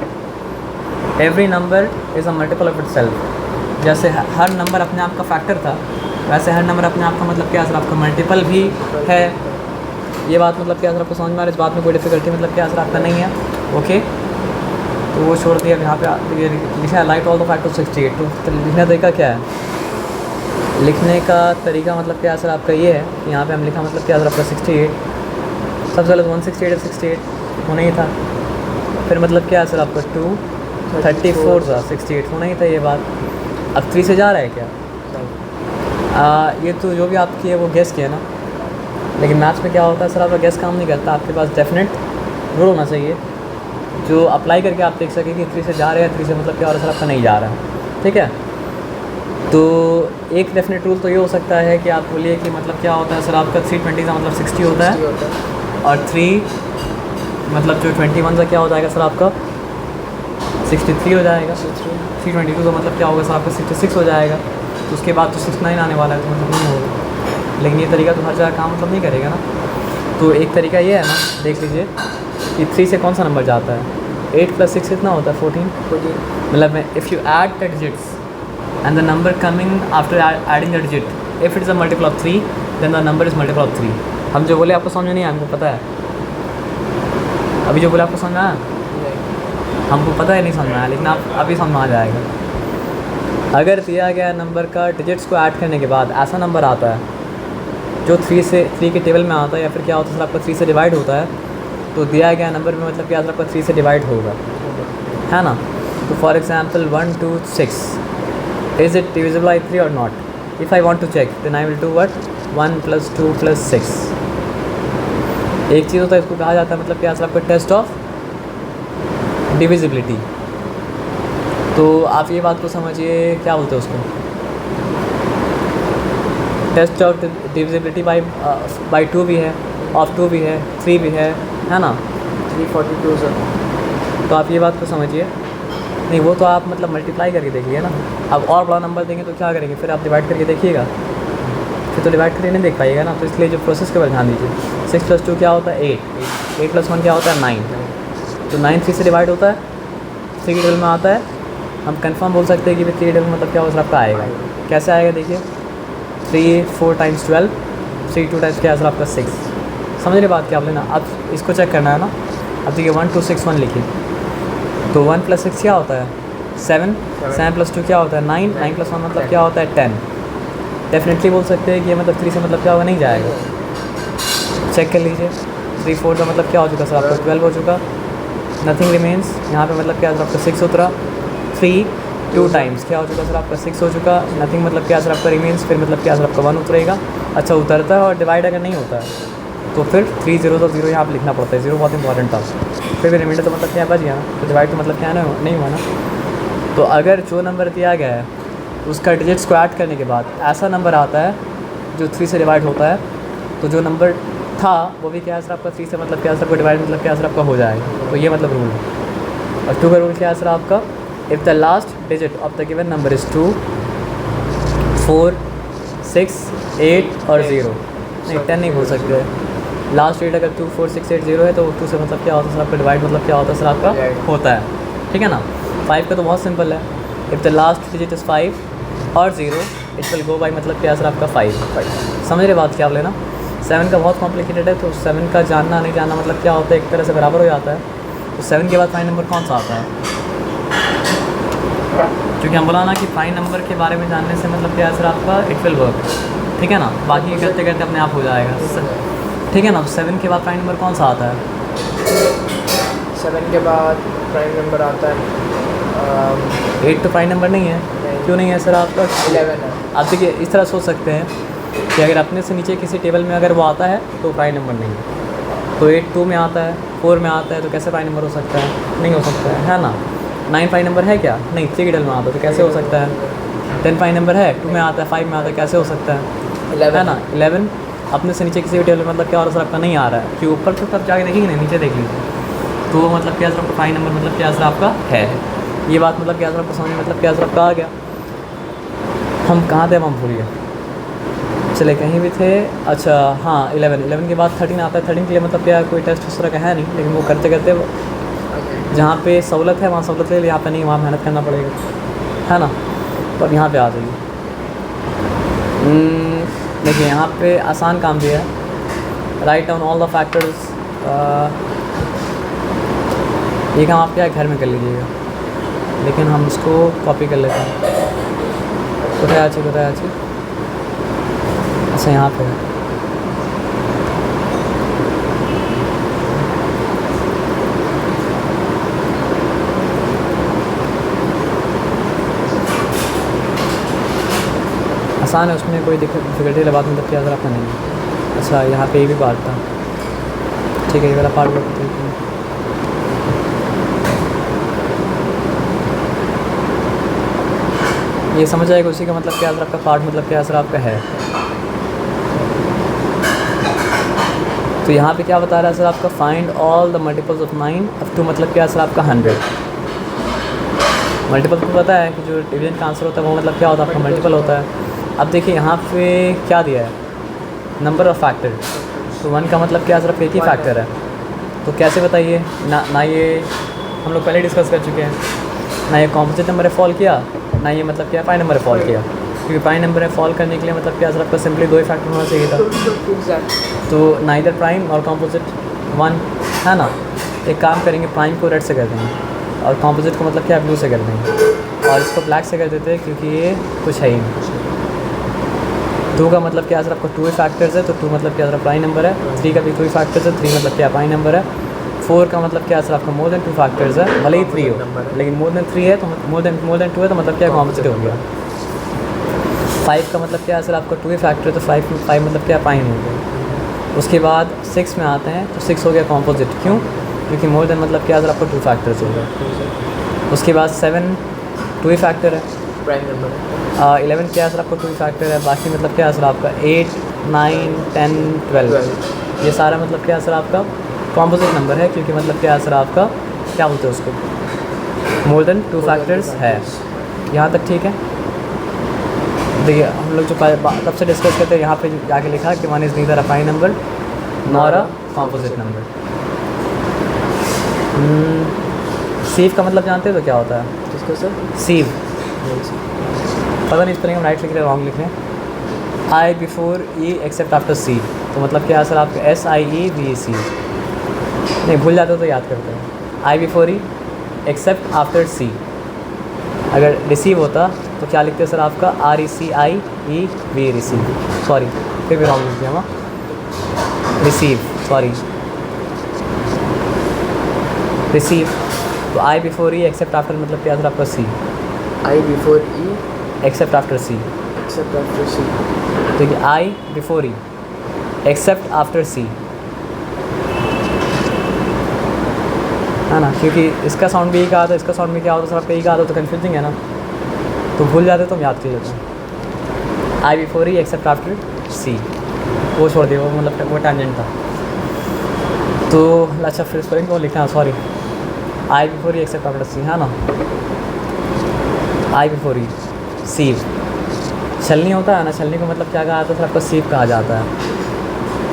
Every number is a multiple of it self, जैसे हर नंबर अपने आप का फैक्टर था, वैसे हर नंबर अपने आप का मतलब क्या सर आपका मल्टीपल भी है। ये बात मतलब क्या सर आपको समझ में आ रहा है, इस बात में कोई डिफिकल्टी मतलब क्या सर आपका नहीं है, ओके। तो वो छोड़ दिया, यहाँ पे ये लिखा है लाइट ऑल द फैक्टर 68, तो लिखने का तरीका क्या है, लिखने का तरीका मतलब क्या सर आपका ये है कि यहाँ पे हम लिखा मतलब क्या सर आपका 68, सबसे पहले 168 68 होना ही था, फिर मतलब क्या है सर आपका 234 था 68 होना ही था, ये बात। अब 3 से जा रहा है क्या, ये तो जो भी आपकी है वो गेस किया ना, लेकिन मैथ्स में क्या होता है सर आपका गेस काम नहीं करता, आपके पास डेफिनेट रूल होना चाहिए जो अप्लाई करके आप देख सकें कि 3 से जा रहे हैं, 3 से मतलब क्या हो रहा है सर आपका नहीं जा रहा है, ठीक है। तो एक डेफिनेट रूल तो ये हो सकता है कि आप बोलिए कि मतलब क्या होता है सर आपका 320 का मतलब 60 होता है, और 3 मतलब जो 21 का क्या हो जाएगा सर आपका 63 हो जाएगा, 322 का मतलब क्या होगा सर आपका 66 हो जाएगा, तो उसके बाद तो 69 आने वाला है, तो मतलब नहीं होगा। लेकिन ये तरीका तो हर जगह काम मतलब नहीं करेगा ना, तो एक तरीका ये है ना, देख लीजिए कि 3 से कौन सा नंबर जाता है, 8 + 6 कितना होता है 14, मतलब if you add the digits and the number coming after adding the digit, if it is a multiple of 3 then the number is multiple of 3। हम जो बोले आपको समझ में नहीं आया, हमको पता है, अभी जो बोले आपको समझ में आया, हमको पता है नहीं समझ में आया, लेकिन आप अभी समझ में आ जाएगा। अगर दिया गया नंबर का डिजिट्स को ऐड करने के बाद ऐसा नंबर आता है जो 3 के टेबल में आता है, या फिर क्या होता है सर आपका 3 से डिवाइड होता है, तो दिया गया नंबर में मतलब क्या सर आपका 3 से डिवाइड होगा, है ना। तो for example 1 2 6, is it divisible by 3 और not, if I want to check then I will do what 1 + 2 + 6। एक चीज़ होता है, इसको कहा जाता है मतलब क्या सर आपका टेस्ट ऑफ डिविजिबिलिटी। तो आप ये बात को समझिए, क्या बोलते हैं उसको, टेस्ट ऑफ डिविजिबिलिटी बाई 2 भी है, ऑफ 2 भी है, 3 भी है ना, 342 सर। तो आप ये बात को समझिए। नहीं वो तो आप मतलब मल्टीप्लाई करके देखिए ना, अब और बड़ा नंबर देंगे तो क्या करेंगे, फिर आप डिवाइड करके देखिएगा, फिर तो डिवाइड करके नहीं देख पाइएगा ना, तो इसलिए जो प्रोसेस के बारे ध्यान दीजिए। 6 + 2 क्या होता है 8, 8 + 1 क्या होता है 9, तो 9 3 से डिवाइड होता है, 3 के टेबल में आता है, हम कंफर्म बोल सकते हैं कि 3 के टेबल मतलब क्या होगा आपका आएगा, कैसे आएगा देखिए, 3 4 × 12, 3 2 टाइम्स क्या सर आपका 6, समझ रहे बात क्या आप लेना। अब इसको चेक करना है ना, अब देखिए 1 2 6 1 लिखिए, तो 1 + 6 क्या होता है 7, 7 + 2 क्या होता है 9, 9 + 1 मतलब क्या होता है 10। डेफिनेटली बोल सकते हैं कि ये मतलब 3 से मतलब क्या होगा नहीं जाएगा, चेक कर लीजिए। 3 4 का मतलब क्या हो चुका सर आपका 12 हो चुका, नथिंग रिमेन्स, यहाँ पे मतलब क्या सर आपका 6 उतरा, 3 2 टाइम्स क्या हो चुका सर आपका 6 हो चुका, नथिंग मतलब क्या सर आपका रिमेन्स, फिर मतलब क्या सर आपका 1 उतरेगा। अच्छा उतरता है और डिवाइड अगर नहीं होता है तो फिर 3 0 तो 0 यहाँ पर लिखना पड़ता है, 0 बहुत इंपॉर्टेंट था, फिर भी रिमाइंडर तो मतलब क्या बच गया ना, तो डिवाइड तो मतलब क्या नहीं हुआ ना। तो अगर जो नंबर दिया गया है उसका डिजिट्स को ऐड करने के बाद ऐसा नंबर आता है जो 3 से डिवाइड होता है, तो जो नंबर था वो भी क्या सर आपका 3 से मतलब क्या सर आपका डिवाइड मतलब क्या सर आपका हो जाएगा, तो ये मतलब रूल है। और 2 का रूल क्या है सर आपका, if the last digit of the given number is 2 4 6 8 और 0, नहीं 10 नहीं बोल सकते, लास्ट डिजिट अगर 2 4 6 8 0 है तो 2 से मतलब क्या होता है सर आपका डिवाइड मतलब क्या होता है सर आपका होता है, ठीक है ना। 5 का तो बहुत सिंपल है, if the last digit is 5 और 0 इट विल गो बाई मतलब क्या सर आपका 5, समझ रहे बात क्या आप लेना। 7 का बहुत कॉम्प्लिकेटेड है, तो 7 का जानना नहीं जानना मतलब क्या होता है एक तरह से बराबर हो जाता है। तो 7 के बाद फाइन नंबर कौन सा आता है, क्योंकि हम बोला ना कि फाइन नंबर के बारे में जानने से मतलब क्या सर आपका इट विल वर्क, ठीक है ना, बाकी करते करते अपने आप हो जाएगा, ठीक है ना। 7 के बाद प्राइम नंबर कौन सा आता है, 7 के बाद प्राइम नंबर आता है 8 तो प्राइम नंबर नहीं है, क्यों नहीं है सर आपका 11 है। आप देखिए इस तरह सोच सकते हैं कि अगर अपने से नीचे किसी टेबल में अगर वो आता है तो प्राइम नंबर नहीं है, तो 8 2 में आता है 4 में आता है, तो कैसे प्राइम नंबर हो सकता है, नहीं हो सकता है ना। 9 प्राइम नंबर है क्या, नहीं 3 के टेबल में आता है, तो कैसे हो सकता है। 10 प्राइम नंबर है 2 में आता है 5 में आता है, कैसे हो सकता है ना। 11 अपने से नीचे किसी भी टेबल में मतलब क्या और सर आपका नहीं आ रहा है कि ऊपर तो तब जाके देखेंगे नहीं, नीचे देख लीजिए तो मतलब क्या सर आपका प्राइम नंबर मतलब क्या सर आपका है। ये बात मतलब क्या सर आपको समझ में मतलब क्या सर आपका आ गया। हम कहाँ थे, अब हम भूल गए, चले कहीं भी थे। अच्छा हाँ 11 के बाद 13 आता है। 13 के लिए मतलब क्या कोई टेस्ट उस तरह का है नहीं, लेकिन वो करते करते जहाँ पे सहूलत है वहाँ सहूलत ले, यहाँ पे नहीं, वहाँ मेहनत करना पड़ेगा, है ना। तो अब यहाँ पे आ जाइए। देखिए यहाँ पे आसान काम दिया है, write down all the factors. ये काम आप क्या घर में कर लीजिएगा, लेकिन हम इसको कॉपी कर लेते हैं। कोথায় আছে, अच्छा यहाँ पे आसान है, उसमें कोई डिफिकल्टी वाली बात मतलब क्या आपका नहीं है। अच्छा यहाँ पे ये भी पार्ट था, ठीक है, ये वाला पार्ट देखते हैं। ये समझ आएगा उसी का मतलब क्या असर आपका पार्ट मतलब क्या असर आपका है। तो यहाँ पे क्या बता रहा है सर आपका find all the multiples of 9 up to मतलब क्या सर आपका 100। मल्टीपल को पता है कि जो डिवीजन का आंसर होता है वो मतलब क्या होता है आपका मल्टीपल होता है। अब देखिए यहाँ पे क्या दिया है, नंबर ऑफ फैक्टर। तो 1 का मतलब क्या सिर्फ एक ही फैक्टर है, तो कैसे बताइए ना ये हम लोग पहले डिस्कस कर चुके हैं, ना ये कॉम्पोजिट नंबर है फॉल किया, ना ये मतलब क्या पाई नंबर है फॉल किया। क्योंकि पाई नंबर है फॉल करने के लिए मतलब क्या सिर्फ सिंपली 2 ही फैक्टर होना चाहिए था। तो नाइदर प्राइम और कॉम्पोजिट 1 है ना। एक काम करेंगे, प्राइम को रेड से कर देंगे और कॉम्पोजिट को मतलब क्या ब्लू से कर देंगे, और इसको ब्लैक से कर देते हैं क्योंकि ये कुछ है ही नहीं। 2 का मतलब क्या सर आपका 2 ही फैक्टर्स है, तो 2 मतलब क्या सर प्राइम नंबर है। 3 का भी 2 ही फैक्टर्स है, 3 मतलब क्या प्राइम नंबर है। 4 का मतलब क्या सर आपका मोर देन 2 फैक्टर्स है, भले ही 3 हो, लेकिन मोर देन 3 है तो मोर देन 2 है तो मतलब क्या कॉम्पोजिट हो गया। 5 का मतलब क्या सर आपका 2 ही फैक्टर है, तो 5 मतलब क्या प्राइम हो गया। उसके बाद 6 में आते हैं तो 6 हो गया कॉम्पोजिट, क्यों, क्योंकि मोर देन मतलब क्या सर आपका 2 फैक्टर्स हो गया। उसके बाद 7 2 ही फैक्टर है, प्राइम नंबर है। 11 क्या सर आपका 2 फैक्टर है, बाकी मतलब क्या सर आपका 8 9 10 12 ये सारा मतलब क्या सर आपका कॉम्पोजिट नंबर है, क्योंकि मतलब क्या सर आपका क्या बोलते हैं उसको मोर देन 2 फैक्टर्स है। यहाँ तक ठीक है। देखिए हम लोग जो तब से डिस्कस करते हैं यहाँ पे जाके लिखा कि 1 is neither a prime number nor a composite number. Sieve का मतलब जानते हो तो क्या होता है, किसका सर? सीव पता नहीं स्पेलिंग हम राइट लिख रहे हैं रॉन्ग लिख रहे हैं। आई बिफोर ई एक्सेप्ट आफ्टर सी, तो मतलब क्या सर आपका SIEVEC, नहीं भूल जाते हो तो याद करते हैं। आई बिफोर ई एक्सेप्ट आफ्टर सी, अगर रिसीव होता तो क्या लिखते हैं सर आपका RECIEV रिसीव, सॉरी फिर भी रॉन्ग लिख दिया हम, रिसीव सॉरी रिसीव। तो आई बिफोर ई एक्सेप्ट आफ्टर मतलब क्या सर आपका सी, आई बिफोर ई एक्सेप्ट आफ्टर सी, एक्सेप्ट आफ्टर सी। देखिए आई before E except after C, है ना, क्योंकि इसका साउंड भी यही कहा था, इसका साउंड भी क्या होता है सर आपका यही कहा था, तो कन्फ्यूजिंग है ना, तो भूल जाते तो हम याद कर लेते हैं। आई बिफोर ई एक्सेप्ट आफ्टर सी, वो छोड़ दिया, वो मतलब वो टेंजेंट था। तो अच्छा फिर स्पेलिंग को लिखना, sorry I before E except after C, है ना, आई बिफोर ई सीव। छलनी होता है ना, छलनी को मतलब क्या कहा जाता है सर आपका सीव कहा जाता है।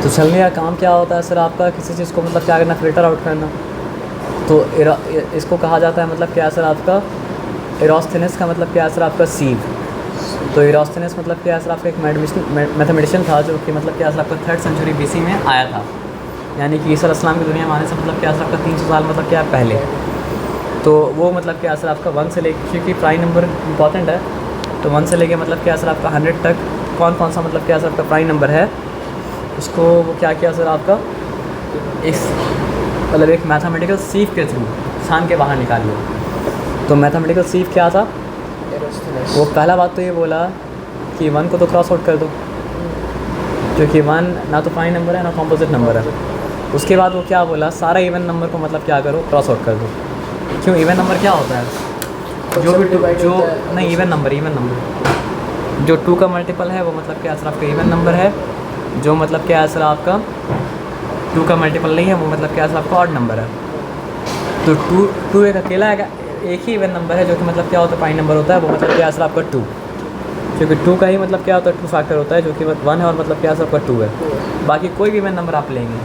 तो छलनी का काम क्या होता है सर आपका, किसी चीज़ को मतलब क्या करना, फिल्टर आउट करना। तो इसको कहा जाता है मतलब क्या सर आपका इरोस्थेनेस का मतलब क्या सर आपका सीव। तो इरोस्थेनेस मतलब क्या सर आपका एक मैथमेटिशियन था जो कि मतलब क्या सर आपका 3rd सेंचुरी BC में आया था, यानी कि ईसा अलैहिस्सलाम की दुनिया में आने से मतलब क्या सर आपका 300 साल मतलब क्या पहले। तो वो मतलब क्या सर आपका 1 से लेकर, क्योंकि प्राइम नंबर इंपॉर्टेंट है, तो 1 से लेके मतलब क्या सर आपका 100 तक कौन कौन सा मतलब क्या सर आपका प्राइम नंबर है, उसको वो क्या किया सर आपका इस मतलब एक मैथमेटिकल सीव के थ्रू छान के बाहर निकालिए। तो मैथमेटिकल सीव क्या था, वो पहला बात तो ये बोला कि 1 को तो क्रॉस आउट कर दो, क्योंकि 1 ना तो प्राइम नंबर है ना कॉम्पोजिट नंबर है। उसके बाद वो क्या बोला, सारा इवन नंबर को मतलब क्या करो क्रॉस आउट कर दो। क्यों, इवन नंबर क्या होता है, जो भी जो नहीं इवन नंबर जो 2 का मल्टीपल है वो मतलब क्या सर आपका इवन नंबर है, जो मतलब क्या है सर आपका 2 का मल्टीपल नहीं है, वो मतलब क्या है सर आपका ऑड नंबर है। तो 2 एक अकेला एक ही इवन नंबर है जो कि मतलब क्या होता है प्राइम नंबर होता है, वो मतलब क्या है सर आपका 2, क्योंकि 2 का ही मतलब क्या होता है 2 फैक्टर होता है जो कि 1 है और मतलब क्या है सर आपका 2 है। बाकी कोई भी इवन नंबर आप लेंगे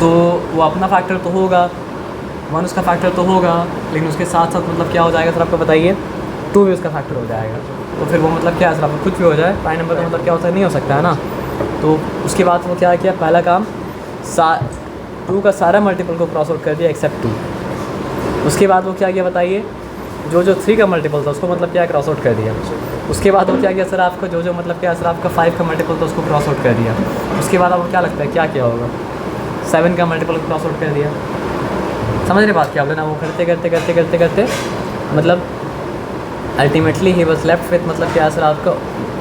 तो वो अपना फैक्टर तो होगा, 1 उसका फैक्टर तो होगा, लेकिन उसके साथ साथ मतलब क्या हो जाएगा सर आपको बताइए 2 भी उसका फैक्टर हो जाएगा। तो फिर वो मतलब क्या है सर आपको कुछ भी हो जाए प्राइम नंबर तो मतलब क्या होता है नहीं हो सकता है ना। तो उसके बाद वो क्या किया, पहला काम 2 का सारा मल्टीपल को क्रॉस आउट कर दिया एक्सेप्ट 2। उसके बाद वो क्या किया बताइए, जो 3 का मल्टीपल था उसको मतलब क्या क्रॉस आउट कर दिया। उसके बाद वो क्या किया सर आपका जो मतलब क्या सर आपका 5 का मल्टीपल था उसको क्रॉस आउट कर दिया। उसके बाद आपको क्या लगता है क्या किया होगा, 7 का मल्टीपल को क्रॉस आउट कर दिया। समझ रहे बात क्या आप ना, वो करते करते करते करते करते मतलब ultimately he was left with मतलब क्या सर आपका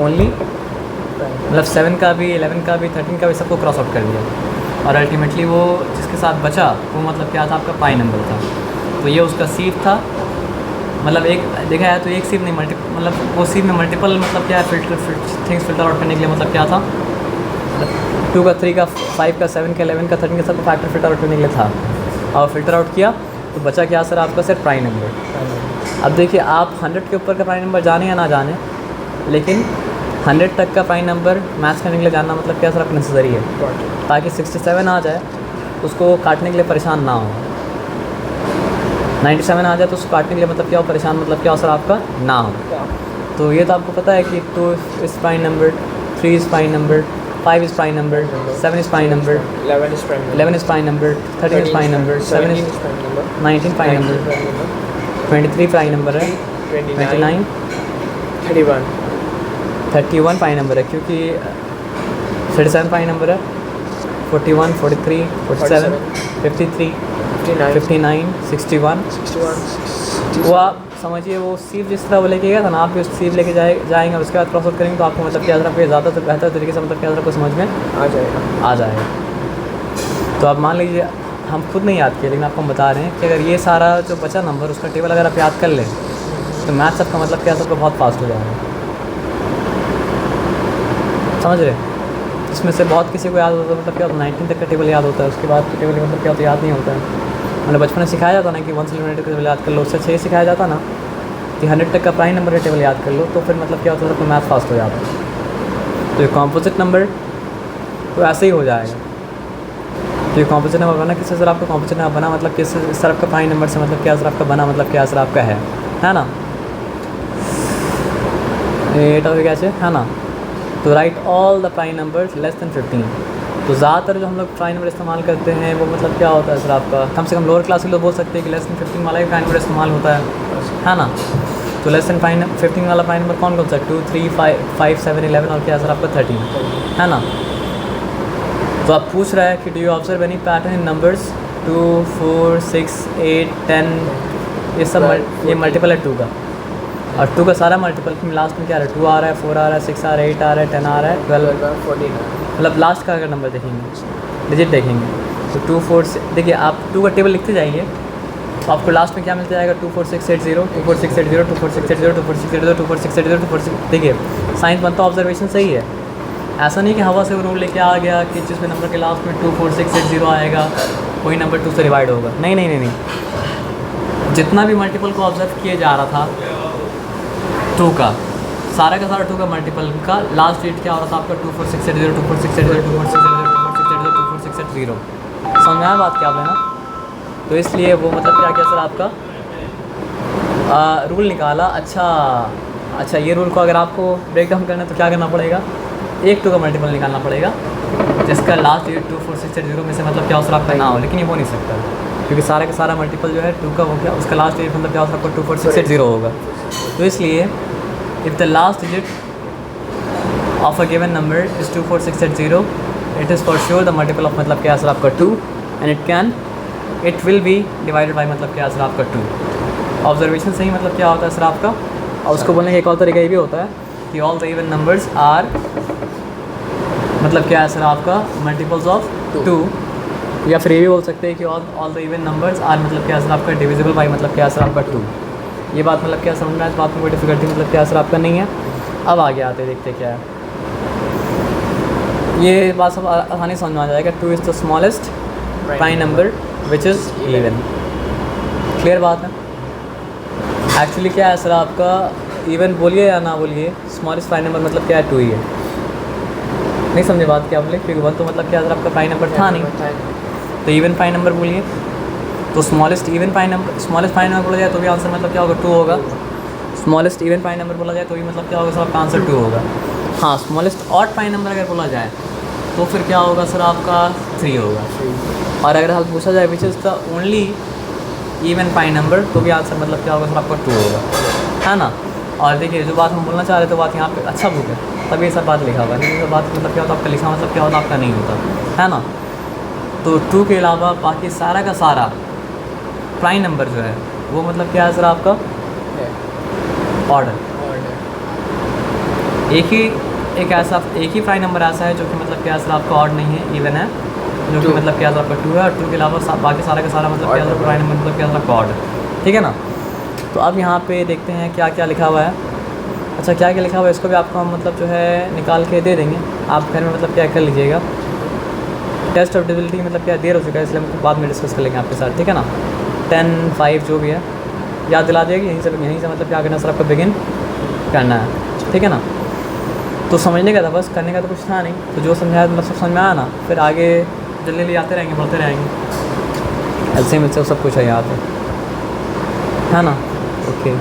ओनली मतलब 7 का भी 11 का भी 13 का भी सबको क्रॉस आउट कर दिया। और अल्टीमेटली वो जिसके साथ बचा वो मतलब क्या था आपका पाई नंबर था। तो ये उसका सीव था, मतलब एक देखा जाए तो एक सीव नहीं मतलब वो सीव में मल्टीपल मतलब क्या है थिंग्स फिल्टर आउट करने के लिए मतलब क्या था 2 का 3 का 5 का 7 का 11 का 13 का सबको फैक्टर फिल्टर आउट करने के लिए था। और फिल्टर आउट किया तो बचा क्या सर आपका सिर्फ प्राइम नंबर। अब देखिए आप 100 के ऊपर का प्राइम नंबर जाने या ना जाने, लेकिन 100 तक का प्राइम नंबर मैच करने के लिए जानना मतलब क्या सर आपको नेसेसरी है, ताकि 67 आ जाए उसको काटने के लिए परेशान ना हो, 97 आ जाए तो उसको काटने के लिए मतलब क्या हो परेशान मतलब क्या हो सर आपका ना हो। तो ये तो आपको पता है कि 2 is prime number, 3 is prime number, 5 is prime number, 7 is prime number, 11 is prime number, 13 is prime number, 19 prime number, 23 prime number है, 29 31 प्राइम नंबर है, क्योंकि 37 प्राइम नंबर है, 41 43 47 53 59 61। वो आप समझिए वो सीव जिस तरह वो लेके गया था ना, आप भी उस सीव लेके जाएंगे और उसके बाद क्रॉस आउट करेंगे तो आपको मतलब क्या आपको ज़्यादा बेहतर तरीके से मतलब क्या आपको समझ में आ जाएगा। तो आप मान लीजिए हम खुद नहीं याद किए लेकिन आपको हम बता रहे हैं कि अगर ये सारा जो बचा नंबर उसका टेबल अगर आप याद कर लें तो मैथ सबका मतलब क्या सबका बहुत फास्ट हो जाएगा। समझ रहे, इसमें से बहुत किसी को याद होता है मतलब क्या होता है 19 तक का टेबल याद होता है, उसके बाद के टेबल मतलब क्या होता है याद नहीं होता है। मतलब बचपन में सिखाया जाता ना कि 1 से 11 का टेबल याद कर लो, उससे 6 सिखाया जाता ना कि 100 तक का प्राइम नंबर का टेबल याद कर लो, तो फिर मतलब क्या होता है सबको मैथ फास्ट हो जाता है। तो ये कॉम्पोजिट नंबर तो ऐसे ही हो जाएगा। तो ये कॉम्पोजिट नंबर बना किससे सर आपका कॉम्पोजिट नंबर बना मतलब किस सर आपका प्राइम नंबर से मतलब क्या सर आपका बना मतलब क्या सर आपका है ना, ये टॉपिक कैसे है ना। तो right all the prime numbers less than 15। तो ज़्यादातर जो हम लोग प्राइम नंबर इस्तेमाल करते हैं वो मतलब क्या होता है सर आपका कम से कम लोअर क्लास के लोग बोल सकते हैं कि लेस दैन 15 वाला ही प्राइम नंबर इस्तेमाल होता है ना। तो लेस दैन 15 वाला प्राइम नंबर कौन सा 2 3 5 7 11 और क्या सर आपका 13 है ना। तो आप पूछ रहा है कि do you observe any pattern in numbers 2 4 6 8 10, ये सब ये मल्टीपल है 2 का, और 2 का सारा मल्टीपल फिर लास्ट में क्या आ रहा है 2 आ रहा है 4 आ रहा है 6 आ रहा है 8 आ रहा है 10 आ रहा है 12 14, मतलब लास्ट का अगर नंबर देखेंगे डिजिट देखेंगे तो 2 4 देखिए आप 2 का टेबल लिखते जाइए तो आपको लास्ट में क्या मिलता जाएगा 2 4 6 8 0 2 4 6 8 0 2 4 6 8 0 2 4 6 8 0 2 4 6 8 0 2 4 6। देखिए साइंस बनता ऑब्जर्वेशन सही है, ऐसा नहीं कि हवा से वो रूल लेके आ गया कि जिसमें नंबर के लास्ट में 2 4 6 8 0 आएगा वही नंबर 2 से डिवाइड होगा। नहीं नहीं नहीं नहीं, जितना भी मल्टीपल को ऑब्जर्व किया जा रहा था 2 का सारा 2 का मल्टीपल का लास्ट डेट क्या हो रहा था आपका 2 4 6 8 0 2 4 6 8 0 2 4 6 8 0 2 4 6 8 0 2 4 6 8 0। समझ में आया बात क्या आप लेना। तो इसलिए वो मतलब क्या सर आपका रूल निकाला। अच्छा ये रूल को अगर आपको ब्रेक डाउन करना है तो क्या करना पड़ेगा, एक 2 का मल्टीपल निकालना पड़ेगा जिसका लास्ट डेट 2 4 6 8 0 में से मतलब क्या सर आपका ना हो, लेकिन ये हो नहीं सकता क्योंकि सारा का सारा मल्टीपल जो है 2 का हो गया उसका लास्ट डेट मतलब क्या सर आपका 2 4 6 8 0 होगा। तो इसलिए if the last digit of a given number is 2 4 6 8 0 it is for sure the multiple of मतलब क्या सर आपका 2 and it will be divided by मतलब क्या सर आपका 2। ऑब्जर्वेशन सही मतलब क्या होता है सर आपका, और उसको बोलने का एक और तरीका ये भी होता है कि all the even numbers are मतलब क्या है सर आपका मल्टीपल्स ऑफ 2, या फिर ये भी बोल सकते हैं कि all the even numbers are मतलब क्या सर आपका डिविजिबल बाई मतलब क्या सर आपका 2। ये बात मतलब क्या समझना है, इस बात में कोई डिफिकल्टी मतलब क्या असर आपका नहीं है। अब आगे आते देखते क्या है। ये बात सब आसानी समझ में आ जाएगा। 2 is the smallest prime number which is even. Clear बात है। एक्चुअली क्या है सर आपका, इवन बोलिए या ना बोलिए, स्मॉलेस्ट प्राइम नंबर मतलब क्या है, 2 ही है। नहीं समझे बात क्या बोले, क्योंकि 1 तो मतलब क्या है सर आपका प्राइम नंबर था नहीं, तो इवन प्राइम नंबर बोलिए। तो smallest even prime number, smallest prime number बोला जाए तो भी आंसर मतलब क्या होगा, 2 होगा। स्मॉलेस्ट इवन प्राइम नंबर बोला जाए तो भी मतलब क्या होगा सर आपका आंसर 2 होगा। हाँ, स्मॉलेस्ट ऑड प्राइम नंबर अगर बोला जाए तो फिर क्या होगा सर आपका 3 होगा। और अगर हाल पूछा जाए विच is the only even prime number तो भी आंसर मतलब क्या होगा सर आपका 2 होगा, है ना। और देखिए जो बात हम बोलना चाह रहे थे बात यहाँ पे अच्छा बुक है, तभी ये सब बात लिखा हुआ है, नहीं ये सब बात मतलब क्या होता आपका लिखा मतलब क्या होता आपका नहीं होता, है ना। तो 2 के अलावा बाकी सारा का सारा प्राइम नंबर जो है वो मतलब क्या है सर आपका ऑर्डर। एक ही प्राइम नंबर ऐसा है जो कि मतलब क्या है सर आपका ऑड नहीं है, इवन है, जो कि मतलब क्या है सर आपका 2 है। और 2 के अलावा बाकी सारा का सारा मतलब क्या है सर प्राइम नंबर मतलब क्या है सर आपका ऑड है, ठीक है ना। तो अब यहाँ पे देखते हैं क्या क्या लिखा हुआ है। अच्छा क्या क्या लिखा हुआ है इसको भी आपको हम मतलब जो है निकाल के दे देंगे, आप घर में मतलब क्या कर लीजिएगा। टेस्ट ऑफ डिबिलिटी मतलब क्या देर हो चुका है इसलिए हम बाद में डिस्कस कर लेंगे आपके साथ, ठीक है ना। 10-5 जो भी है याद दिला दिएगी, यहीं से मतलब क्या करना सर आपको बिगिन करना है, ठीक है ना। तो समझने का था बस, करने का तो कुछ था नहीं। तो जो समझाया मतलब सब समझ में आया ना, फिर आगे जल्दी जल्दी आते रहेंगे, बढ़ते रहेंगे। एलसीएम सब कुछ है यहाँ पे, है ना। ओके।